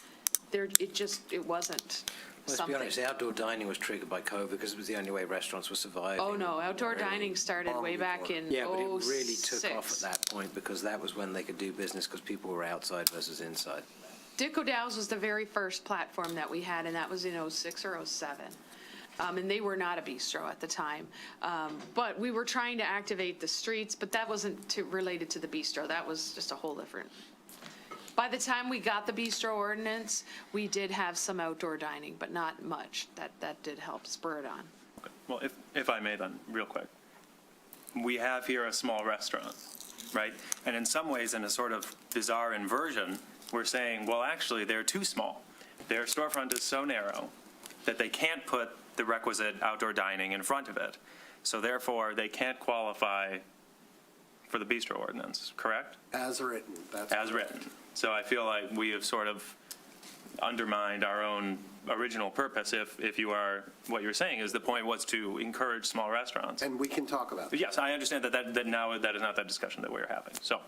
it wasn't. Let's be honest, the outdoor dining was triggered by COVID because it was the only way restaurants were surviving. Oh, no, outdoor dining started way back in 06. Yeah, but it really took off at that point because that was when they could do business because people were outside versus inside. Dick O'Dowd's was the very first platform that we had, and that was in 06 or 07. And they were not a bistro at the time. But we were trying to activate the streets, but that wasn't related to the bistro. That was just a whole different. By the time we got the bistro ordinance, we did have some outdoor dining, but not much. That did help spur it on. Okay. Well, if I may then, real quick. We have here a small restaurant, right? And in some ways, in a sort of bizarre inversion, we're saying, well, actually, they're too small. Their storefront is so narrow that they can't put the requisite outdoor dining in front of it. So therefore, they can't qualify for the bistro ordinance, correct? As written. As written. So I feel like we have sort of undermined our own original purpose if you are, what you're saying is the point was to encourage small restaurants. And we can talk about that. Yes, I understand that now that is not that discussion that we're having, so.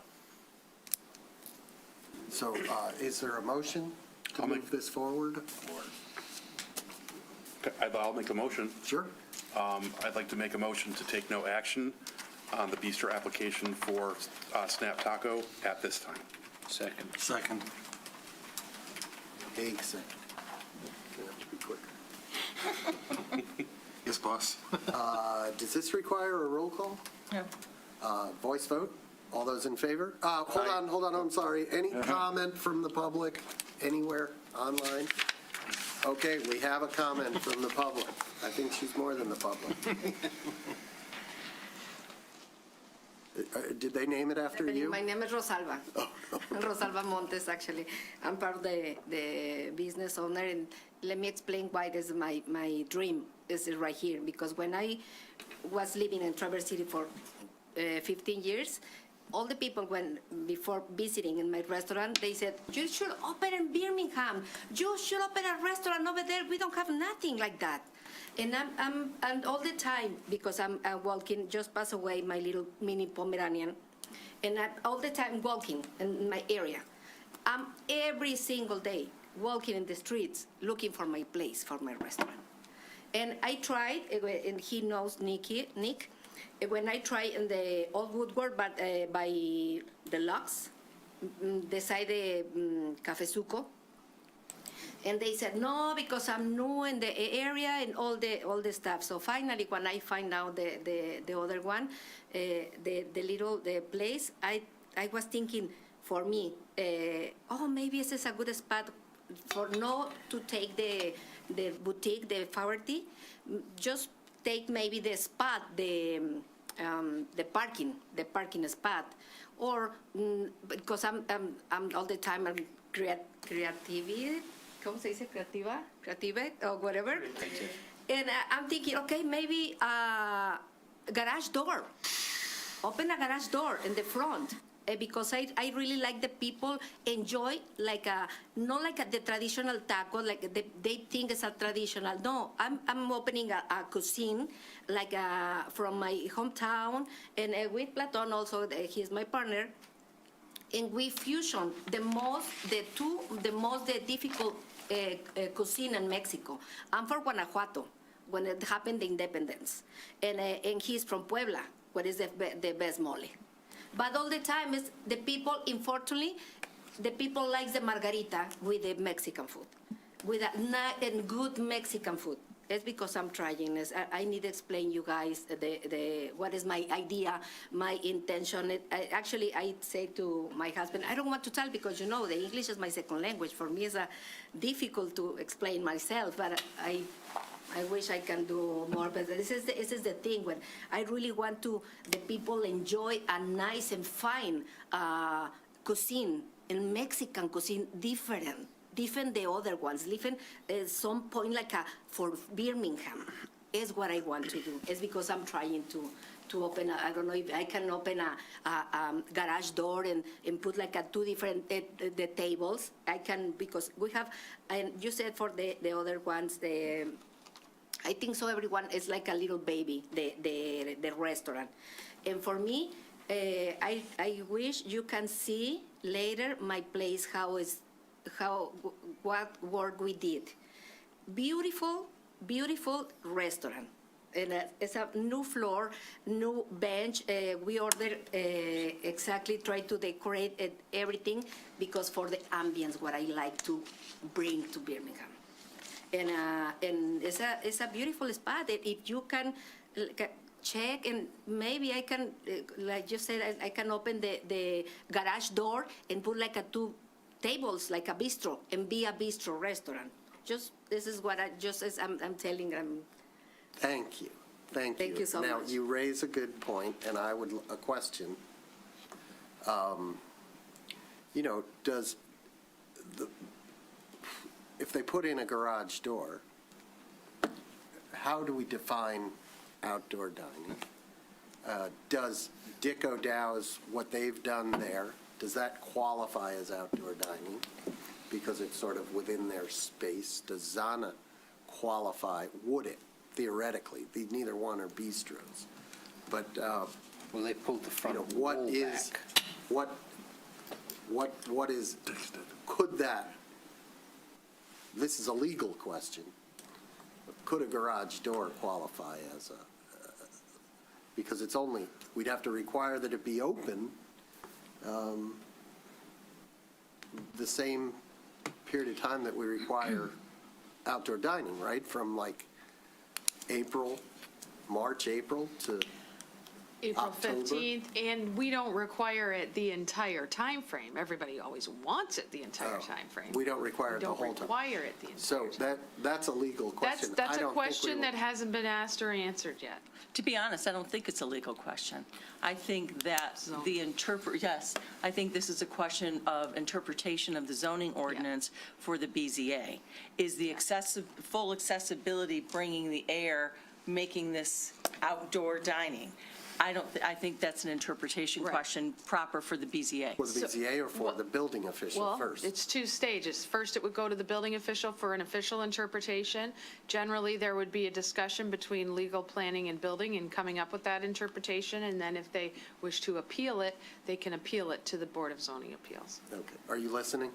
So is there a motion to move this forward? I'll make a motion. Sure. I'd like to make a motion to take no action on the bistro application for Snap Taco at this time. Second. Hague, second. Gonna have to be quicker. Yes, boss. Does this require a roll call? No. Voice vote? All those in favor? Hold on, I'm sorry. Any comment from the public anywhere online? Okay, we have a comment from the public. I think she's more than the public. Did they name it after you? My name is Rosalba. Rosalba Montes, actually. I'm part of the business owner, and let me explain why this is my dream is right here. Because when I was living in Traverse City for 15 years, all the people before visiting in my restaurant, they said, you should open in Birmingham. You should open a restaurant over there. We don't have nothing like that. And and all the time, because I'm walking, just passed away my little mini Pomeranian, and I'm all the time walking in my area. I'm every single day walking in the streets looking for my place, for my restaurant. And I tried, and he knows Nick, when I tried in the old Woodward, but by the Lux, beside the Cafe Suco, and they said, no, because I'm new in the area and all the stuff. So finally, when I find out the other one, the place, I was thinking for me, maybe this is a good spot for not to take the boutique, the Faherty, just take maybe the spot, the the parking spot, or because I'm all the time I'm creative, ¿cómo se dice creativa? Creative or whatever. And I'm thinking, okay, maybe a garage door. Open a garage door in the front. Because I really like the people enjoy not like the traditional taco, like they think it's a traditional. No, I'm opening a cuisine like from my hometown, and with Platon also, he's my partner, and we fusion the most difficult cuisine in Mexico. I'm from Guanajuato when it happened the independence, and he's from Puebla, what is the best mole. But all the time, is the people, unfortunately, the people like the margarita with the Mexican food, with a good Mexican food. It's because I'm trying. I need to explain you guys what is my idea, my intention. Actually, I say to my husband, I don't want to tell because, you know, the English is my second language. For me, it's difficult to explain myself, but I wish I can do more, but this is the thing when I really want the people enjoy a nice and fine cuisine, and Mexican cuisine different the other ones, different some point for Birmingham is what I want to do. It's because I'm trying to open I don't know if I can open a garage door and put two different the tables. I can, because we have, and you said for the other ones, I think so everyone is like a little baby, the restaurant. And for me, I wish you can see later my place, what work we did. Beautiful restaurant. And it's a new floor, new bench. We ordered try to decorate everything because for the ambience, what I like to bring to Birmingham. And it's a beautiful spot. If you can check, and maybe I can, like you said, I can open the garage door and put two tables, like a bistro, and be a bistro restaurant. This is what I'm telling them. Thank you. Thank you so now, much. you raise a good point, and I would, a question. If they put in a garage door, how do we define outdoor dining? Does Dick O'Dow's, what they've done there, does that qualify as outdoor dining? Because it's sort of within their space. Does Zana qualify? Would it, theoretically? Neither one are bistros. But, well, they pulled the front what wall is, back. what is, could that, this is a legal question, could a garage door qualify as because it's only, we'd have to require that it be open the same period of time that we require outdoor dining, right? From March, April to April October. 15th, and we don't require it the entire time frame. Everybody always wants it the entire time frame. We don't require it the whole time. We don't require it the entire So time. that's a legal question. That's I a don't think we question will- that hasn't been asked or answered yet. To be honest, I don't think it's a legal question. I think that I think this is a question of interpretation of the zoning ordinance for the BZA. Is the full accessibility, bringing the air, making this outdoor dining? I think that's an interpretation question proper for the BZA. For the BZA or for the building official first? Well, it's two stages. First, it would go to the building official for an official interpretation. Generally, there would be a discussion between legal, planning, and building in coming up with that interpretation, and then if they wish to appeal it, they can appeal it to the Board of Zoning Appeals. Okay. Are you listening?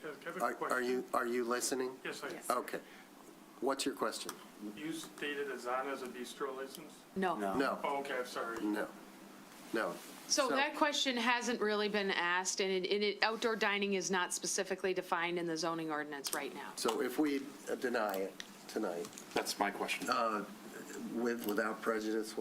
Yes, I have a question. Are you listening? Yes, I am. Okay. What's your question? You stated that Zana is a bistro license? No. No. Oh, okay, I'm sorry. No. So that question hasn't really been asked, and outdoor dining is not specifically defined in the zoning ordinance right now. So if we deny it tonight, That's my question. without prejudice,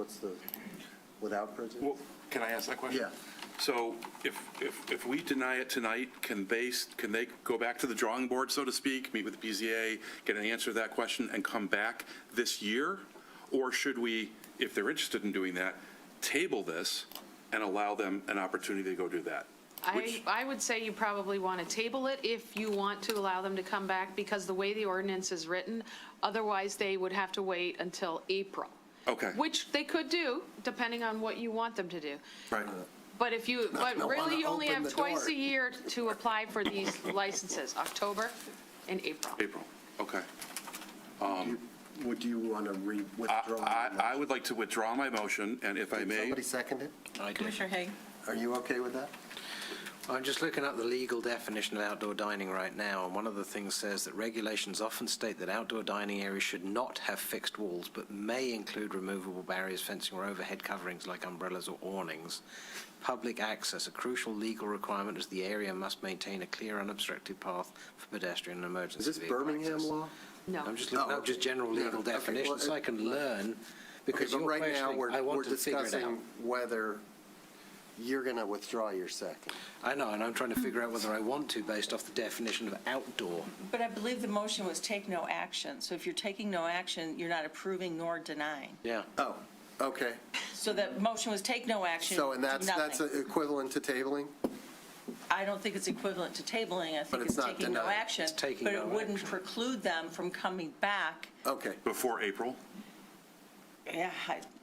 without prejudice? Well, can I ask that question? Yeah. So if we deny it tonight, can they go back to the drawing board, so to speak, meet with the BZA, get an answer to that question, and come back this year? Or should we, if they're interested in doing that, table this and allow them an opportunity to go do that. I would say you probably want to table it if you want to allow them to come back, because the way the ordinance is written, otherwise they would have to wait until April. Okay. Which they could do, depending on what you want them to do. Right. But if you, but gonna really, wanna you only open have the twice door. a year to apply for these licenses, October and April. April, okay. Would you want to withdraw? I would like to withdraw my motion, and if I may. Somebody second it? I did. Commissioner Haig? Are you okay with that? I'm just looking up the legal definition of outdoor dining right now, and one of the things says that regulations often state that outdoor dining areas should not have fixed walls, but may include removable barriers, fencing, or overhead coverings like umbrellas or awnings. Public access, a crucial legal requirement, as the area must maintain a clear, unobstructed path for pedestrian and emergency Is this vehicle Birmingham access. law? No. I'm just looking up just general legal Yeah, okay, definitions, well, so I can learn, because Okay, but you're right now, questioning, I we're want to figure it out. discussing whether you're going to withdraw your second. I know, and I'm trying to figure out whether I want to based off the definition of outdoor. But I believe the motion was take no action. So if you're taking no action, you're not approving nor denying. Yeah. Oh, okay. So the motion was take no action, So, and do that's nothing. equivalent to tabling? I don't think it's equivalent to tabling. I But think it's it's not taking no denying. action. It's taking But no it wouldn't action. preclude them from coming back. Okay. Before April? Yeah,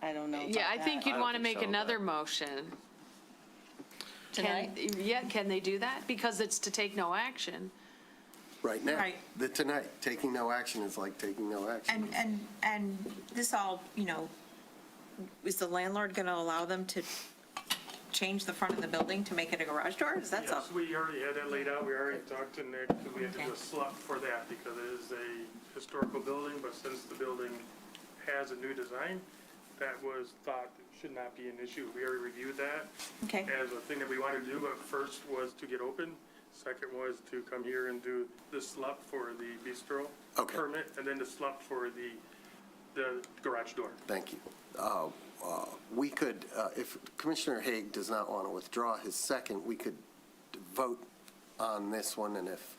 I don't know about Yeah, I think that. you'd want to make another motion. Tonight? Yeah, can they do that? Because it's to take no action. Right now. Right. Tonight, taking no action is like taking no action. And this all, is the landlord going to allow them to change the front of the building to make it a garage door? Is that so? Yes, we already had that laid out. We already talked to Nick, because we had to do a slut for that, because it is a historical building, but since the building has a new design, that was thought should not be an issue. We already reviewed that Okay. as a thing that we wanted to do, but first was to get open. Second was to come here and do the slut for the bistro Okay. permit, and then the slut for the garage door. Thank you. We could, if Commissioner Haig does not want to withdraw his second, we could vote on this one, and if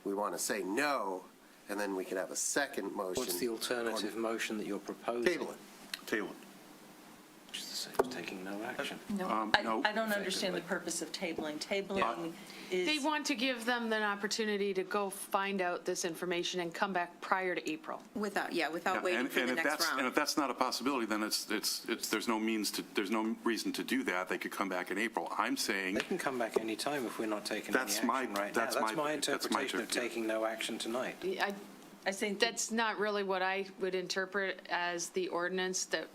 we want to say no, and then we could have a second motion. What's the alternative motion that you're proposing? Table it. Table it. Which is the same as taking no action. No. I don't understand the purpose of tabling. Tabling is. They want to give them an opportunity to go find out this information and come back prior to April. Without Yeah, waiting for the if next that's- And round. if that's not a possibility, then there's no reason to do that. They could come back in April. I'm saying. They can come back any time if we're not taking any That's action my- right now. that's That's my- my that's my interpretation of interpret- taking no action tonight. I think That's not really what I would interpret as the ordinance that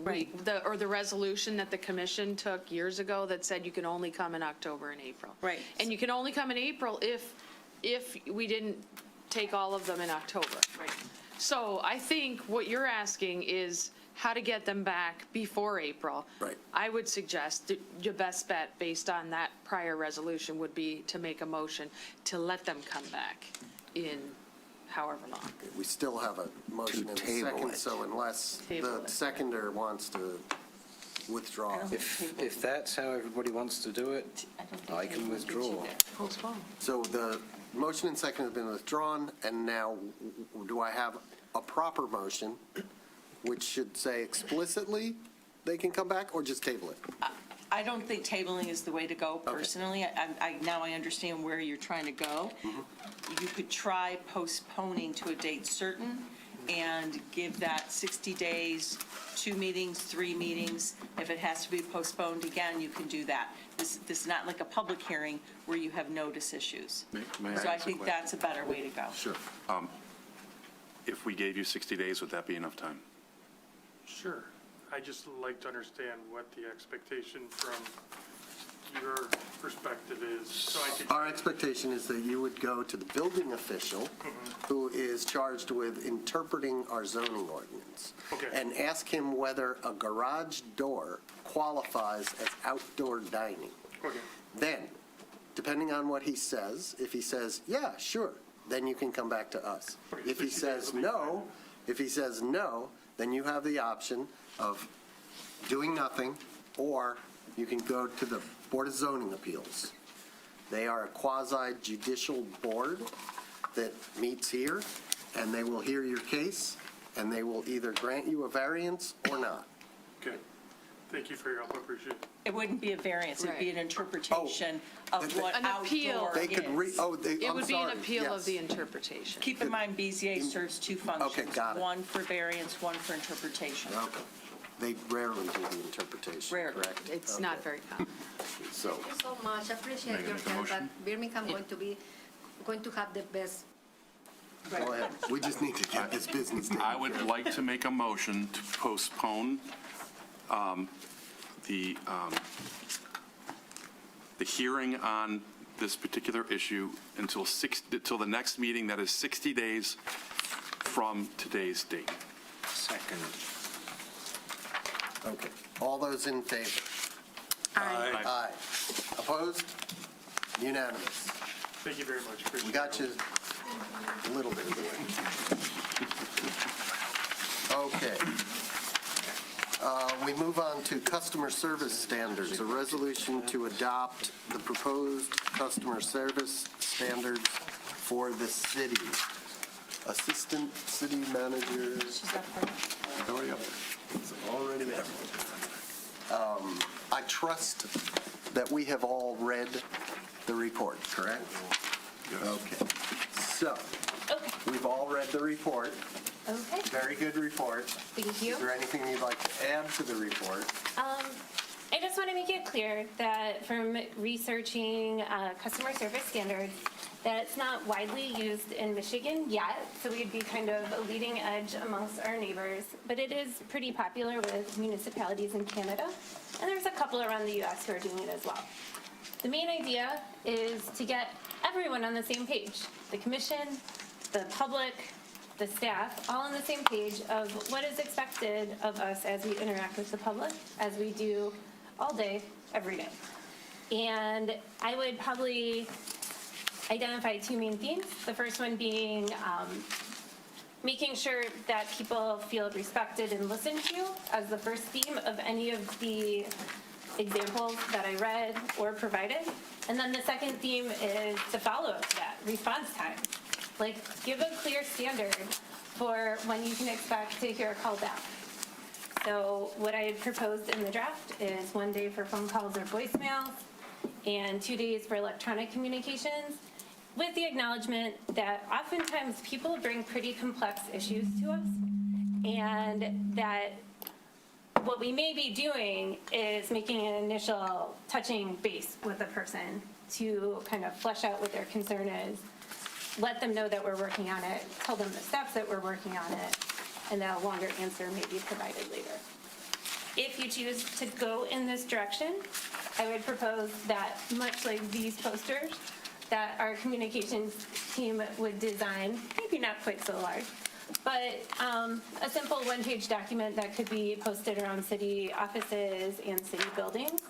or the resolution that the commission took years ago that said you can only come in October and April. Right. And you can only come in April if we didn't take all of them in October. Right. So I think what you're asking is how to get them back before April. Right. I would suggest that your best bet, based on that prior resolution, would be to make a motion to let them come back in however long. We still have a motion and a table second, it. so unless Table the it. seconder wants to withdraw. If that's how everybody wants to do it, I can withdraw. Postpone. So the motion and second has been withdrawn, and now do I have a proper motion, which should say explicitly they can come back, or just table it? I don't think tabling is the way to go personally. Now I understand where you're trying to go. You could try postponing to a date certain and give that 60 days, 2 meetings, 3 meetings. If it has to be postponed again, you can do that. This is not like a public hearing where you have notice issues. May I So I ask a think question? that's a better way to go. Sure. If we gave you 60 days, would that be enough time? Sure. I just like to understand what the expectation from your perspective is, so I could. Our expectation is that you would go to the building official, who is charged with interpreting our zoning ordinance, Okay. and ask him whether a garage door qualifies as outdoor dining. Okay. Then, depending on what he says, if he says, yeah, sure, then you can come back to us. Okay, If he 60 days says will be no, then you have the option of doing nothing, or you can go to the Board of Zoning Appeals. They are a quasi-judicial board that meets here, and they will hear your case, and they will either grant you a variance or not. Okay. Thank you for your help, I appreciate it. It wouldn't be a variance, it'd be an interpretation of what An appeal. outdoor They could is. It would be an sorry, appeal yes. of the interpretation. Keep in mind, BZA serves two functions. got it. One for variance, one for interpretation. Okay. They rarely do the interpretation. Rarely. Correct? It's not very common. So, Thank you so much. I appreciate May I your make a help, but motion? Birmingham going to have the best. go ahead. We just need to get this business done. I would like to make a motion to postpone the hearing on this particular issue until the next meeting, that is 60 days from today's date. Second. Okay. All those in favor? Aye. Aye. Opposed? Unanimous. Thank you very much, appreciate it. We got you a little bit of the way. Okay. We move on to customer service standards, a resolution to adopt the proposed customer service standards for the city. Assistant City Manager. Already up there. It's already there. I trust that we have all read the report, correct? Okay. So, we've all read the report. Okay, Very good report. thank you. Is there anything you'd like to add to the report? I just want to make it clear that from researching customer service standards, that it's not widely used in Michigan yet, so we'd be kind of a leading edge amongst our neighbors, but it is pretty popular with municipalities in Canada, and there's a couple around the U.S. who are doing it as well. The main idea is to get everyone on the same page, the commission, the public, the staff, all on the same page of what is expected of us as we interact with the public, as we do all day, every day. And I would probably identify two main themes. The first one being making sure that people feel respected and listened to as the first theme of any of the examples that I read or provided. And then the second theme is the follow-up to that, response time. Like, give a clear standard for when you can expect to hear a call back. So what I had proposed in the draft is 1 day for phone calls or voicemails and 2 days for electronic communications, with the acknowledgement that oftentimes people bring pretty complex issues to us, and that what we may be doing is making an initial touching base with a person to kind of flesh out what their concern is, let them know that we're working on it, tell them the steps that we're working on it, and that a longer answer may be provided later. If you choose to go in this direction, I would propose that, much like these posters, that our communications team would design, maybe not quite so large, but a simple one-page document that could be posted around city offices and city buildings.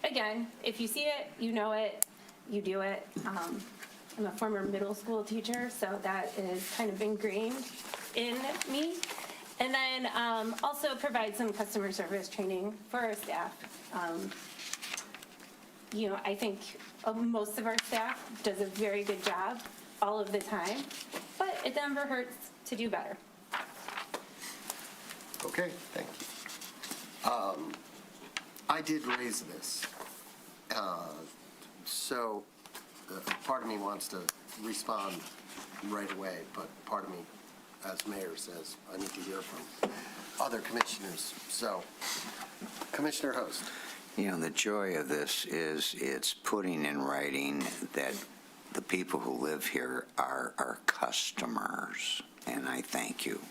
Again, if you see it, you know it, you do it. I'm a former middle school teacher, so that is kind of ingrained in me. And then also provide some customer service training for our staff. I think most of our staff does a very good job all of the time, but it never hurts to do better. Okay, thank you. I did raise this. So part of me wants to respond right away, but part of me, as mayor says, I need to hear from other commissioners. So, Commissioner Host. The joy of this is it's putting in writing that the people who live here are our customers, and I thank you.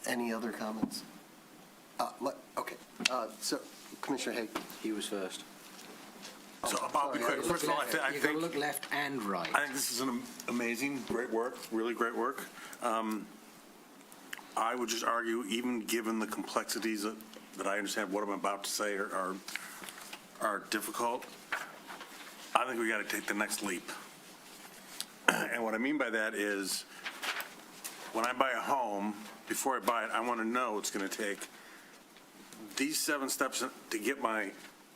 Any other comments? Okay, so Commissioner Hagan. He was first. So I'll be quick. First of all, I You've got think to look left and right. I think this is an amazing, great work, really great work. I would just argue, even given the complexities that I understand what I'm about to say are difficult, I think we got to take the next leap. And what I mean by that is, when I buy a home, before I buy it, I want to know it's going to take these 7 steps to get my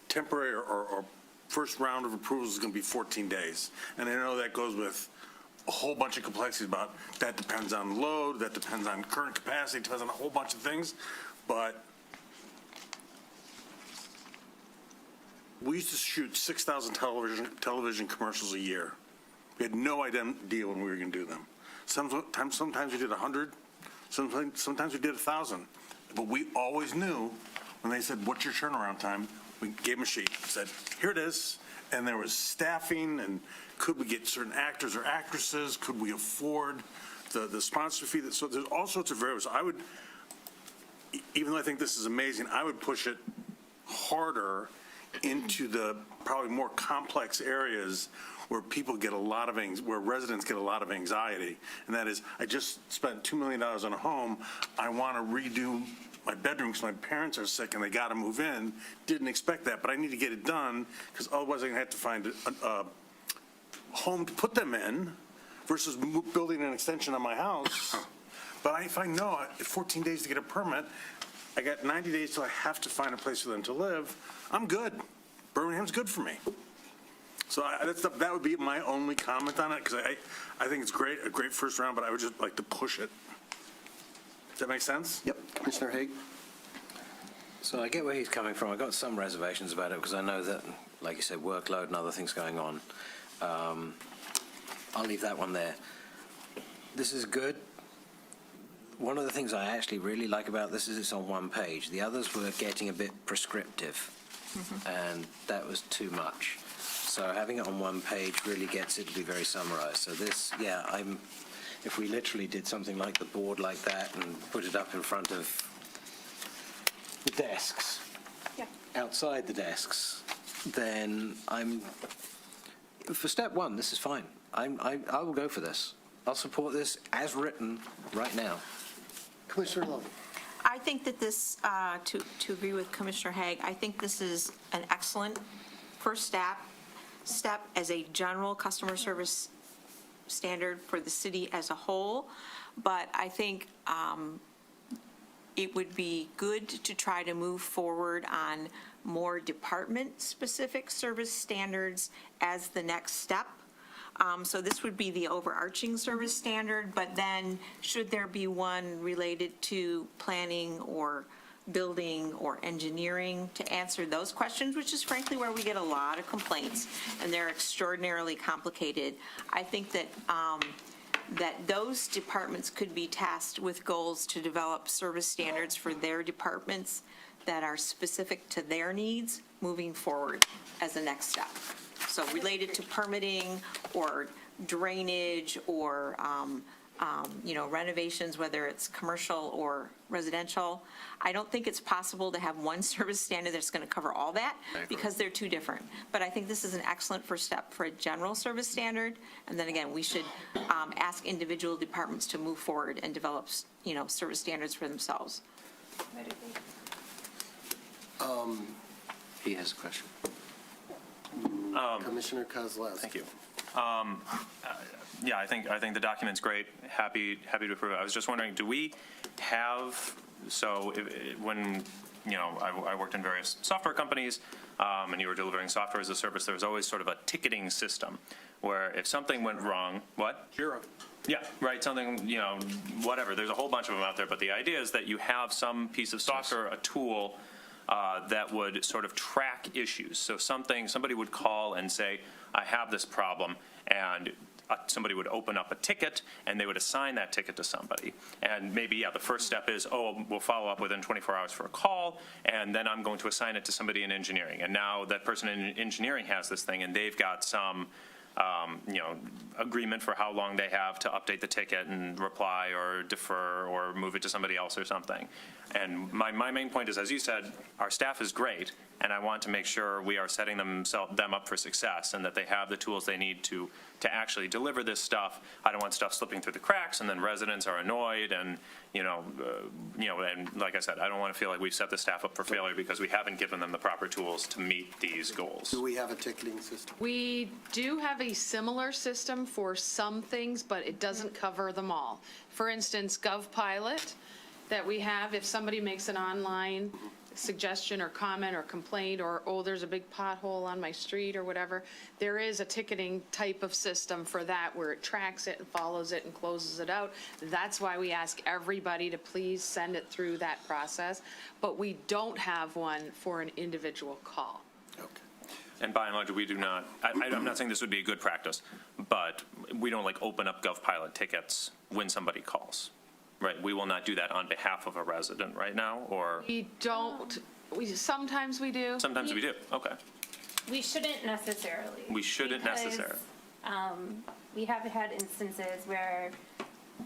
temporary or first round of approvals is going to be 14 days. And I know that goes with a whole bunch of complexities about that depends on load, that depends on current capacity, depends on a whole bunch of things. but we used to shoot 6,000 television commercials a year. We had no idea when we were going to do them. Sometimes we did 100, sometimes we did 1,000. But we always knew when they said, "What's your turnaround time?" We gave them a sheet, said, "Here it is." And there was staffing, and could we get certain actors or actresses? Could we afford the sponsor fee? So there's all sorts of variables. I would, even though I think this is amazing, I would push it harder into the probably more complex areas where people get a lot of where residents get a lot of anxiety. And that is, I just spent $2 million on a home. I want to redo my bedroom because my parents are sick and they got to move in. Didn't expect that, but I need to get it done because otherwise I'm going to have to find a home to put them in versus building an extension on my house. But if I know 14 days to get a permit, I got 90 days till I have to find a place for them to live, I'm good. Birmingham's good for me. So that would be my only comment on it, because I think it's great, a great first round, but I would just like to push it. Does that make sense? Yep. Commissioner Haig? So I get where he's coming from. I got some reservations about it because I know that, like you said, workload and other things going on. I'll leave that one there. This is good. One of the things I actually really like about this is it's on one page. The others were getting a bit prescriptive, and that was too much. So having it on one page really gets it to be very summarized. So this, yeah, if we literally did something like the board like that and put it up in front of the desks, outside the desks, then for step one, this is fine. I will go for this. I'll support this as written right now. Commissioner Lowe? I think that this, to agree with Commissioner Haig, I think this is an excellent first step as a general customer service standard for the city as a whole. But I think it would be good to try to move forward on more department-specific service standards as the next step. So this would be the overarching service standard, but then should there be one related to planning or building or engineering to answer those questions, which is frankly where we get a lot of complaints, and they're extraordinarily complicated. I think that that those departments could be tasked with goals to develop service standards for their departments that are specific to their needs moving forward as a next step. So related to permitting or drainage or renovations, whether it's commercial or residential. I don't think it's possible to have one service standard that's going to cover all that because they're too different. But I think this is an excellent first step for a general service standard. And then again, we should ask individual departments to move forward and develop, service standards for themselves. He has a question. Commissioner Kozlowski. Thank you. Yeah, I think the document's great. Happy to approve it. I was just wondering, do we have, when, I worked in various software companies, and you were delivering software as a service, there was always sort of a ticketing system where if something went wrong, what? Jira. Yeah, right, something, whatever. There's a whole bunch of them out there, but the idea is that you have some piece of software, a tool, that would sort of track issues. So somebody would call and say, I have this problem, and somebody would open up a ticket, and they would assign that ticket to somebody. And maybe, the first step is, we'll follow up within 24 hours for a call, and then I'm going to assign it to somebody in engineering. And now that person in engineering has this thing, and they've got some agreement for how long they have to update the ticket and reply or defer or move it to somebody else or something. And my main point is, as you said, our staff is great, and I want to make sure we are setting them up for success and that they have the tools they need to actually deliver this stuff. I don't want stuff slipping through the cracks and then residents are annoyed and, and like I said, I don't want to feel like we've set the staff up for failure because we haven't given them the proper tools to meet these goals. Do we have a ticketing system? We do have a similar system for some things, but it doesn't cover them all. For instance, GovPilot that we have, if somebody makes an online suggestion or comment or complaint, or, oh, there's a big pothole on my street or whatever, there is a ticketing type of system for that where it tracks it and follows it and closes it out. That's why we ask everybody to please send it through that process, but we don't have one for an individual call. And by and large, we do not, I'm not saying this would be a good practice, but we don't like open up GovPilot tickets when somebody calls, right? We will not do that on behalf of a resident right now, or We don't, sometimes we do. sometimes we do, okay. We shouldn't necessarily. We shouldn't because, necessarily. We have had instances where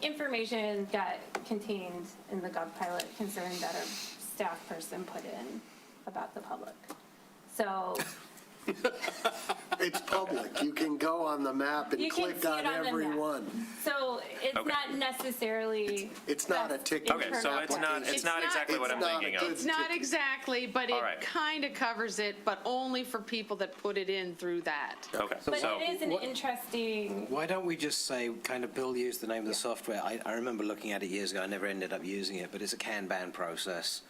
information got contained in the GovPilot concern that a staff person put in about the public. So It's public. You can go on the map and you can click see on it on the every map. one. So it's Okay. not necessarily. It's not a ticket. Okay, so it's not exactly what I'm thinking of. It's not exactly, but All it right. kind of covers it, but only for people that put it in through that. Okay, But so, it is an interesting. Why don't we just say, kind of, Bill used the name of the software. I remember looking at it years ago. I never ended up using it, but it's a Kanban process.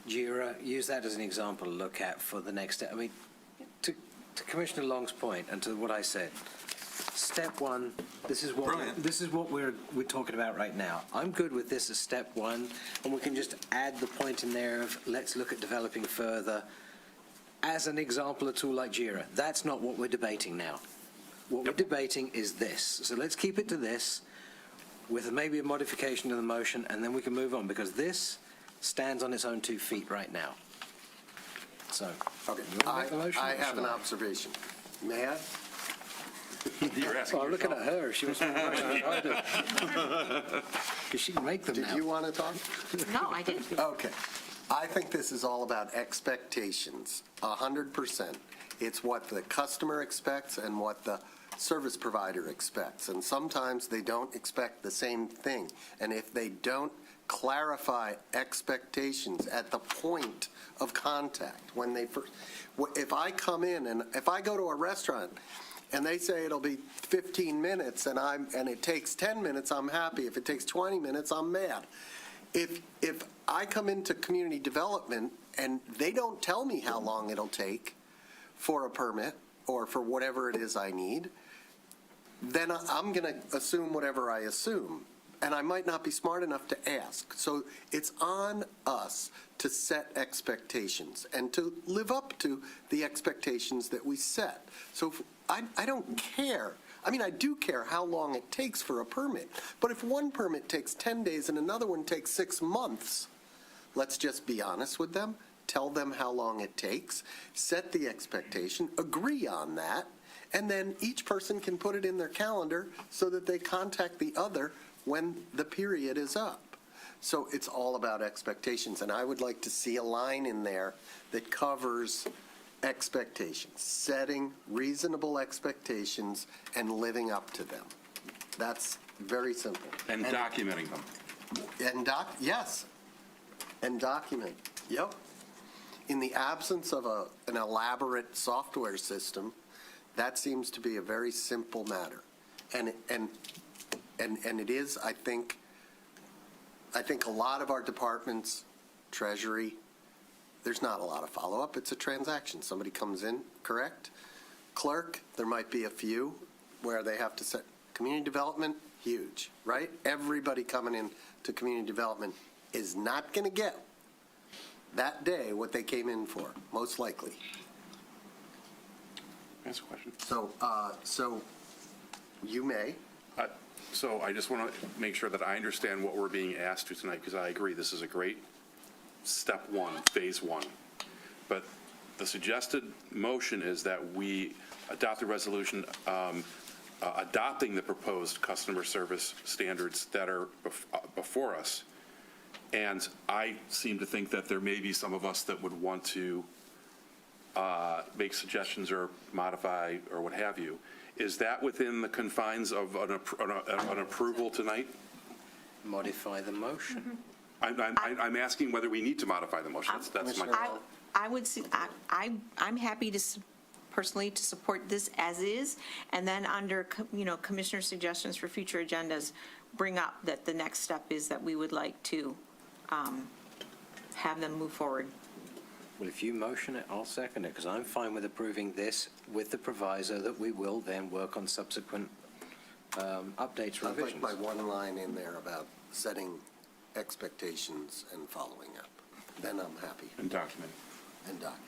Jira, use that as an example to look at for the next step. I mean, to Commissioner Long's point and to what I said, step one, this is what we're talking about right now. I'm good with this as step one, and we can just add the point in there of let's look at developing further. As an example, a tool like Jira. That's not what we're debating now. What we're debating is this. So let's keep it to this with maybe a modification to the motion, and then we can move on, because this stands on its own 2 feet right now. So, Okay, you wanna make the motion, I or have should an I? observation. May I? Well, I'm looking at her. She was because she can make them now. Did you want to talk? No, I didn't. Okay. I think this is all about expectations, 100%. It's what the customer expects and what the service provider expects. And sometimes they don't expect the same thing. And if they don't clarify expectations at the point of contact, when they first, if I come in and if I go to a restaurant and they say it'll be 15 minutes and it takes 10 minutes, I'm happy. If it takes 20 minutes, I'm mad. If I come into community development and they don't tell me how long it'll take for a permit or for whatever it is I need, then I'm going to assume whatever I assume. And I might not be smart enough to ask. So it's on us to set expectations and to live up to the expectations that we set. So I don't care. I mean, I do care how long it takes for a permit. But if one permit takes 10 days and another one takes 6 months, let's just be honest with them, tell them how long it takes, set the expectation, agree on that, and then each person can put it in their calendar so that they contact the other when the period is up. So it's all about expectations, and I would like to see a line in there that covers expectations, setting reasonable expectations and living up to them. That's very simple. And documenting them. Yes, and document, yep. In the absence of an elaborate software system, that seems to be a very simple matter. And it is, I think a lot of our departments, Treasury, there's not a lot of follow-up. It's a transaction. Somebody comes in, correct? Clerk, there might be a few where they have to set. Community development, huge, right? Everybody coming in to community development is not going to get that day what they came in for, most likely. Ask a question. So you may. So I just want to make sure that I understand what we're being asked to tonight, because I agree, this is a great step one, phase one. But the suggested motion is that we adopt the resolution adopting the proposed customer service standards that are before us. And I seem to think that there may be some of us that would want to make suggestions or modify or what have you. Is that within the confines of an approval tonight? Modify the motion. I'm asking whether we need to modify the motion. That's my question. I would see, I'm happy to, personally, to support this as is, and then under, commissioner suggestions for future agendas, bring up that the next step is that we would like to have them move forward. Well, if you motion it, I'll second it, because I'm fine with approving this with the proviso that we will then work on subsequent updates, I'd like revisions. my one line in there about setting expectations and following up. Then I'm happy. And document. And document.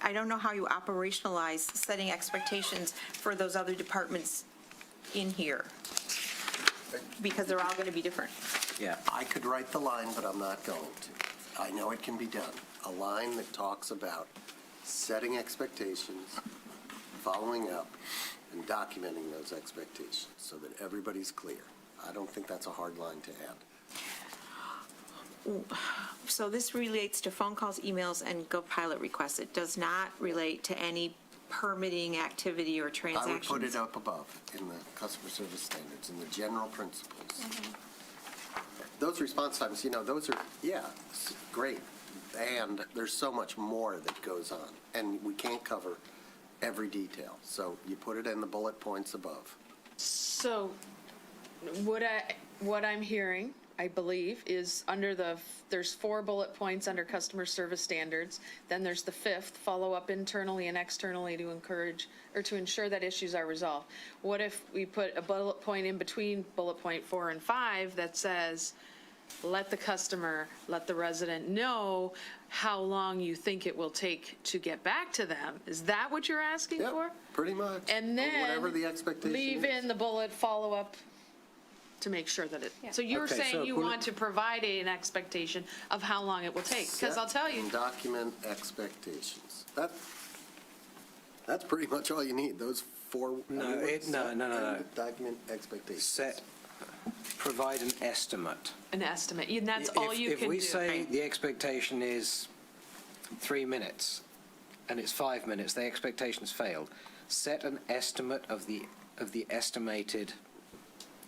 I don't know how you operationalize setting expectations for those other departments in here, because they're all going to be different. Yeah. I could write the line, but I'm not going to. I know it can be done. A line that talks about setting expectations, following up, and documenting those expectations so that everybody's clear. I don't think that's a hard line to add. So this relates to phone calls, emails, and GovPilot requests. It does not relate to any permitting activity or I transactions. would put it up above in the customer service standards, in the general principles. Those response times, those are, great. And there's so much more that goes on, and we can't cover every detail. So you put it in the bullet points above. So what I'm hearing, I believe, is there's 4 bullet points under customer service standards. Then there's the 5th, follow up internally and externally to encourage or to ensure that issues are resolved. What if we put a bullet point in between bullet point 4 and 5 that says, let the resident know how long you think it will take to get back to them? Is that what you're asking for? Pretty much. And Or whatever the expectation leave is. in the bullet follow up to make sure that so you're Okay, saying so you bullet- want to provide an expectation of how long it will take? Because I'll tell you, Set and document expectations. That's pretty much all you need, those 4. No, no. Document expectations. Provide an estimate. an estimate, and that's all you can do. If we say the expectation is 3 minutes and it's 5 minutes, the expectation's failed. Set an estimate of the estimated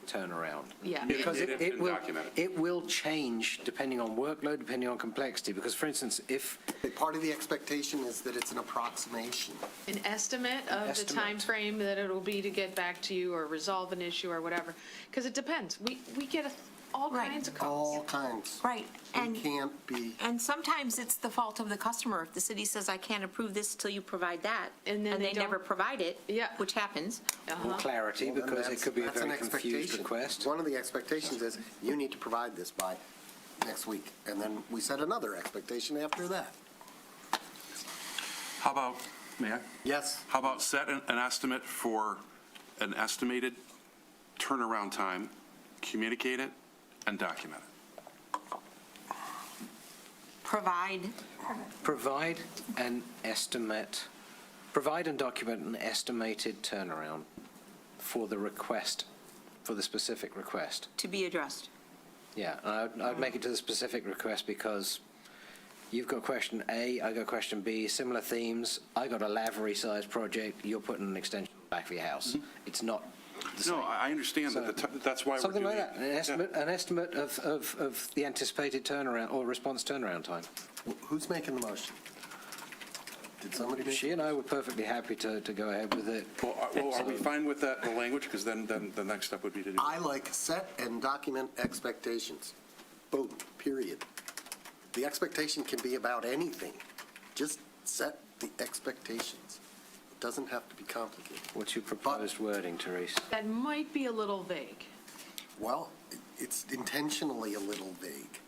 turnaround. Yeah. Because And document it. it will change depending on workload, depending on complexity. Because, for instance, if Part of the expectation is that it's an approximation. An estimate of the estimate. time frame that it'll be to get back to you or resolve an issue or whatever, because it depends. We get all Right. kinds of calls. All kinds. Right. We can't be. And sometimes it's the fault of the customer. If the city says, I can't approve this till you provide that, And then they they never don't. provide it, Yeah. which happens. more clarity, Well, then because it that's- could be a that's an very confused expectation. request. One of the expectations is you need to provide this by next week. And then we set another expectation after that. How about, may I? Yes. How about set an estimate for an estimated turnaround time, communicate it, and document it? Provide Provide and document an estimated turnaround for the request, for the specific request. to be addressed. Yeah, and I'd make it to the specific request because you've got question A, I got question B, similar themes. I got a Lavery-sized project, you're putting an extension back for your house. It's not the same. No, I understand that, that's why we're doing. Something like that, an estimate of the anticipated turnaround or response turnaround time. Who's making the motion? Did somebody make? She and I were perfectly happy to go ahead with it. Well, are we fine with that, the language? Because then the next step would be to do. I like set and document expectations. Boom, period. The expectation can be about anything. Just set the expectations. It doesn't have to be complicated. What's your proposed wording, Therese? That might be a little vague. Well, it's intentionally a little vague.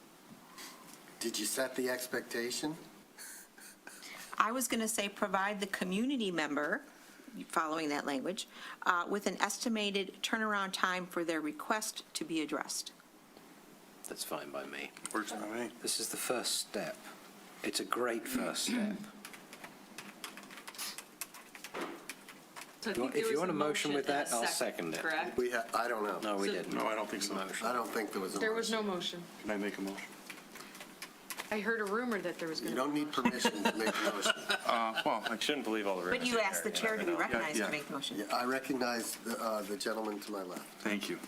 Did you set the expectation? I was going to say, provide the community member, following that language, with an estimated turnaround time for their request to be addressed. That's fine by me. Works for me. This is the first step. It's a great first step. So I If think you there was want a motion with and that, I'll second it. Correct? I don't know. No, we So- didn't. No, I don't think so. I don't think there was a motion. There was no motion. Can I make a motion? I heard a rumor that there was going You to be. don't need permission to make a motion. Well, I shouldn't believe all the rumors. But you asked the chair to be recognized Yeah. to make the motion. Yeah, I recognize the gentleman to my left. thank you.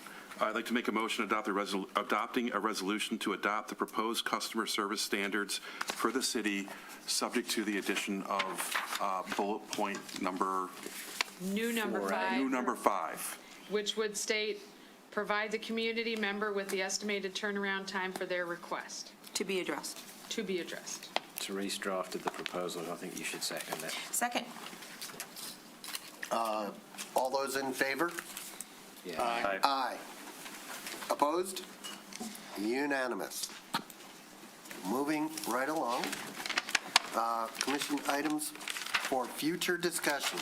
I'd like to make a motion adopting a resolution to adopt the proposed customer service standards for the city, subject to the addition of bullet point number New number 5. New number 5. Which would state, Provide the community member with the estimated turnaround time for their request. To be addressed. To be addressed. Therese drafted the proposal. I think you should second it. Second. All those in favor? Yeah. Aye. Aye. Opposed? Unanimous. Moving right along. Commission items for future discussion.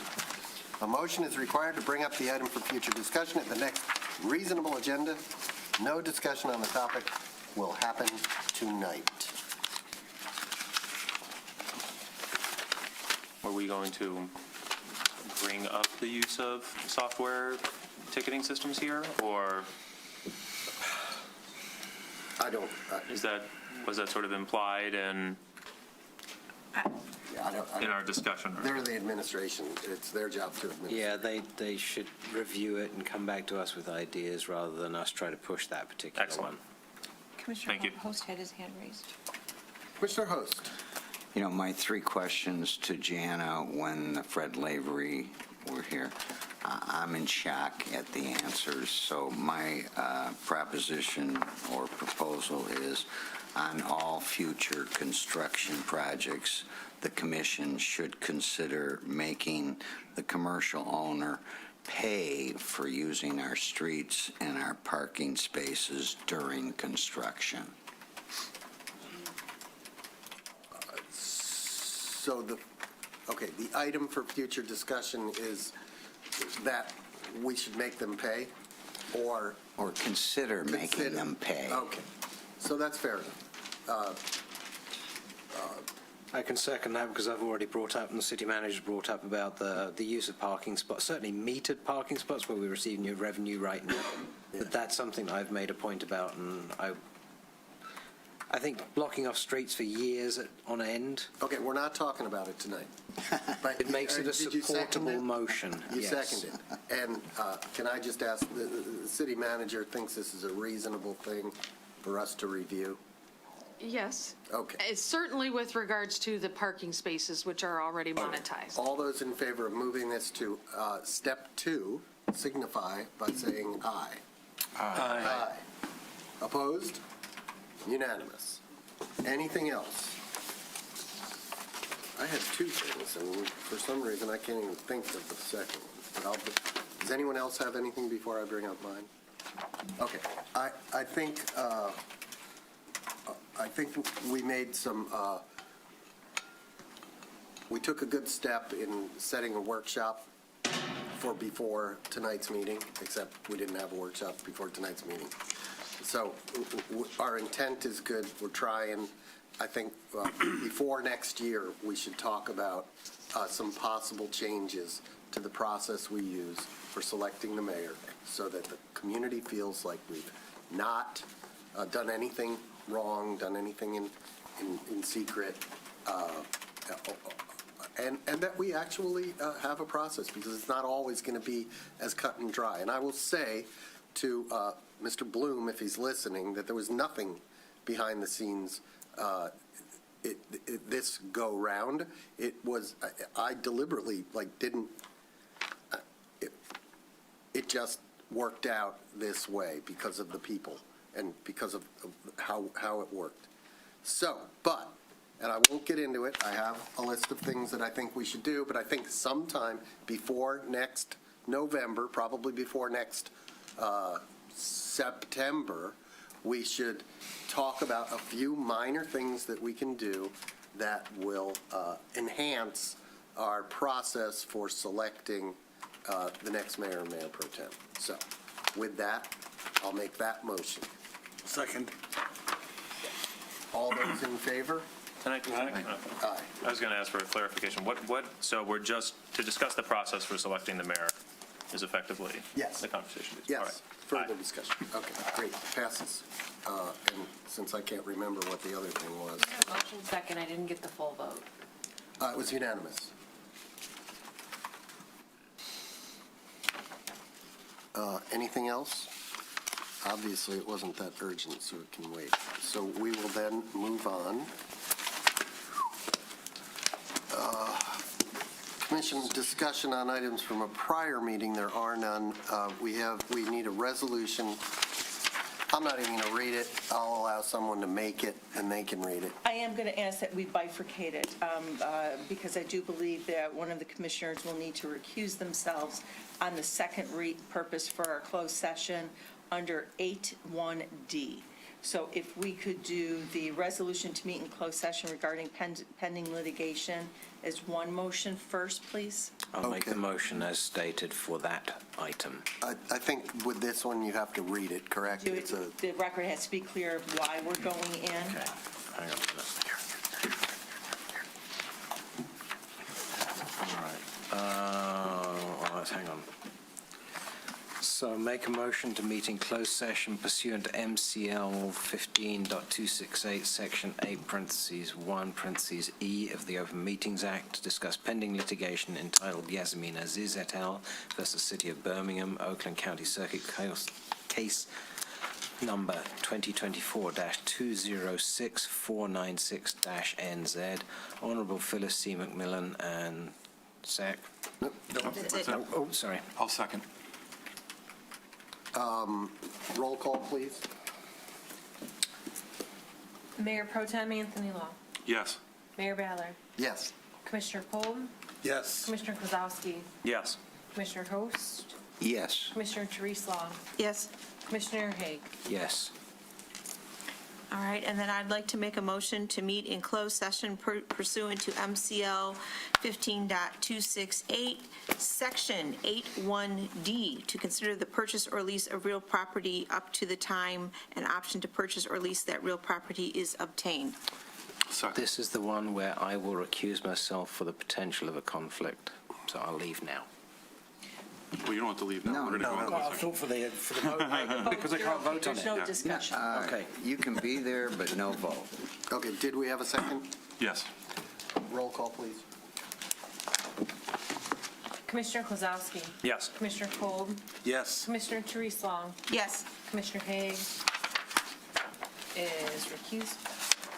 A motion is required to bring up the item for future discussion at the next reasonable agenda. No discussion on the topic will happen tonight. Are we going to bring up the use of software ticketing systems here, or I don't. Was that sort of implied in in our discussion? They're the administration. It's their job to administer. Yeah, they should review it and come back to us with ideas rather than us try to push that particular one. Commissioner Thank you. Host had his hand raised. Commissioner Host. You know, my three questions to Jana when Fred Lavery were here, I'm in shock at the answers. So my proposition or proposal is on all future construction projects, the commission should consider making the commercial owner pay for using our streets and our parking spaces during construction. So the item for future discussion is that we should make them pay, or consider making them pay. Okay, so that's fair enough. I can second that because I've already brought up, and the city manager brought up about the use of parking spots, certainly metered parking spots where we're receiving your revenue right now. But that's something I've made a point about, and I think blocking off streets for years on end. Okay, we're not talking about it tonight. But It makes it a did you second supportable it? motion. You yes. seconded it. And can I just ask, the city manager thinks this is a reasonable thing for us to review? Yes. Okay. It's certainly with regards to the parking spaces, which are already monetized. All those in favor of moving this to step 2 signify by saying aye. Aye. Opposed? Unanimous. Anything else? I had two things, and for some reason I can't even think of the second one. But does anyone else have anything before I bring up mine? Okay. I think we made some. We took a good step in setting a workshop for before tonight's meeting, except we didn't have a workshop before tonight's meeting. So our intent is good. We're trying. I think before next year, we should talk about some possible changes to the process we use for selecting the mayor so that the community feels like we've not done anything wrong, done anything in secret, and that we actually have a process, because it's not always going to be as cut and dry. And I will say to Mr. Bloom, if he's listening, that there was nothing behind the scenes this go round. It was, I deliberately didn't, it just worked out this way because of the people and because of how it worked. So, and I won't get into it, I have a list of things that I think we should do, but I think sometime before next November, probably before next September, we should talk about a few minor things that we can do that will enhance our process for selecting the next mayor and mayor pro tem. So with that, I'll make that motion. Second. All those in favor? Aye. I was going to ask for a clarification. So we're just, to discuss the process for selecting the mayor is effectively the conversation? Yes, All right. further discussion. Okay, great, passes. And since I can't remember what the other thing was. Motion second, I didn't get the full vote. It was unanimous. Anything else? Obviously, it wasn't that urgent, so it can wait. So we will then move on. Commission discussion on items from a prior meeting, there are none. We need a resolution. I'm not even going to read it. I'll allow someone to make it, and they can read it. I am going to ask that we bifurcate it, because I do believe that one of the commissioners will need to recuse themselves on the second purpose for our closed session under 8.1D. So if we could do the resolution to meet in closed session regarding pending litigation as one motion first, please? I'll make the motion as stated for that item. I think with this one, you have to read it, correct? The record has to be clear of why we're going in. Okay, hang on. All right, hang on. So make a motion to meet in closed session pursuant to MCL 15.268, Section 8, parentheses 1, parentheses E of the Open Meetings Act to discuss pending litigation entitled Yasmin Aziz et al. Versus City of Birmingham, Oakland County Circuit case number 2024-206496-NZ. Honorable Phyllis C. McMillan and Zach. That's it. Oh, sorry. I'll second. Roll call, please. Mayor Pro Tem Anthony Law. Yes. Mayor Ballard. Yes. Commissioner Kolb. Yes. Commissioner Kozowski. Yes. Commissioner Host. Yes. Commissioner Therese Long. Yes. Commissioner Haig. Yes. All right, and then I'd like to make a motion to meet in closed session pursuant to MCL 15.268, Section 8.1D, to consider the purchase or lease of real property up to the time an option to purchase or lease that real property is obtained. This is the one where I will recuse myself for the potential of a conflict, so I'll leave now. Well, you don't have to leave now. We're going to go into I the thought for the vote, because I can't vote on it. There's no discussion. Okay. You can be there, but no vote. Okay, did we have a second? Yes. Roll call, please. Commissioner Kozowski. Yes. Commissioner Kolb. Yes. Commissioner Therese Long. Yes. Commissioner Haig is recused.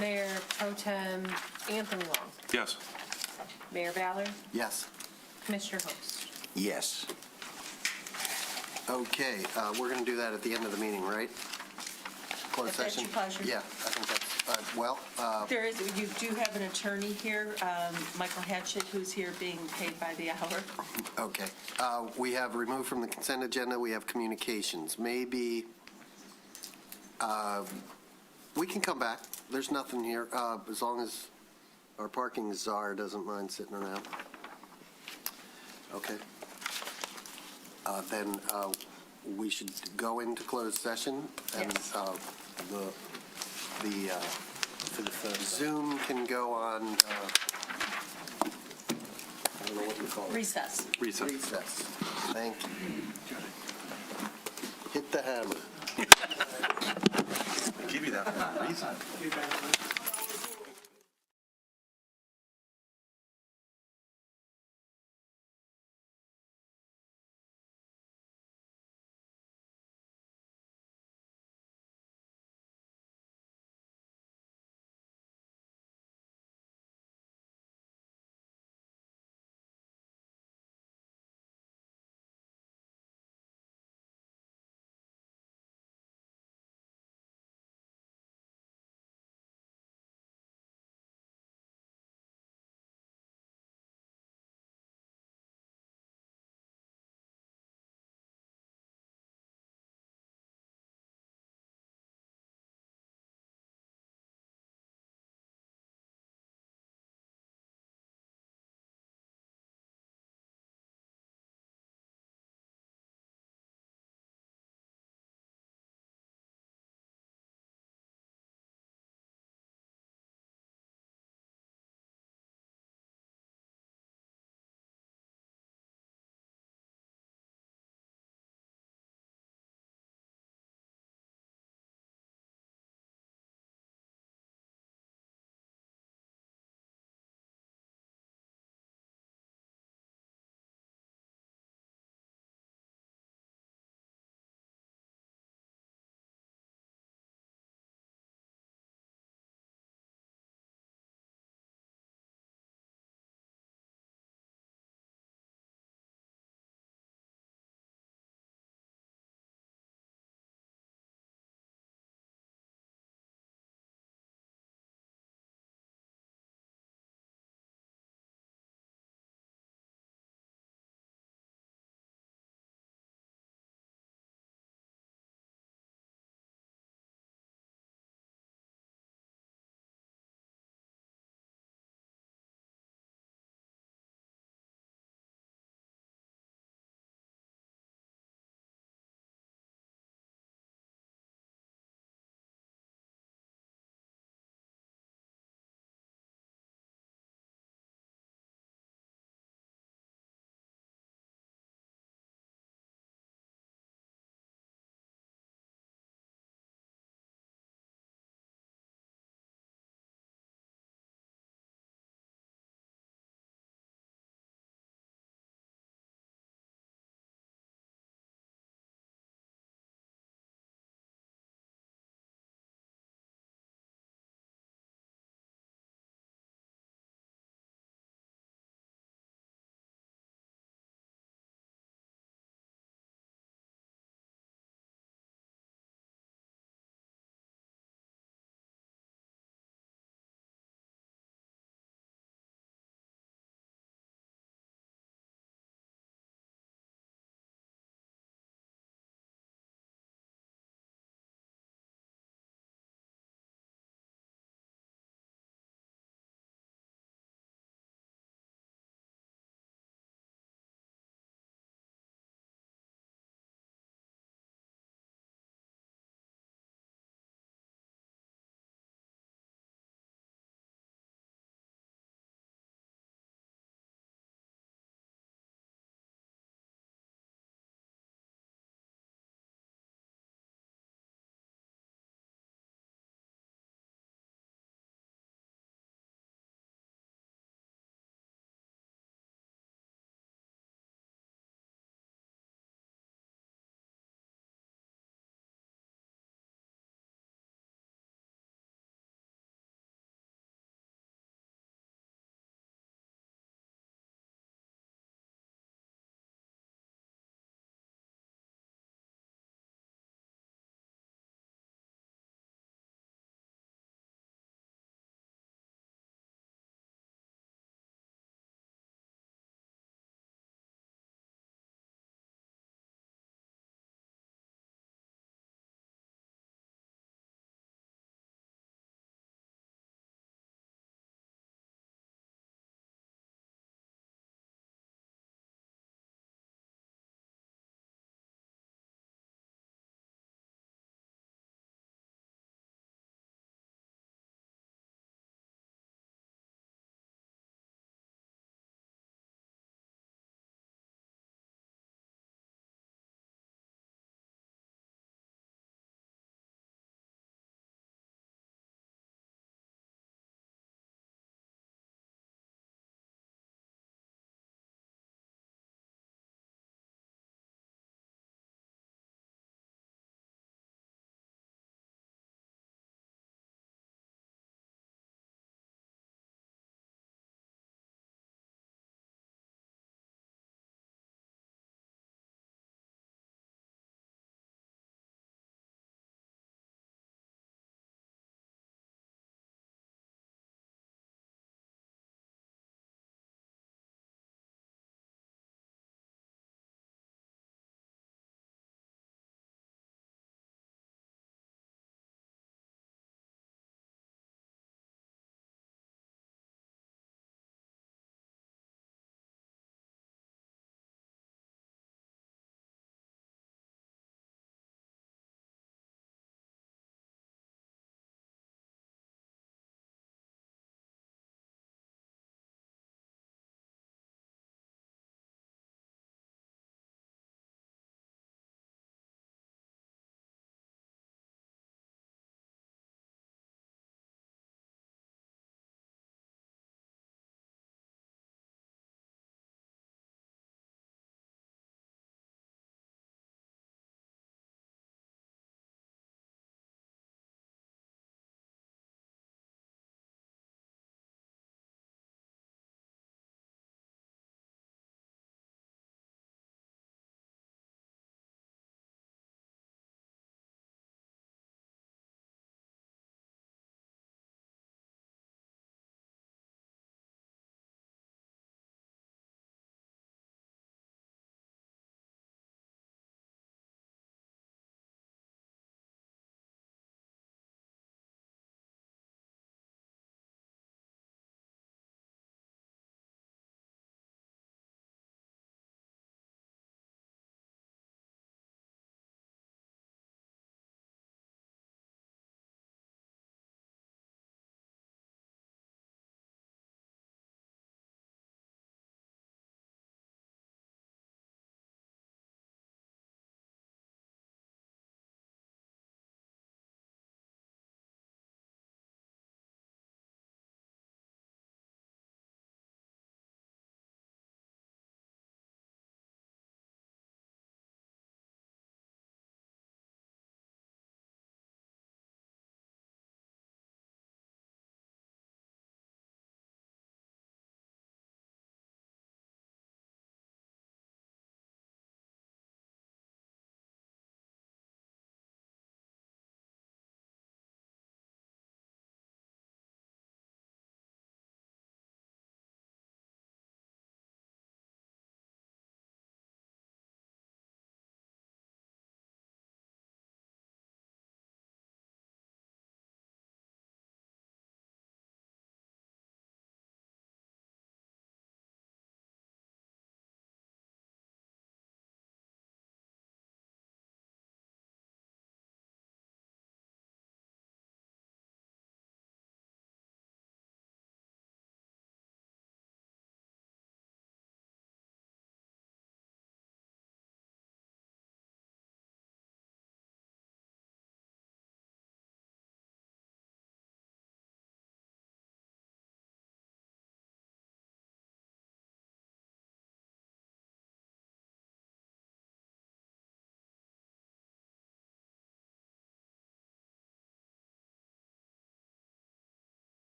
Mayor Pro Tem Anthony Long. Yes. Mayor Ballard. Yes. Commissioner Host. Yes. Okay, we're going to do that at the end of the meeting, right? Closed If that's session? your pleasure. Yeah, I think that's, You do have an attorney here, Michael Hatchett, who's here being paid by the hour. okay. We have removed from the consent agenda, we have communications. Maybe, we can come back. There's nothing here, as long as our parking czar doesn't mind sitting around. Okay. Then we should go into closed session, and Yes. the Zoom can go on, I don't know what you call it. Recess. Recess. Thank you. Hit the hammer. Give you that for a reason.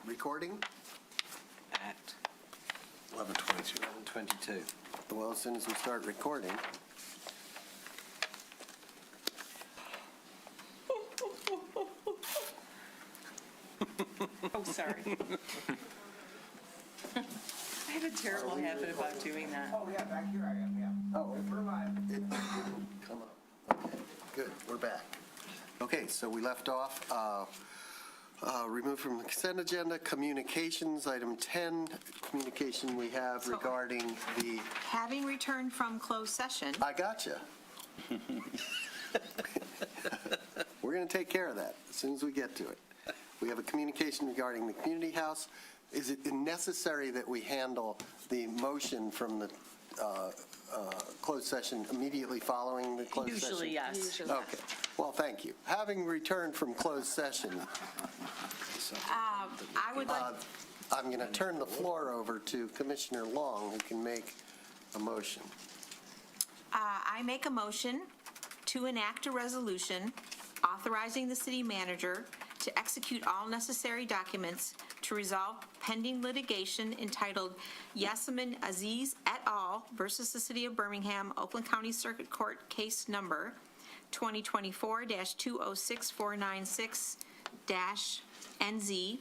recording? At 11:22. 11:22. Well, as soon as we start recording. Oh, sorry. I have a terrible habit about doing that. Oh, yeah, back here I am, yeah. Oh, we're live. Come on. Okay, good, we're back. Okay, so we left off, removed from the consent agenda, communications, item 10, communication we have regarding the, Having returned from closed session, I gotcha. We're going to take care of that as soon as we get to it. We have a communication regarding the community house. Is it necessary that we handle the motion from the closed session immediately following the closed session? Usually, yes. Okay, well, thank you. Having returned from closed session, I would like, I'm going to turn the floor over to Commissioner Long, who can make a motion. I make a motion to enact a resolution authorizing the city manager to execute all necessary documents to resolve pending litigation entitled Yasemin Aziz et al. Versus the City of Birmingham, Oakland County Circuit Court, case number 2024-206496-NZ.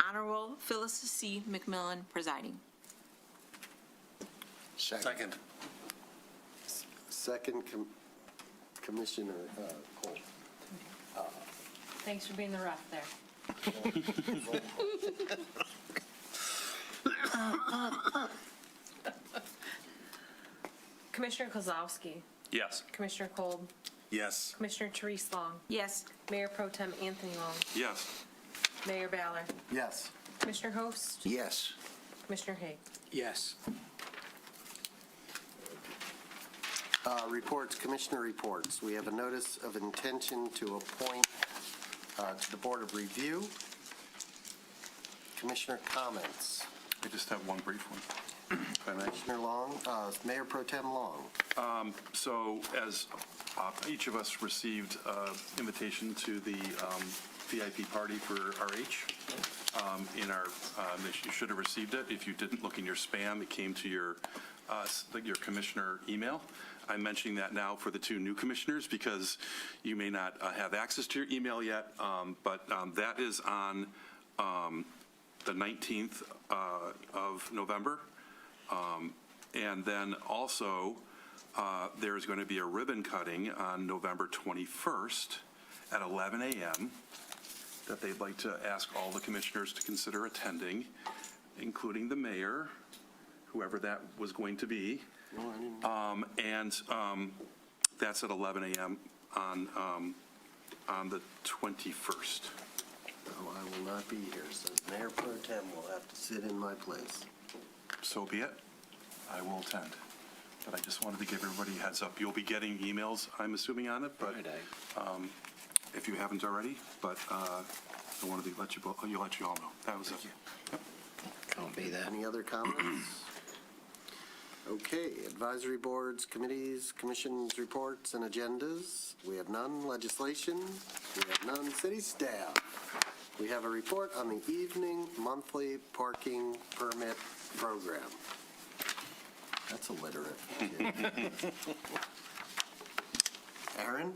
Honorable Phyllis C. McMillan presiding. Second. Second, Commissioner Cole. Thanks for being the ref there. Commissioner Kozlowski, Yes. Commissioner Kolb, Yes. Commissioner Therese Long, Yes. Mayor Pro Tem Anthony Long, Yes. Mayor Ballard, Yes. Commissioner Host, Yes. Commissioner Haig. Yes. Reports, Commissioner reports. We have a notice of intention to appoint to the Board of Review. Commissioner comments. I just have one brief one, if I may. Commissioner Long, Mayor Pro Tem Long. So as each of us received invitation to the VIP party for RH, you should have received it. If you didn't, look in your spam. It came to your commissioner email. I'm mentioning that now for the two new commissioners because you may not have access to your email yet, but that is on the 19th of November. And then also, there's going to be a ribbon cutting on November 21st at 11 a.m. that they'd like to ask all the commissioners to consider attending, including the mayor, whoever that was going to be. And that's at 11 a.m. on the 21st. Oh, I will not be here, so Mayor Pro Tem will have to sit in my place. So be it. I will attend. But I just wanted to give everybody a heads up. You'll be getting emails, I'm assuming, on it, but if you haven't already, but I wanted to let you all know. That was it. Yep. Can't be there. Any other comments? Okay, advisory boards, committees, commissions, reports, and agendas. We have none. Legislation. We have none. City staff. We have a report on the evening monthly parking permit program. That's illiterate. Aaron?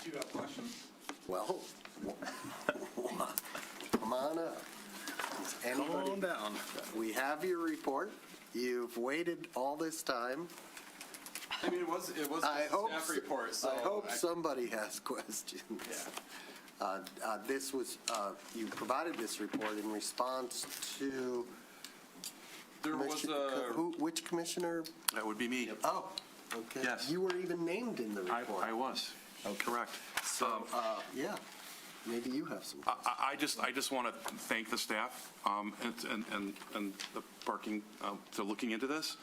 You got questions? Well, come on up. Calm down. We have your report. You've waited all this time. I mean, it was a staff report, so. I hope somebody has questions. Yeah. This was, you provided this report in response to. There was Which commissioner? That would be me. Oh, okay. Yes. You were even named in the report. I was. Correct. So, yeah, maybe you have some. I just want to thank the staff and the parking for looking into this.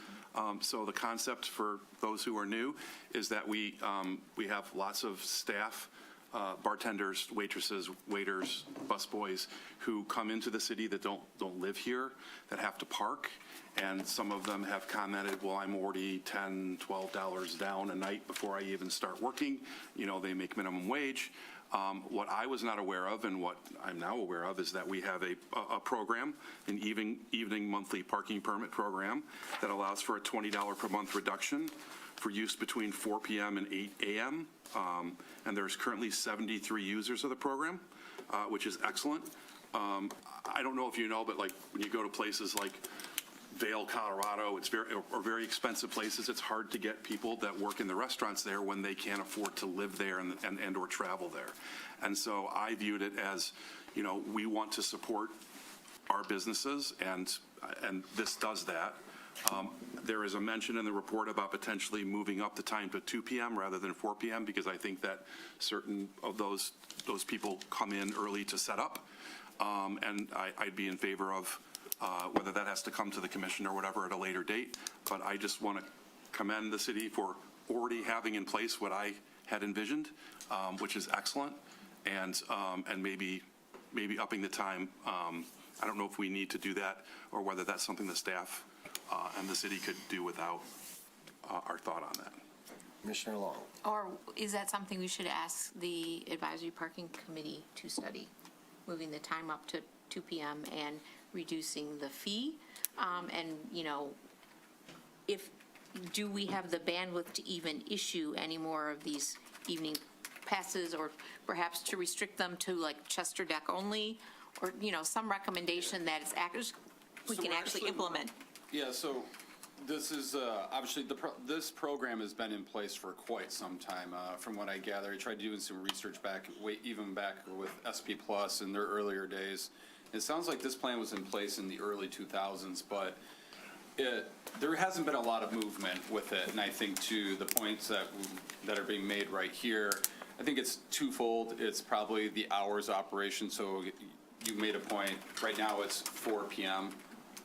So the concept for those who are new is that we have lots of staff bartenders, waitresses, waiters, busboys who come into the city that don't live here, that have to park. And some of them have commented, well, I'm already $10, $12 down a night before I even start working. You know, they make minimum wage. What I was not aware of and what I'm now aware of is that we have a program, an evening monthly parking permit program that allows for a $20 per month reduction for use between 4 p.m. and 8 a.m. And there's currently 73 users of the program, which is excellent. I don't know if you know, but like when you go to places like Vail, Colorado, it's very expensive places. It's hard to get people that work in the restaurants there when they can't afford to live there and or travel there. And so I viewed it as, you know, we want to support our businesses, and this does that. There is a mention in the report about potentially moving up the time to 2 p.m. rather than 4 p.m. because I think that certain of those people come in early to set up, and I'd be in favor of whether that has to come to the commission or whatever at a later date. But I just want to commend the city for already having in place what I had envisioned, which is excellent, and maybe upping the time. I don't know if we need to do that or whether that's something the staff and the city could do without our thought on that. Commissioner Long. Or is that something we should ask the advisory parking committee to study, moving the time up to 2 p.m. and reducing the fee? And, you know, do we have the bandwidth to even issue any more of these evening passes, or perhaps to restrict them to like Chester Deck only, or, you know, some recommendation that we can actually implement? Yeah, so this is, obviously, this program has been in place for quite some time. From what I gather, I tried doing some research even back with SP Plus in their earlier days. It sounds like this plan was in place in the early 2000s, but there hasn't been a lot of movement with it. And I think to the points that are being made right here, I think it's twofold. It's probably the hours operation. So you made a point. Right now it's 4 p.m.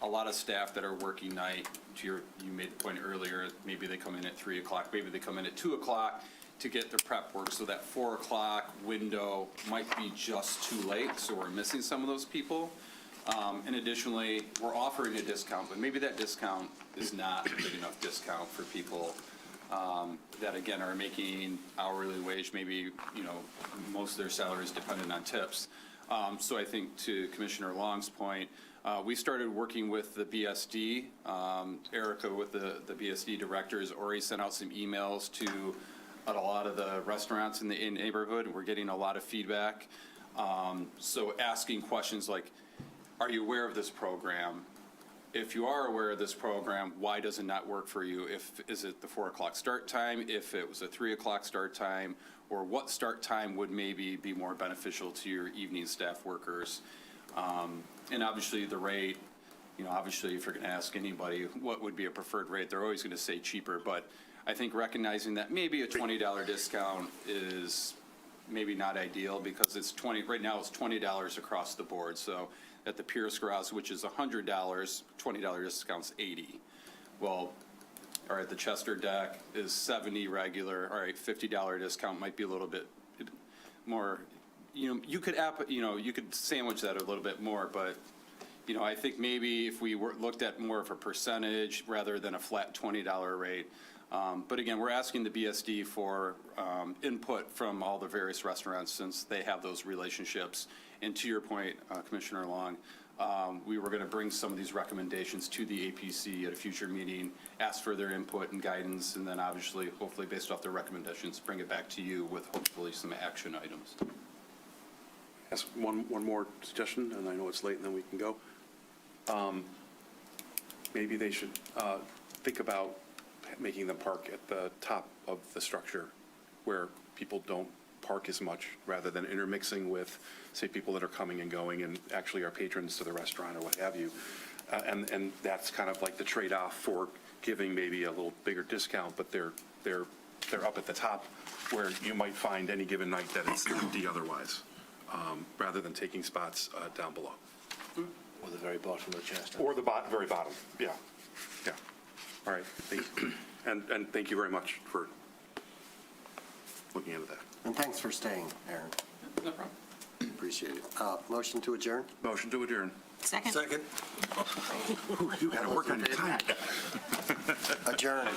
A lot of staff that are working night, you made the point earlier, maybe they come in at 3 o'clock, maybe they come in at 2 o'clock to get their prep work. So that 4 o'clock window might be just too late. So we're missing some of those people. And additionally, we're offering a discount, but maybe that discount is not a big enough discount for people that, again, are making hourly wage, maybe, you know, most of their salary is dependent on tips. So I think to Commissioner Long's point, we started working with the BSD. Erica with the BSD directors already sent out some emails to a lot of the restaurants in the neighborhood, and we're getting a lot of feedback. So asking questions like, are you aware of this program? If you are aware of this program, why does it not work for you? Is it the 4 o'clock start time? If it was a 3 o'clock start time, or what start time would maybe be more beneficial to your evening staff workers? And obviously the rate, you know, obviously if you're going to ask anybody what would be a preferred rate, they're always going to say cheaper. But I think recognizing that maybe a $20 discount is maybe not ideal, because it's right now it's $20 across the board. So at the Pierce Garage, which is $100, $20 discount's $80. Well, all right, the Chester Deck is $70 regular. All right, $50 discount might be a little bit more. You know, you could sandwich that a little bit more, but, you know, I think maybe if we looked at more of a percentage rather than a flat $20 rate. But again, we're asking the BSD for input from all the various restaurants, since they have those relationships. And to your point, Commissioner Long, we were going to bring some of these recommendations to the APC at a future meeting, ask for their input and guidance, and then obviously, hopefully based off their recommendations, bring it back to you with hopefully some action items. Ask one more suggestion, and I know it's late and then we can go. Maybe they should think about making them park at the top of the structure where people don't park as much, rather than intermixing with, say, people that are coming and going and actually are patrons to the restaurant or what have you. And that's kind of like the trade-off for giving maybe a little bigger discount, but they're up at the top where you might find any given night that it's empty otherwise, rather than taking spots down below. Or the very bottom of the chest. Or the very bottom, yeah. Yeah. All right, thank you. And thank you very much for looking into that. And thanks for staying, Aaron. No problem. Appreciate it. Motion to adjourn? Motion to adjourn. Second? Second. You got to work on your time. Adjourn.